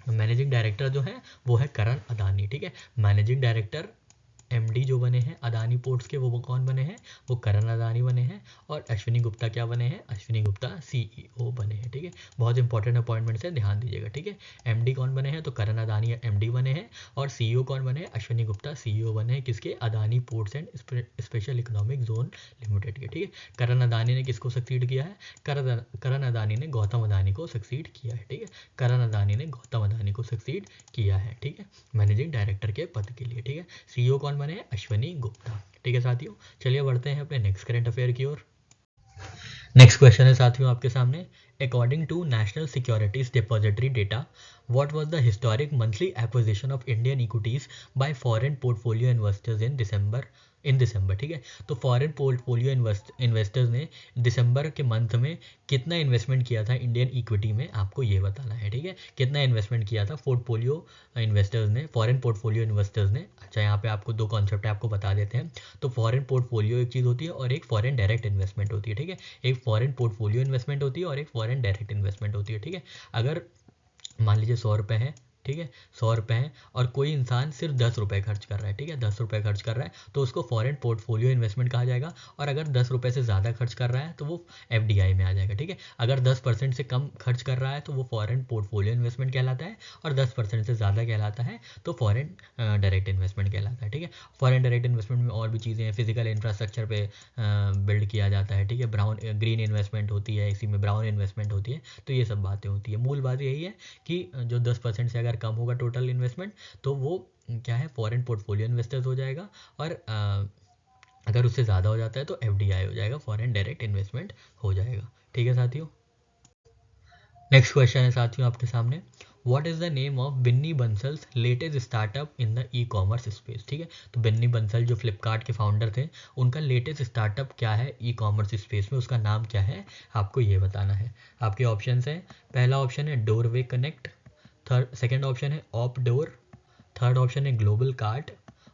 मैनेजिंग डायरेक्टर जो है वो है करण अदानी। ठीक है, मैनेजिंग डायरेक्टर एमडी जो बने हैं अदानी पोर्ट्स के, वो कौन बने हैं, वो करण अदानी बने हैं, और अश्विनी गुप्ता क्या बने हैं, अश्विनी गुप्ता सीईओ बने हैं। ठीक है, बहुत इंपॉर्टेंट अपॉइंटमेंट है, ध्यान दीजिएगा। ठीक है, एमडी कौन बने हैं, तो करण अदानी एमडी बने हैं, और सीईओ कौन बने हैं, अश्विनी गुप्ता सीईओ बने हैं, किसके, Adani ports and special economic zone limited के। ठीक है, करण अदानी ने किसको सक्सीड किया है, करण अदानी ने गौतम अदानी को सक्सीड किया है। ठीक है, करण अदानी ने गौतम अदानी को सक्सीड किया है। ठीक है, मैनेजिंग डायरेक्टर के पद के लिए। ठीक है, सीईओ कौन बने हैं, अश्विनी गुप्ता। ठीक है साथियों, चलिए बढ़ते हैं अपने नेक्स्ट करंट अफेयर की ओर। नेक्स्ट क्वेश्चन है साथियों आपके सामने, according to national securities depository data, what was the historic monthly acquisition of Indian equities by foreign portfolio investors in December. ठीक है, तो फॉरेन पोर्टफोलियो इन्वेस्टर्स ने दिसंबर के मंथ में कितना इन्वेस्टमेंट किया था इंडियन इक्विटी में, आपको ये बताना है। ठीक है, कितना इन्वेस्टमेंट किया था पोर्टफोलियो इन्वेस्टर्स ने, फॉरेन पोर्टफोलियो इन्वेस्टर्स ने। अच्छा, यहाँ पे आपको दो कॉन्सेप्ट है, आपको बता देते हैं। तो फॉरेन पोर्टफोलियो एक चीज़ होती है और एक फॉरेन डायरेक्ट इन्वेस्टमेंट होती है। ठीक है, एक फॉरेन पोर्टफोलियो इन्वेस्टमेंट होती है और एक फॉरेन डायरेक्ट इन्वेस्टमेंट होती है। ठीक है, अगर मान लीजिए 100 रुपये हैं, ठीक है, 100 रुपये हैं और कोई इंसान सिर्फ 10 रुपये खर्च कर रहा है, ठीक है, 10 रुपये खर्च कर रहा है, तो उसको फॉरेन पोर्टफोलियो इन्वेस्टमेंट कहा जाएगा। और अगर 10 रुपये से ज़्यादा खर्च कर रहा है तो वो एफडीआई में आ जाएगा। ठीक है, अगर 10% से कम खर्च कर रहा है तो वो फॉरेन पोर्टफोलियो इन्वेस्टमेंट कहलाता है, और 10% से ज़्यादा कहलाता है तो फॉरेन डायरेक्ट इन्वेस्टमेंट कहलाता है। ठीक है, फॉरेन डायरेक्ट इन्वेस्टमेंट में और भी चीज़ें हैं, फिजिकल इंफ्रास्ट्रक्चर पे बिल्ड किया जाता है। ठीक है, ग्रीन इन्वेस्टमेंट होती है, इसी में ब्राउन इन्वेस्टमेंट होती है, तो ये सब बातें होती है। मूल बात यही है कि जो 10% से अगर कम होगा टोटल इन्वेस्टमेंट, तो वो क्या है, फॉरेन पोर्टफोलियो इन्वेस्टर्स हो जाएगा, और अगर उससे ज़्यादा हो जाता है तो एफडीआई हो जाएगा, फॉरेन डायरेक्ट इन्वेस्टमेंट हो जाएगा। ठीक है साथियों, नेक्स्ट क्वेश्चन है साथियों आपके सामने, what is the name of Binny Bansal's latest startup in the e commerce space. ठीक है, तो बिन्नी बंसल जो फ्लिपकार्ट के फाउंडर थे, उनका लेटेस्ट स्टार्टअप क्या है ई कॉमर्स स्पेस में, उसका नाम क्या है, आपको ये बताना है। आपके ऑप्शंस हैं, पहला ऑप्शन है डोरवे कनेक्ट, सेकंड ऑप्शन है ऑप डोर, थर्ड ऑप्शन है ग्लोबल कार्ट,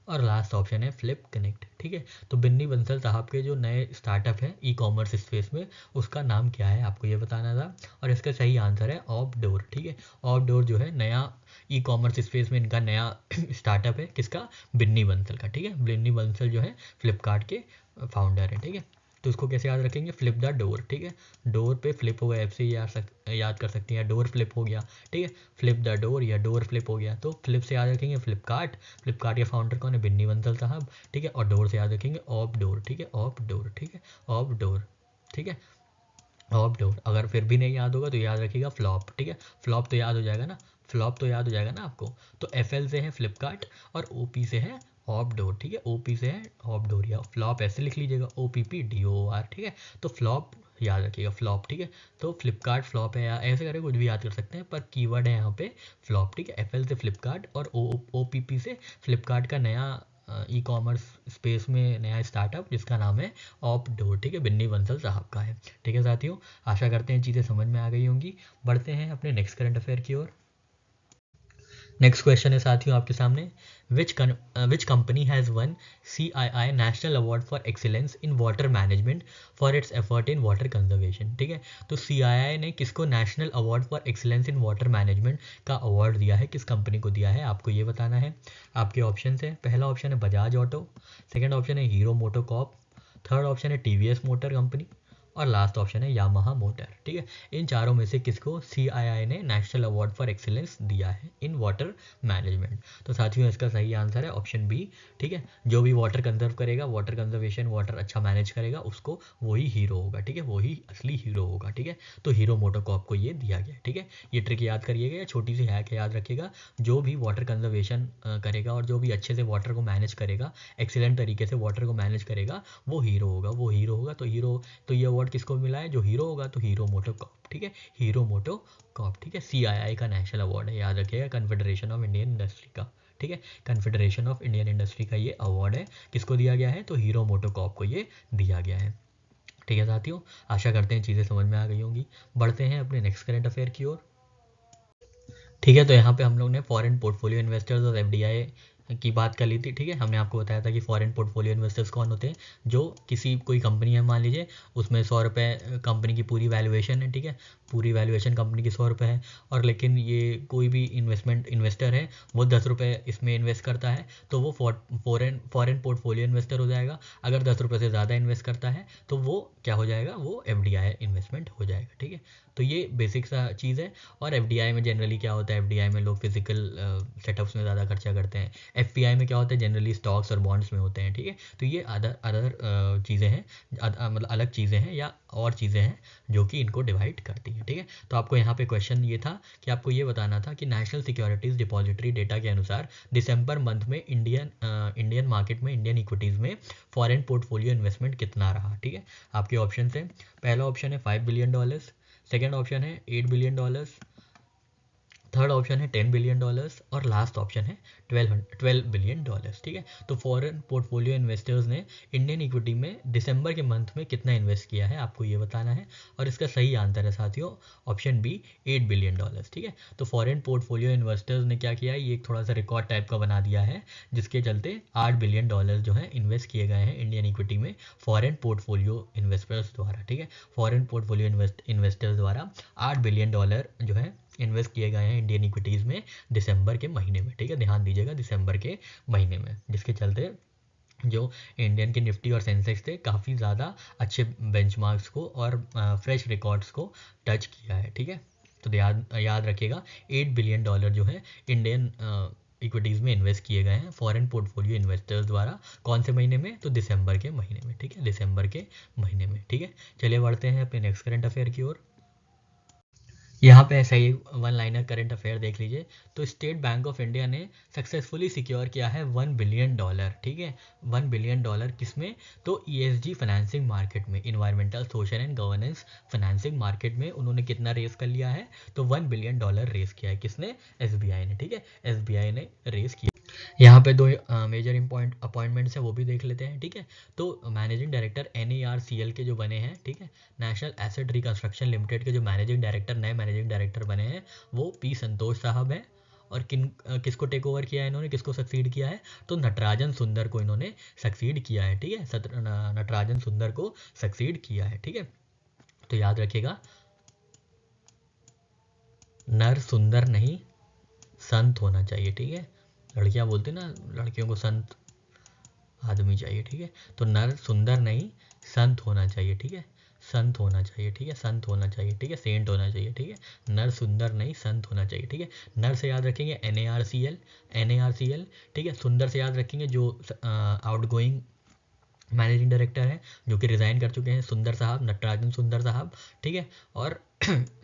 और लास्ट ऑप्शन है फ्लिप कनेक्ट। ठीक है, तो बिन्नी बंसल साहब के जो नए स्टार्टअप है ई कॉमर्स स्पेस में, उसका नाम क्या है, आपको ये बताना था, और इसका सही आंसर है ऑप डोर। ठीक है, ऑप डोर जो है नया ई कॉमर्स स्पेस में इनका नया स्टार्टअप है, किसका, बिन्नी बंसल का। ठीक है, बिन्नी बंसल जो है फ्लिपकार्ट के फाउंडर है। ठीक है, तो इसको कैसे याद रखेंगे, फ्लिप द डोर। ठीक है, डोर पे फ्लिप होगा, ऐप से याद कर सकते हैं, डोर फ्लिप हो गया। ठीक है, फ्लिप द डोर या डोर फ्लिप हो गया, तो फ्लिप से याद रखेंगे फ्लिपकार्ट, फ्लिपकार्ट के फाउंडर कौन है, बिन्नी बंसल साहब। ठीक है, और डोर से याद रखेंगे ऑफ डोर। ठीक है, ऑफ डोर। ठीक है, ऑफ डोर। ठीक है, ऑफ डोर। अगर फिर भी नहीं याद होगा तो याद रखिएगा फ्लॉप। ठीक है, फ्लॉप तो याद हो जाएगा ना, फ्लॉप तो याद हो जाएगा ना आपको। तो एफएल से है फ्लिपकार्ट और ओपी से है ऑफ डोर। ठीक है, ओपी से है ऑफ डोर, या फ्लॉप ऐसे लिख लीजिएगा, OPPDOR। ठीक है, तो फ्लॉप याद रखिएगा, फ्लॉप। ठीक है, तो फ्लिपकार्ट फ्लॉप है, या ऐसे करके कुछ भी याद कर सकते हैं, पर कीवर्ड है यहाँ पे फ्लॉप। ठीक है, एफएल से फ्लिपकार्ट और OPP से फ्लिपकार्ट का नया ई कॉमर्स स्पेस में नया स्टार्टअप जिसका नाम है ऑप डोर। ठीक है, बिन्नी बंसल साहब का है। ठीक है साथियों, आशा करते हैं चीज़ें समझ में आ गई होंगी। बढ़ते हैं अपने नेक्स्ट करंट अफेयर की ओर। नेक्स्ट क्वेश्चन है साथियों आपके सामने, which company has one CII national award for excellence in water management for its effort in water conservation. ठीक है, तो CII ने किसको national award for excellence in water management का अवार्ड दिया है, किस कंपनी को दिया है, आपको ये बताना है। आपके ऑप्शन है, पहला ऑप्शन है बजाज ऑटो, सेकेंड ऑप्शन है हीरो मोटोकॉर्प, थर्ड ऑप्शन है TVS मोटर कंपनी, और लास्ट ऑप्शन है यामाहा मोटर। ठीक है, इन चारों में से किसको CII ने नेशनल अवार्ड फॉर एक्सीलेंस दिया है इन वाटर मैनेजमेंट। तो साथियों इसका सही आंसर है ऑप्शन बी। ठीक है, जो भी वाटर कंजर्व करेगा, वाटर कंजर्वेशन, वाटर अच्छा मैनेज करेगा, उसको वही हीरो होगा। ठीक है, वही असली हीरो होगा। ठीक है, तो हीरो मोटोकॉर्प को ये दिया गया। ठीक है, ये ट्रिक याद करिएगा, छोटी सी हैक याद रखिएगा, जो भी वाटर कंजर्वेशन करेगा और जो भी अच्छे से वाटर को मैनेज करेगा, एक्सीलेंट तरीके से वाटर को मैनेज करेगा, वो हीरो होगा, वो हीरो होगा। तो हीरो, तो ये अवार्ड अवार्ड किसको मिला है, जो हीरो होगा तो हीरो मोटो कॉर्प, ठीक है, हीरो मोटो कॉर्प, ठीक है, CII का नेशनल अवार्ड है, याद रखिएगा, कन्फेडरेशन ऑफ इंडियन इंडस्ट्री का, ठीक है, कन्फेडरेशन ऑफ इंडियन इंडस्ट्री का ये अवार्ड है, किसको दिया गया है, तो हीरो मोटो कॉर्प को ये दिया गया है। ठीक है साथियों, आशा करते हैं चीज़ें समझ में आ गई होंगी। बढ़ते हैं अपने नेक्स्ट करंट अफेयर की ओर। ठीक है, तो यहाँ पे हम लोग ने फॉरेन पोर्टफोलियो इन्वेस्टर्स और FDI की बात कर ली थी। ठीक है, हमने आपको बताया था कि फॉरेन पोर्टफोलियो इन्वेस्टर्स कौन होते हैं, जो किसी कोई कंपनी है मान लीजिए, उसमें 100 रुपये कंपनी की पूरी वैल्यूएशन है, ठीक है, पूरी वैल्यूएशन कंपनी की 100 रुपये है, और लेकिन ये कोई भी इन्वेस्टर है वो 10 रुपये इसमें इन्वेस्ट करता है, तो वो फॉरेन पोर्टफोलियो इन्वेस्टर हो जाएगा। अगर 10 रुपये से ज़्यादा इन्वेस्ट करता है तो वो क्या हो जाएगा, वो FDI इन्वेस्टमेंट हो जाएगा। ठीक है, तो ये बेसिक सा चीज़ है। और FDI में जनरली क्या होता है, FDI में लोग फिजिकल सेटअप्स में ज़्यादा खर्चा करते हैं। FPI में क्या होता है, जनरली स्टॉक्स और बॉन्ड्स में होते हैं। ठीक है, तो ये अदर चीज़ें हैं, मतलब अलग चीज़ें हैं या और चीज़ें हैं जो कि इनको डिवाइड करती हैं। ठीक है, तो आपको यहाँ पे क्वेश्चन ये था कि आपको ये बताना था कि नेशनल सिक्योरिटीज़ डिपॉजिटरी डेटा के अनुसार दिसंबर मंथ में इंडियन मार्केट में, इंडियन इक्विटीज़ में फॉरेन पोर्टफोलियो इन्वेस्टमेंट कितना रहा। ठीक है, आपके ऑप्शन है, पहला ऑप्शन है $5 बिलियन, सेकेंड ऑप्शन है $8 बिलियन, थर्ड ऑप्शन है $10 बिलियन और लास्ट ऑप्शन है $12 बिलियन। ठीक है, तो फॉरेन पोर्टफोलियो इन्वेस्टर्स ने इंडियन इक्विटी में दिसंबर के मंथ में कितना इन्वेस्ट किया है, आपको ये बताना है। और इसका सही आंसर है साथियों ऑप्शन बी, $8 बिलियन। ठीक है, तो फॉरेन पोर्टफोलियो इन्वेस्टर्स ने क्या किया है, ये एक थोड़ा सा रिकॉर्ड टाइप का बना दिया है, जिसके चलते $8 बिलियन जो है इन्वेस्ट किए गए हैं इंडियन इक्विटी में फॉरेन पोर्टफोलियो इन्वेस्टर्स द्वारा। ठीक है, फॉरेन पोर्टफोलियो इन्वेस्टर्स द्वारा $8 बिलियन जो है इन्वेस्ट किए गए हैं इंडियन इक्विटीज़ में दिसंबर के महीने में। ठीक है, ध्यान दीजिएगा, दिसंबर के महीने में, जिसके चलते जो इंडियन के निफ्टी और सेंसेक्स थे काफ़ी ज़्यादा अच्छे बेंचमार्क्स को और फ्रेश रिकॉर्ड्स को टच किया है। ठीक है, तो याद रखिएगा $8 बिलियन जो है इंडियन इक्विटीज़ में इन्वेस्ट किए गए हैं फॉरेन पोर्टफोलियो इन्वेस्टर्स द्वारा। कौन से महीने में, तो दिसंबर के महीने में। ठीक है, दिसंबर के महीने में। ठीक है, चलिए बढ़ते हैं अपने नेक्स्ट करंट अफेयर की ओर। यहाँ पे ऐसा ही वन लाइनर करंट अफेयर देख लीजिए। तो स्टेट बैंक ऑफ इंडिया ने सक्सेसफुली सिक्योर किया है $1 बिलियन। ठीक है, $1 बिलियन किसमें, तो ESG फाइनेंसिंग मार्केट में, environmental social and governance financing market में उन्होंने कितना रेस कर लिया है, तो $1 बिलियन रेस किया है। किसने, SBI ने। ठीक है, SBI ने रेस किया। यहाँ पे 2 मेजर अपॉइंटमेंट्स हैं, वो भी देख लेते हैं। ठीक है, तो मैनेजिंग डायरेक्टर NARCL के जो बने हैं, ठीक है, नेशनल एसेट रिकंस्ट्रक्शन लिमिटेड के जो मैनेजिंग डायरेक्टर, नए मैनेजिंग डायरेक्टर बने हैं, वो P संतोष साहब हैं। और किसको टेक ओवर किया है इन्होंने, किसको सक्सीड किया है, तो नटराजन सुंदर को इन्होंने सक्सीड किया है। ठीक है, नटराजन सुंदर को सक्सीड किया है। ठीक है, तो याद रखिएगा, नर सुंदर नहीं संत होना चाहिए। ठीक है, लड़कियां बोलते ना लड़कियों को संत आदमी चाहिए। ठीक है, तो नर सुंदर नहीं संत होना चाहिए। ठीक है, संत होना चाहिए। ठीक है, संत होना चाहिए। ठीक है, सेंट होना चाहिए। ठीक है, नर सुंदर नहीं संत होना चाहिए। ठीक है, नर से याद रखेंगे NARCL। ठीक है, सुंदर से याद रखेंगे जो आउटगोइंग मैनेजिंग डायरेक्टर है, जो कि रिज़ाइन कर चुके हैं, सुंदर साहब, नटराजन सुंदर साहब। ठीक है, और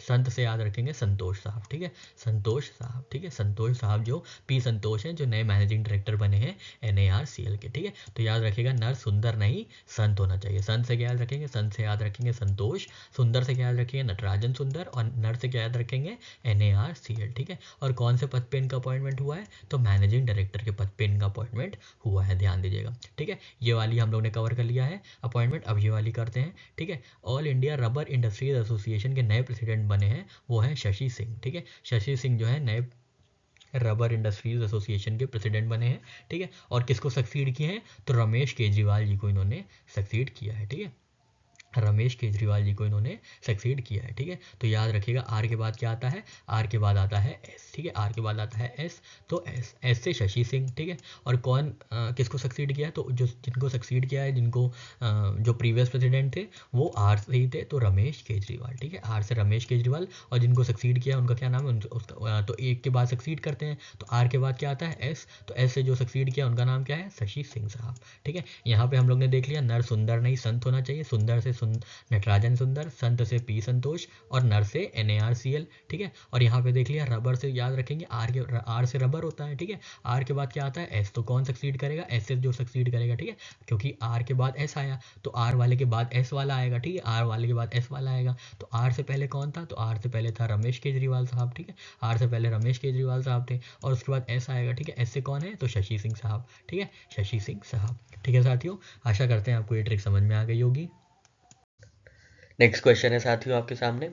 संत से याद रखेंगे संतोष साहब। ठीक है, संतोष साहब। ठीक है, संतोष साहब जो P संतोष हैं, जो नए मैनेजिंग डायरेक्टर बने हैं NARCL के। ठीक है, तो याद रखिएगा, नर सुंदर नहीं संत होना चाहिए। संत से क्या याद रखेंगे, संत से याद रखेंगे संतोष, सुंदर से क्या याद रखेंगे, नटराजन सुंदर, और नर से क्या याद रखेंगे, NARCL। ठीक है, और कौन से पद पे इनका अपॉइंटमेंट हुआ है, तो मैनेजिंग डायरेक्टर के पद पे इनका अपॉइंटमेंट हुआ है, ध्यान दीजिएगा। ठीक है, ये वाली हम लोग ने कवर कर लिया है अपॉइंटमेंट। अब ये वाली करते हैं। ठीक है, all India rubber industries association के नए प्रेसिडेंट बने हैं, वो हैं शशि सिंह। ठीक है, शशि सिंह जो है नए रबर इंडस्ट्रीज एसोसिएशन के प्रेसिडेंट बने हैं। ठीक है, और किसको सक्सीड किए हैं, तो रमेश केजरीवाल जी को इन्होंने सक्सीड किया है। ठीक है, रमेश केजरीवाल जी को इन्होंने सक्सीड किया है। ठीक है, तो याद रखिएगा, आर के बाद क्या आता है, आर के बाद आता है एस। ठीक है, आर के बाद आता है एस, तो एस से शशि सिंह। ठीक है, और कौन किसको सक्सीड किया है, तो जो जिनको सक्सीड किया है, जिनको जो प्रीवियस प्रेसिडेंट थे वो आर से ही थे, तो रमेश केजरीवाल। ठीक है, आर से रमेश केजरीवाल, और जिनको सक्सीड किया उनका क्या नाम है, उसका तो एक के बाद सक्सीड करते हैं, तो आर के बाद क्या आता है एस, तो एस से जो सक्सीड किया उनका नाम क्या है, शशि सिंह साहब। ठीक है, यहाँ पे हम लोग ने देख लिया, नर सुंदर नहीं संत होना चाहिए, सुंदर से नटराजन सुंदर, संत से पी संतोष और नर से NARCL, ठीक है। और यहाँ पे देख लिया रबर से याद रखेंगे, आर से रबर होता है, ठीक है। आर के बाद क्या आता है एस, तो कौन सक्सीड करेगा, एस से जो सक्सीड करेगा, ठीक है, क्योंकि आर के बाद एस आया तो आर वाले के बाद एस वाला आएगा, ठीक है, आर वाले के बाद एस वाला आएगा। तो आर से पहले कौन था, तो आर से पहले था रमेश केजरीवाल साहब, ठीक है, आर से पहले रमेश केजरीवाल साहब थे। और उसके बाद एस आएगा, ठीक है, एस से कौन है, तो शशि सिंह साहब, ठीक है, शशि सिंह साहब, ठीक है साथियों। आशा करते हैं आपको ये ट्रिक समझ में आ गई होगी। नेक्स्ट क्वेश्चन है साथियों आपके सामने,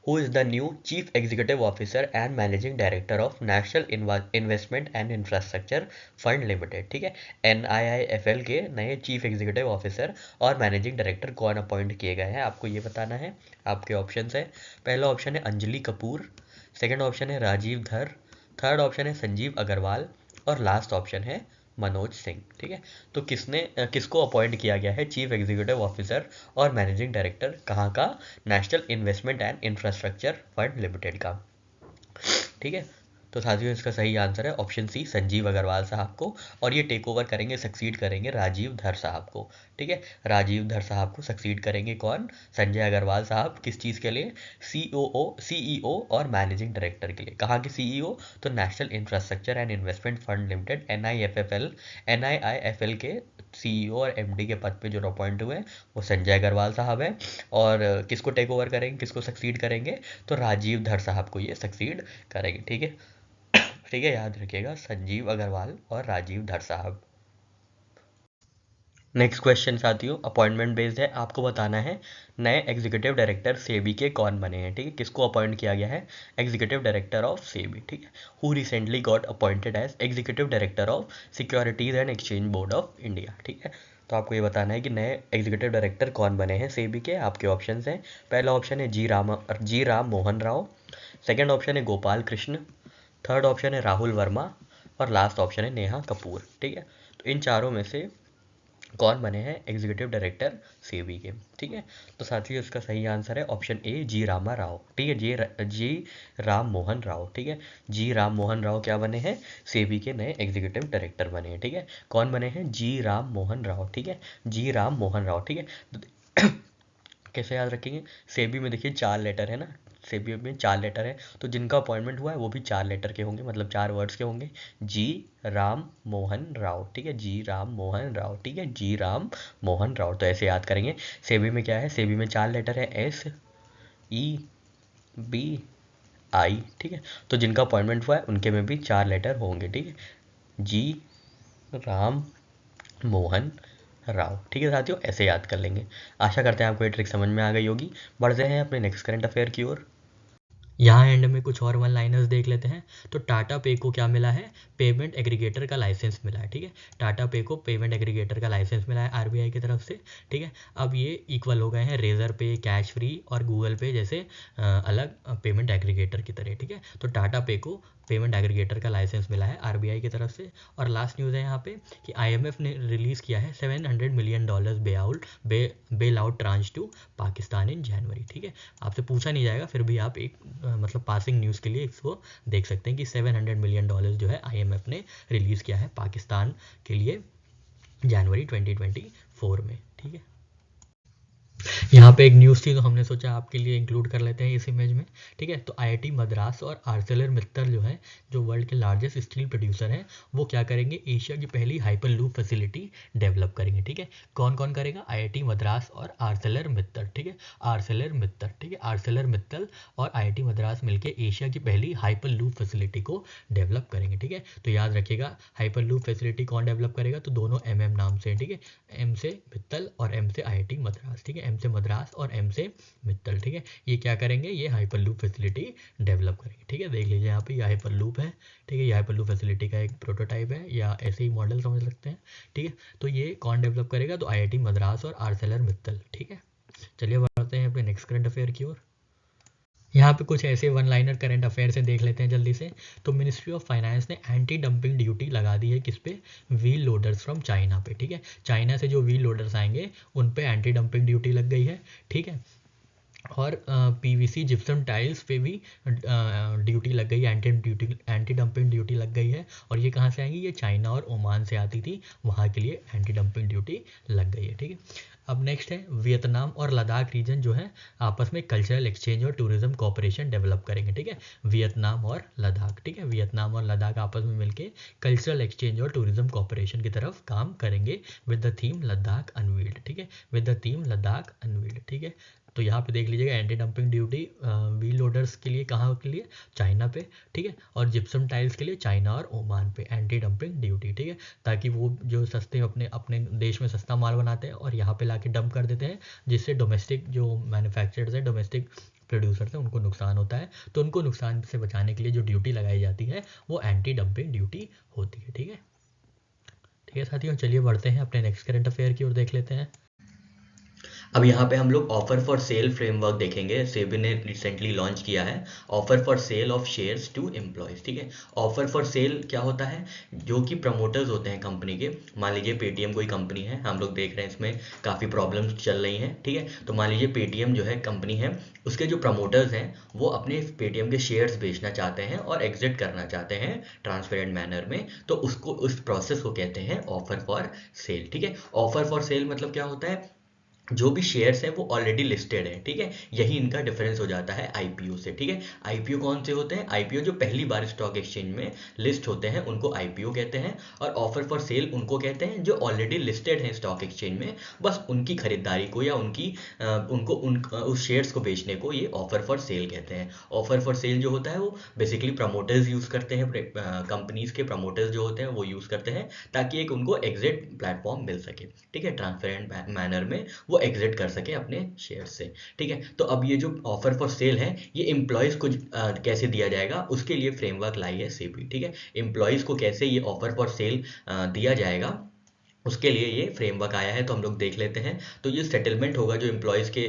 who is the new chief executive officer and managing director of national investment and infrastructure fund limited, ठीक है। NIIFL के नए चीफ एग्जीक्यूटिव ऑफिसर और मैनेजिंग डायरेक्टर कौन अपॉइंट किए गए हैं, आपको ये बताना है। आपके ऑप्शन है, पहला ऑप्शन है अंजलि कपूर, सेकेंड ऑप्शन है राजीव धर, थर्ड ऑप्शन है संजीव अग्रवाल और लास्ट ऑप्शन है मनोज सिंह, ठीक है। तो किसको अपॉइंट किया गया है चीफ एग्जीक्यूटिव ऑफिसर और मैनेजिंग डायरेक्टर कहाँ का, national investment and infrastructure fund limited का, ठीक है। तो साथियों इसका सही आंसर है ऑप्शन सी, संजीव अग्रवाल साहब को। और ये टेक ओवर करेंगे, सक्सीड करेंगे राजीव धर साहब को, ठीक है। राजीव धर साहब को सक्सीड करेंगे कौन, संजय अग्रवाल साहब, किस चीज़ के लिए, CEO और मैनेजिंग डायरेक्टर के लिए। कहाँ के CEO, तो national infrastructure and investment fund limited NIIFL के CEO और MD के पद पे जो अपॉइंट हुए वो संजय अग्रवाल साहब है। और किसको टेक ओवर करेंगे, किसको सक्सीड करेंगे, तो राजीव धर साहब को ये सक्सीड करेंगे, ठीक है। ठीक है, याद रखिएगा संजीव अग्रवाल और राजीव धर साहब। नेक्स्ट क्वेश्चन साथियों अपॉइंटमेंट बेस्ड है, आपको बताना है नए एग्जीक्यूटिव डायरेक्टर सेबी के कौन बने हैं, ठीक है। किसको अपॉइंट किया गया है, एग्जीक्यूटिव डायरेक्टर ऑफ सेबी, ठीक है। Who recently got appointed as executive director of securities and exchange board of India, ठीक है। तो आपको ये बताना है कि नए एग्जीक्यूटिव डायरेक्टर कौन बने हैं सेबी के। आपके ऑप्शन हैं, पहला ऑप्शन है जी राम मोहन राव, सेकेंड ऑप्शन है गोपाल कृष्ण, थर्ड ऑप्शन है राहुल वर्मा और लास्ट ऑप्शन है नेहा कपूर, ठीक है। तो इन चारों में से कौन बने हैं एग्जीक्यूटिव डायरेक्टर सेबी के, ठीक है। तो साथियों इसका सही आंसर है ऑप्शन ए, जी रामा राव, ठीक है, जी राम मोहन राव, ठीक है। जी राम मोहन राव क्या बने हैं, सेबी के नए एग्जीक्यूटिव डायरेक्टर बने हैं, ठीक है। कौन बने हैं, जी राम मोहन राव, ठीक है, जी राम मोहन राव, ठीक है। कैसे याद रखेंगे, सेबी में देखिए 4 लेटर है ना, सेबी में 4 लेटर है, तो जिनका अपॉइंटमेंट हुआ है वो भी 4 लेटर के होंगे, मतलब 4 वर्ड्स के होंगे, जी राम मोहन राव, ठीक है, जी राम मोहन राव, ठीक है, जी राम मोहन राव। तो ऐसे याद करेंगे, सेबी में क्या है, सेबी में 4 लेटर है, SEBI, ठीक है। तो जिनका अपॉइंटमेंट हुआ है उनके में भी 4 लेटर होंगे, ठीक है, जी राम मोहन राव, ठीक है साथियों, ऐसे याद कर लेंगे। आशा करते हैं आपको ये ट्रिक समझ में आ गई होगी। बढ़ते हैं अपने नेक्स्ट करंट अफेयर की ओर। यहाँ एंड में कुछ और वन लाइनर्स देख लेते हैं। तो टाटा पे को क्या मिला है, पेमेंट एग्रीगेटर का लाइसेंस मिला है, ठीक है। टाटा पे को पेमेंट एग्रीगेटर का लाइसेंस मिला है RBI की तरफ से, ठीक है। अब ये इक्वल हो गए हैं रेजर पे, कैश फ्री और गूगल पे जैसे अलग पेमेंट एग्रीगेटर की तरह, ठीक है। तो टाटा पे को पेमेंट एग्रीगेटर का लाइसेंस मिला है RBI की तरफ से। और लास्ट न्यूज़ है यहाँ पे कि IMF ने रिलीज़ किया है $700 million bail out tranche to Pakistan in January, ठीक है। आपसे पूछा नहीं जाएगा, फिर भी आप एक मतलब पासिंग न्यूज़ के लिए इसको देख सकते हैं कि $700 मिलियन जो है IMF ने रिलीज़ किया है पाकिस्तान के लिए जनवरी 2024 में, ठीक है। यहाँ पे एक न्यूज़ थी तो हमने सोचा आपके लिए इंक्लूड कर लेते हैं इस इमेज में, ठीक है। तो IIT मद्रास और आर्सेलर मित्तल जो है, जो वर्ल्ड के लार्जेस्ट स्टील प्रोड्यूसर हैं, वो क्या करेंगे, एशिया की पहली हाइपर लूप फैसिलिटी डेवलप करेंगे, ठीक है। कौन कौन करेगा, IIT मद्रास और आर्सेलर मित्तल, ठीक है, आर्सेलर मित्तल, ठीक है, आर्सेलर मित्तल और IIT मद्रास मिलकर एशिया की पहली हाइपर लूप फैसिलिटी को डेवलप करेंगे, ठीक है। तो याद रखिएगा हाइपर लूप फैसिलिटी कौन डेवलप करेगा, तो दोनों MM नाम से, ठीक है, M से मित्तल और M से IIT मद्रास, ठीक है, M से मद्रास और M से मित्तल, ठीक है। ये क्या करेंगे, ये हाइपर लूप फैसिलिटी डेवलप करेंगे, ठीक है। देख लीजिए यहाँ पे ये हाइपर लूप है, ठीक है, ये हाइपर लूप फैसिलिटी का एक प्रोटोटाइप है या ऐसे ही मॉडल समझ सकते हैं, ठीक है। तो ये कौन डेवलप करेगा, तो IIT मद्रास और आर्सेलर मित्तल, ठीक है। चलिए बढ़ते हैं अपने नेक्स्ट करंट अफेयर की ओर। यहाँ पे कुछ ऐसे वन लाइनर करंट अफेयर से देख लेते हैं जल्दी से। तो मिनिस्ट्री ऑफ फाइनेंस ने एंटी डंपिंग ड्यूटी लगा दी है किस पे, व्हील लोडर्स फ्रॉम चाइना पे, ठीक है। चाइना से जो व्हील लोडर्स आएंगे उन पे एंटी डंपिंग ड्यूटी लग गई है, ठीक है। और PVC जिप्सम टाइल्स पे भी ड्यूटी लग गई है, एंटी डंपिंग ड्यूटी लग गई है। और ये कहाँ से आएंगी, ये चाइना और ओमान से आती थी, वहाँ के लिए एंटी डंपिंग ड्यूटी लग गई है, ठीक है। अब नेक्स्ट है वियतनाम और लद्दाख रीजन जो है आपस में कल्चरल एक्सचेंज और टूरिज्म कोऑपरेशन डेवलप करेंगे, ठीक है, वियतनाम और लद्दाख, ठीक है, वियतनाम और लद्दाख आपस में मिलके कल्चरल एक्सचेंज और टूरिज्म कोऑपरेशन की तरफ काम करेंगे with the theme Ladakh unveiled, ठीक है, with the theme Ladakh unveiled, ठीक है। तो यहाँ पे देख लीजिएगा anti dumping duty wheel loaders के लिए कहाँ के लिए, चाइना पे, ठीक है, और जिप्सम टाइल्स के लिए चाइना और ओमान पे एंटी डंपिंग ड्यूटी, ठीक है, ताकि वो जो सस्ते अपने अपने देश में सस्ता माल बनाते हैं और यहाँ पे लाके डंप कर देते हैं, जिससे डोमेस्टिक जो मैन्युफैक्चरर्स हैं, डोमेस्टिक प्रोड्यूसर्स हैं, उनको नुकसान होता है। तो उनको नुकसान से बचाने के लिए जो ड्यूटी लगाई जाती है वो एंटी डंपिंग ड्यूटी होती है, ठीक है। ठीक है साथियों, चलिए बढ़ते हैं अपने नेक्स्ट करंट अफेयर की ओर, देख लेते हैं। अब यहाँ पे हम लोग ऑफर फॉर सेल फ्रेमवर्क देखेंगे। सेबी ने रिसेंटली लॉन्च किया है offer for sale of shares to employees, ठीक है। ऑफर फॉर सेल क्या होता है, जो कि प्रमोटर्स होते हैं कंपनी के, मान लीजिए पेटीएम कोई कंपनी है, हम लोग देख रहे हैं इसमें काफ़ी प्रॉब्लम्स चल रही हैं, ठीक है। तो मान लीजिए पेटीएम जो है कंपनी है, उसके जो प्रमोटर्स हैं वो अपने पेटीएम के शेयर्स बेचना चाहते हैं और एग्जिट करना चाहते हैं ट्रांसपेरेंट मैनर में, तो उसको उस प्रोसेस को कहते हैं ऑफर फॉर सेल, ठीक है। ऑफर फॉर सेल मतलब क्या होता है, जो भी शेयर्स हैं वो ऑलरेडी लिस्टेड है, ठीक है, यही इनका डिफरेंस हो जाता है आईपीओ से, ठीक है। आईपीओ कौन से होते हैं, आईपीओ जो पहली बार स्टॉक एक्सचेंज में लिस्ट होते हैं उनको आईपीओ कहते हैं, और ऑफर फॉर सेल उनको कहते हैं जो ऑलरेडी लिस्टेड हैं स्टॉक एक्सचेंज में, बस उनकी खरीदारी को या उनको उस शेयर्स को बेचने को ये ऑफर फॉर सेल कहते हैं। ऑफर फॉर सेल जो होता है वो बेसिकली प्रमोटर्स यूज़ करते हैं, कंपनीज के प्रमोटर्स जो होते हैं वो यूज़ करते हैं ताकि एक उनको एग्जिट प्लेटफॉर्म मिल सके, ठीक है, ट्रांसपेरेंट मैनर में वो एग्जिट कर सके अपने शेयर से, ठीक है। तो अब ये जो ऑफर फॉर सेल है ये एम्प्लॉयज़ को कैसे दिया जाएगा उसके लिए फ्रेमवर्क लाई है सेबी, ठीक है। एम्प्लॉयज़ को कैसे ये ऑफर फॉर सेल दिया जाएगा उसके लिए ये फ्रेमवर्क आया है, तो हम लोग देख लेते हैं। तो ये सेटलमेंट होगा जो एम्प्लॉयज़ के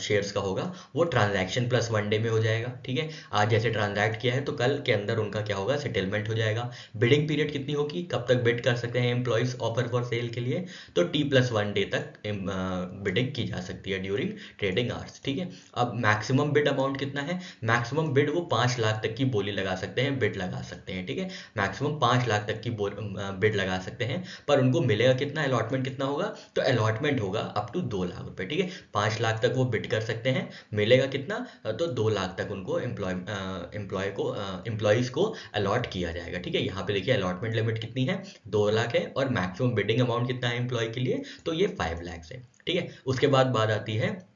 शेयर्स का होगा वो ट्रांजैक्शन प्लस 1 डे में हो जाएगा, ठीक है। आज जैसे ट्रांजैक्ट किया है तो कल के अंदर उनका क्या होगा, सेटलमेंट हो जाएगा। बिडिंग पीरियड कितनी होगी, कब तक बिड कर सकते हैं एम्प्लॉयज़ ऑफर फॉर सेल के लिए, तो T+1 डे तक बिडिंग की जा सकती है ड्यूरिंग ट्रेडिंग आवर्स, ठीक है। अब मैक्सिमम बिड अमाउंट कितना है, मैक्सिमम बिड वो 5 लाख तक की बोली लगा सकते हैं, बिड लगा सकते हैं, ठीक है। मैक्सिमम 5 लाख तक की बिड लगा सकते हैं, पर उनको मिलेगा कितना, अलॉटमेंट कितना होगा, तो अलॉटमेंट होगा अप टू 2 लाख रुपए, ठीक है। 5 लाख तक वो बिड कर सकते हैं, मिलेगा कितना, तो 2 लाख तक उनको एम्प्लॉयज़ को अलॉट किया जाएगा, ठीक है। यहाँ पे देखिए अलॉटमेंट लिमिट कितनी है, 2 लाख है, और मैक्सिमम बिडिंग अमाउंट कितना है एम्प्लॉय के लिए, तो ये 5 लाख है, ठीक है। उसके बाद बात आती है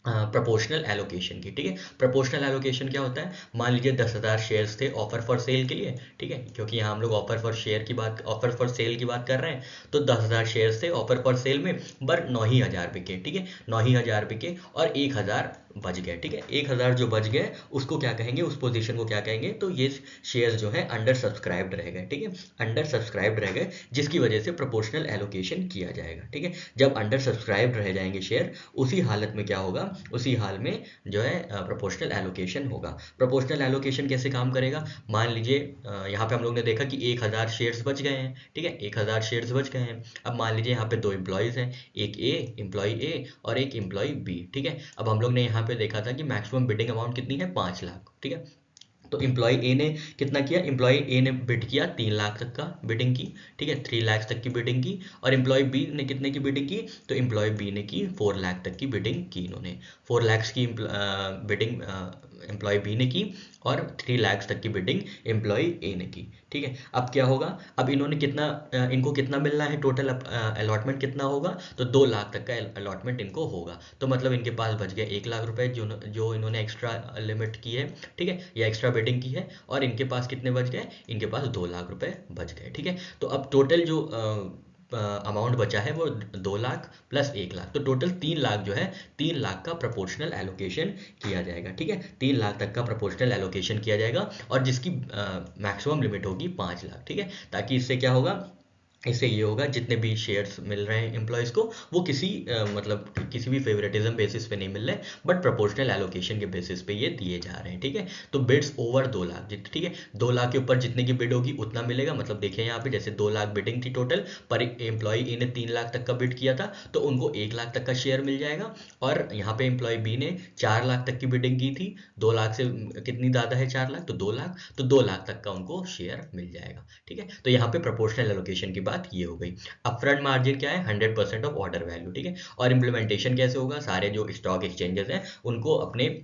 प्रोपोर्शनल एलोकेशन की, ठीक है। प्रोपोर्शनल एलोकेशन क्या होता है, मान लीजिए 10,000 शेयर्स थे ऑफर फॉर सेल के लिए, ठीक है, क्योंकि यहाँ हम लोग ऑफर फॉर सेल की बात कर रहे हैं, तो 10,000 शेयर्स थे ऑफर फॉर सेल में, पर 9,000 बिके, ठीक है, 9,000 बिके और 1,000 बच गए, ठीक है। 1,000 जो बच गए उसको क्या कहेंगे, उस पोजीशन को क्या कहेंगे, तो ये शेयर्स जो है अंडर सब्सक्राइब्ड रह गए, ठीक है, अंडर सब्सक्राइब्ड रह गए, जिसकी वजह से प्रोपोर्शनल एलोकेशन किया जाएगा, ठीक है। जब अंडर सब्सक्राइब्ड रह जाएंगे शेयर, उसी हालत में क्या होगा, उसी हाल में जो है प्रोपोर्शनल एलोकेशन होगा। प्रोपोर्शनल एलोकेशन कैसे काम करेगा, मान लीजिए यहाँ पे हम लोग ने देखा कि 1,000 शेयर्स बच गए हैं, ठीक है, 1,000 शेयर्स बच गए हैं। अब मान लीजिए यहाँ पे 2 एम्प्लॉयज़ हैं, एक एम्प्लॉय ए और एक एम्प्लॉय बी, ठीक है। अब हम लोग ने यहाँ पे देखा था कि मैक्सिमम बिडिंग अमाउंट कितनी है, 5 लाख, ठीक है। तो एम्प्लॉय ए ने कितना किया, एम्प्लॉय ए ने बिड किया 3 लाख तक का बिडिंग की, ठीक है, 3 लाख तक की बिडिंग की, और एम्प्लॉय बी ने कितने की बिडिंग की, तो एम्प्लॉय बी ने की 4 लाख तक की बिडिंग की, इन्होंने 4 लाख की बिडिंग एम्प्लॉय बी ने की और 3 लाख तक की बिडिंग एम्प्लॉय ए ने की, ठीक है। अब क्या होगा, अब इन्होंने कितना इनको कितना मिलना है, टोटल अलॉटमेंट कितना होगा, तो 2 लाख तक का अलॉटमेंट इनको होगा, तो मतलब इनके पास बच गया 1 लाख रुपए जो इन्होंने एक्स्ट्रा लिमिट की है, ठीक है, या एक्स्ट्रा बिडिंग की है, और इनके पास कितने बच गए, इनके पास 2 लाख रुपए बच गए, ठीक है। तो अब टोटल जो अमाउंट बचा है वो 2 लाख प्लस 1 लाख, तो टोटल 3 लाख जो है, 3 लाख का प्रोपोर्शनल एलोकेशन किया जाएगा, ठीक है, 3 लाख तक का प्रोपोर्शनल एलोकेशन किया जाएगा, और जिसकी मैक्सिमम लिमिट होगी 5 लाख, ठीक है। ताकि इससे क्या होगा, इससे ये होगा जितने भी शेयर्स मिल रहे हैं एम्प्लॉयज़ को वो मतलब किसी भी फेवरेटिज्म बेसिस पे नहीं मिल रहे, बट प्रोपोर्शनल एलोकेशन के बेसिस पे ये दिए जा रहे हैं, ठीक है। तो बिड्स ओवर 2 लाख, ठीक है, 2 लाख के ऊपर जितने की बिड होगी उतना मिलेगा, मतलब देखिए यहाँ पे जैसे 2 लाख बिडिंग थी टोटल, पर एम्प्लॉय ए ने 3 लाख तक का बिड किया था तो उनको 1 लाख तक का शेयर मिल जाएगा, और यहाँ पे एम्प्लॉय बी ने 4 लाख तक की बिडिंग की थी, 2 लाख से कितनी ज़्यादा है 4 लाख, तो 2 लाख, तो 2 लाख तक का उनको शेयर मिल जाएगा, ठीक है। तो यहाँ पे प्रोपोर्शनल एलोकेशन की बात बात ये हो गई। अपफ्रंट मार्जिन क्या है? 100% ऑफ ऑर्डर वैल्यू, ठीक है। और इम्प्लीमेंटेशन कैसे होगा? सारे जो स्टॉक एक्सचेंजेस हैं उनको अपने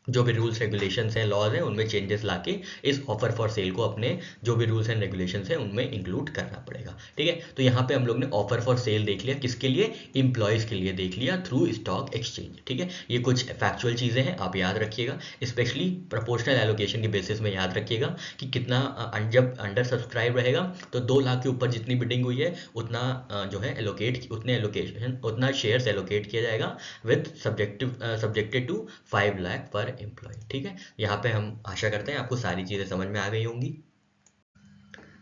जो भी रूल्स रेगुलेशंस हैं, लॉज हैं, उनमें चेंजेस लाके इस ऑफर फॉर सेल को अपने जो भी रूल्स एंड रेगुलेशंस हैं उनमें इंक्लूड करना पड़ेगा, ठीक है। तो यहाँ पे हम लोग ने ऑफर फॉर सेल देख लिया, किसके लिए? एम्प्लॉयज़ के लिए देख लिया थ्रू स्टॉक एक्सचेंज, ठीक है। ये कुछ फैक्चुअल चीज़ें हैं, आप याद रखिएगा, स्पेशली प्रोपोर्शनल एलोकेशन के बेसिस में याद रखिएगा कि कितना जब अंडर सब्सक्राइब रहेगा तो 2 लाख के ऊपर जितनी बिडिंग हुई है उतना जो है एलोकेट, उतने एलोकेशन, उतना शेयर्स एलोकेट किया जाएगा विद सब्जेक्टेड टू 5 लाख पर एम्प्लॉय, ठीक है। यहाँ पे हम आशा करते हैं आपको सारी चीज़ें समझ में आ गई होंगी।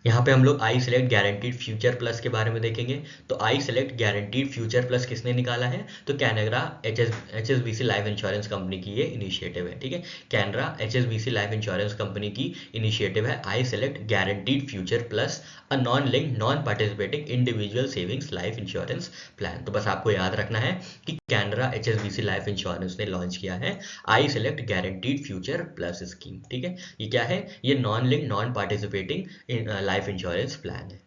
यहाँ पे हम लोग I select guaranteed future plus के बारे में देखेंगे। तो I select guaranteed future plus किसने निकाला है? तो Canara HSBC life insurance company की ये इनिशिएटिव है, ठीक है। Canara HSBC life insurance company की इनिशिएटिव है I select guaranteed future plus a non linked non participating individual savings life insurance plan. तो बस आपको याद रखना है कि कैनरा HSBC लाइफ इंश्योरेंस ने लॉन्च किया है I select guaranteed future plus scheme, ठीक है। ये क्या है? ये non linked non participating life insurance plan है,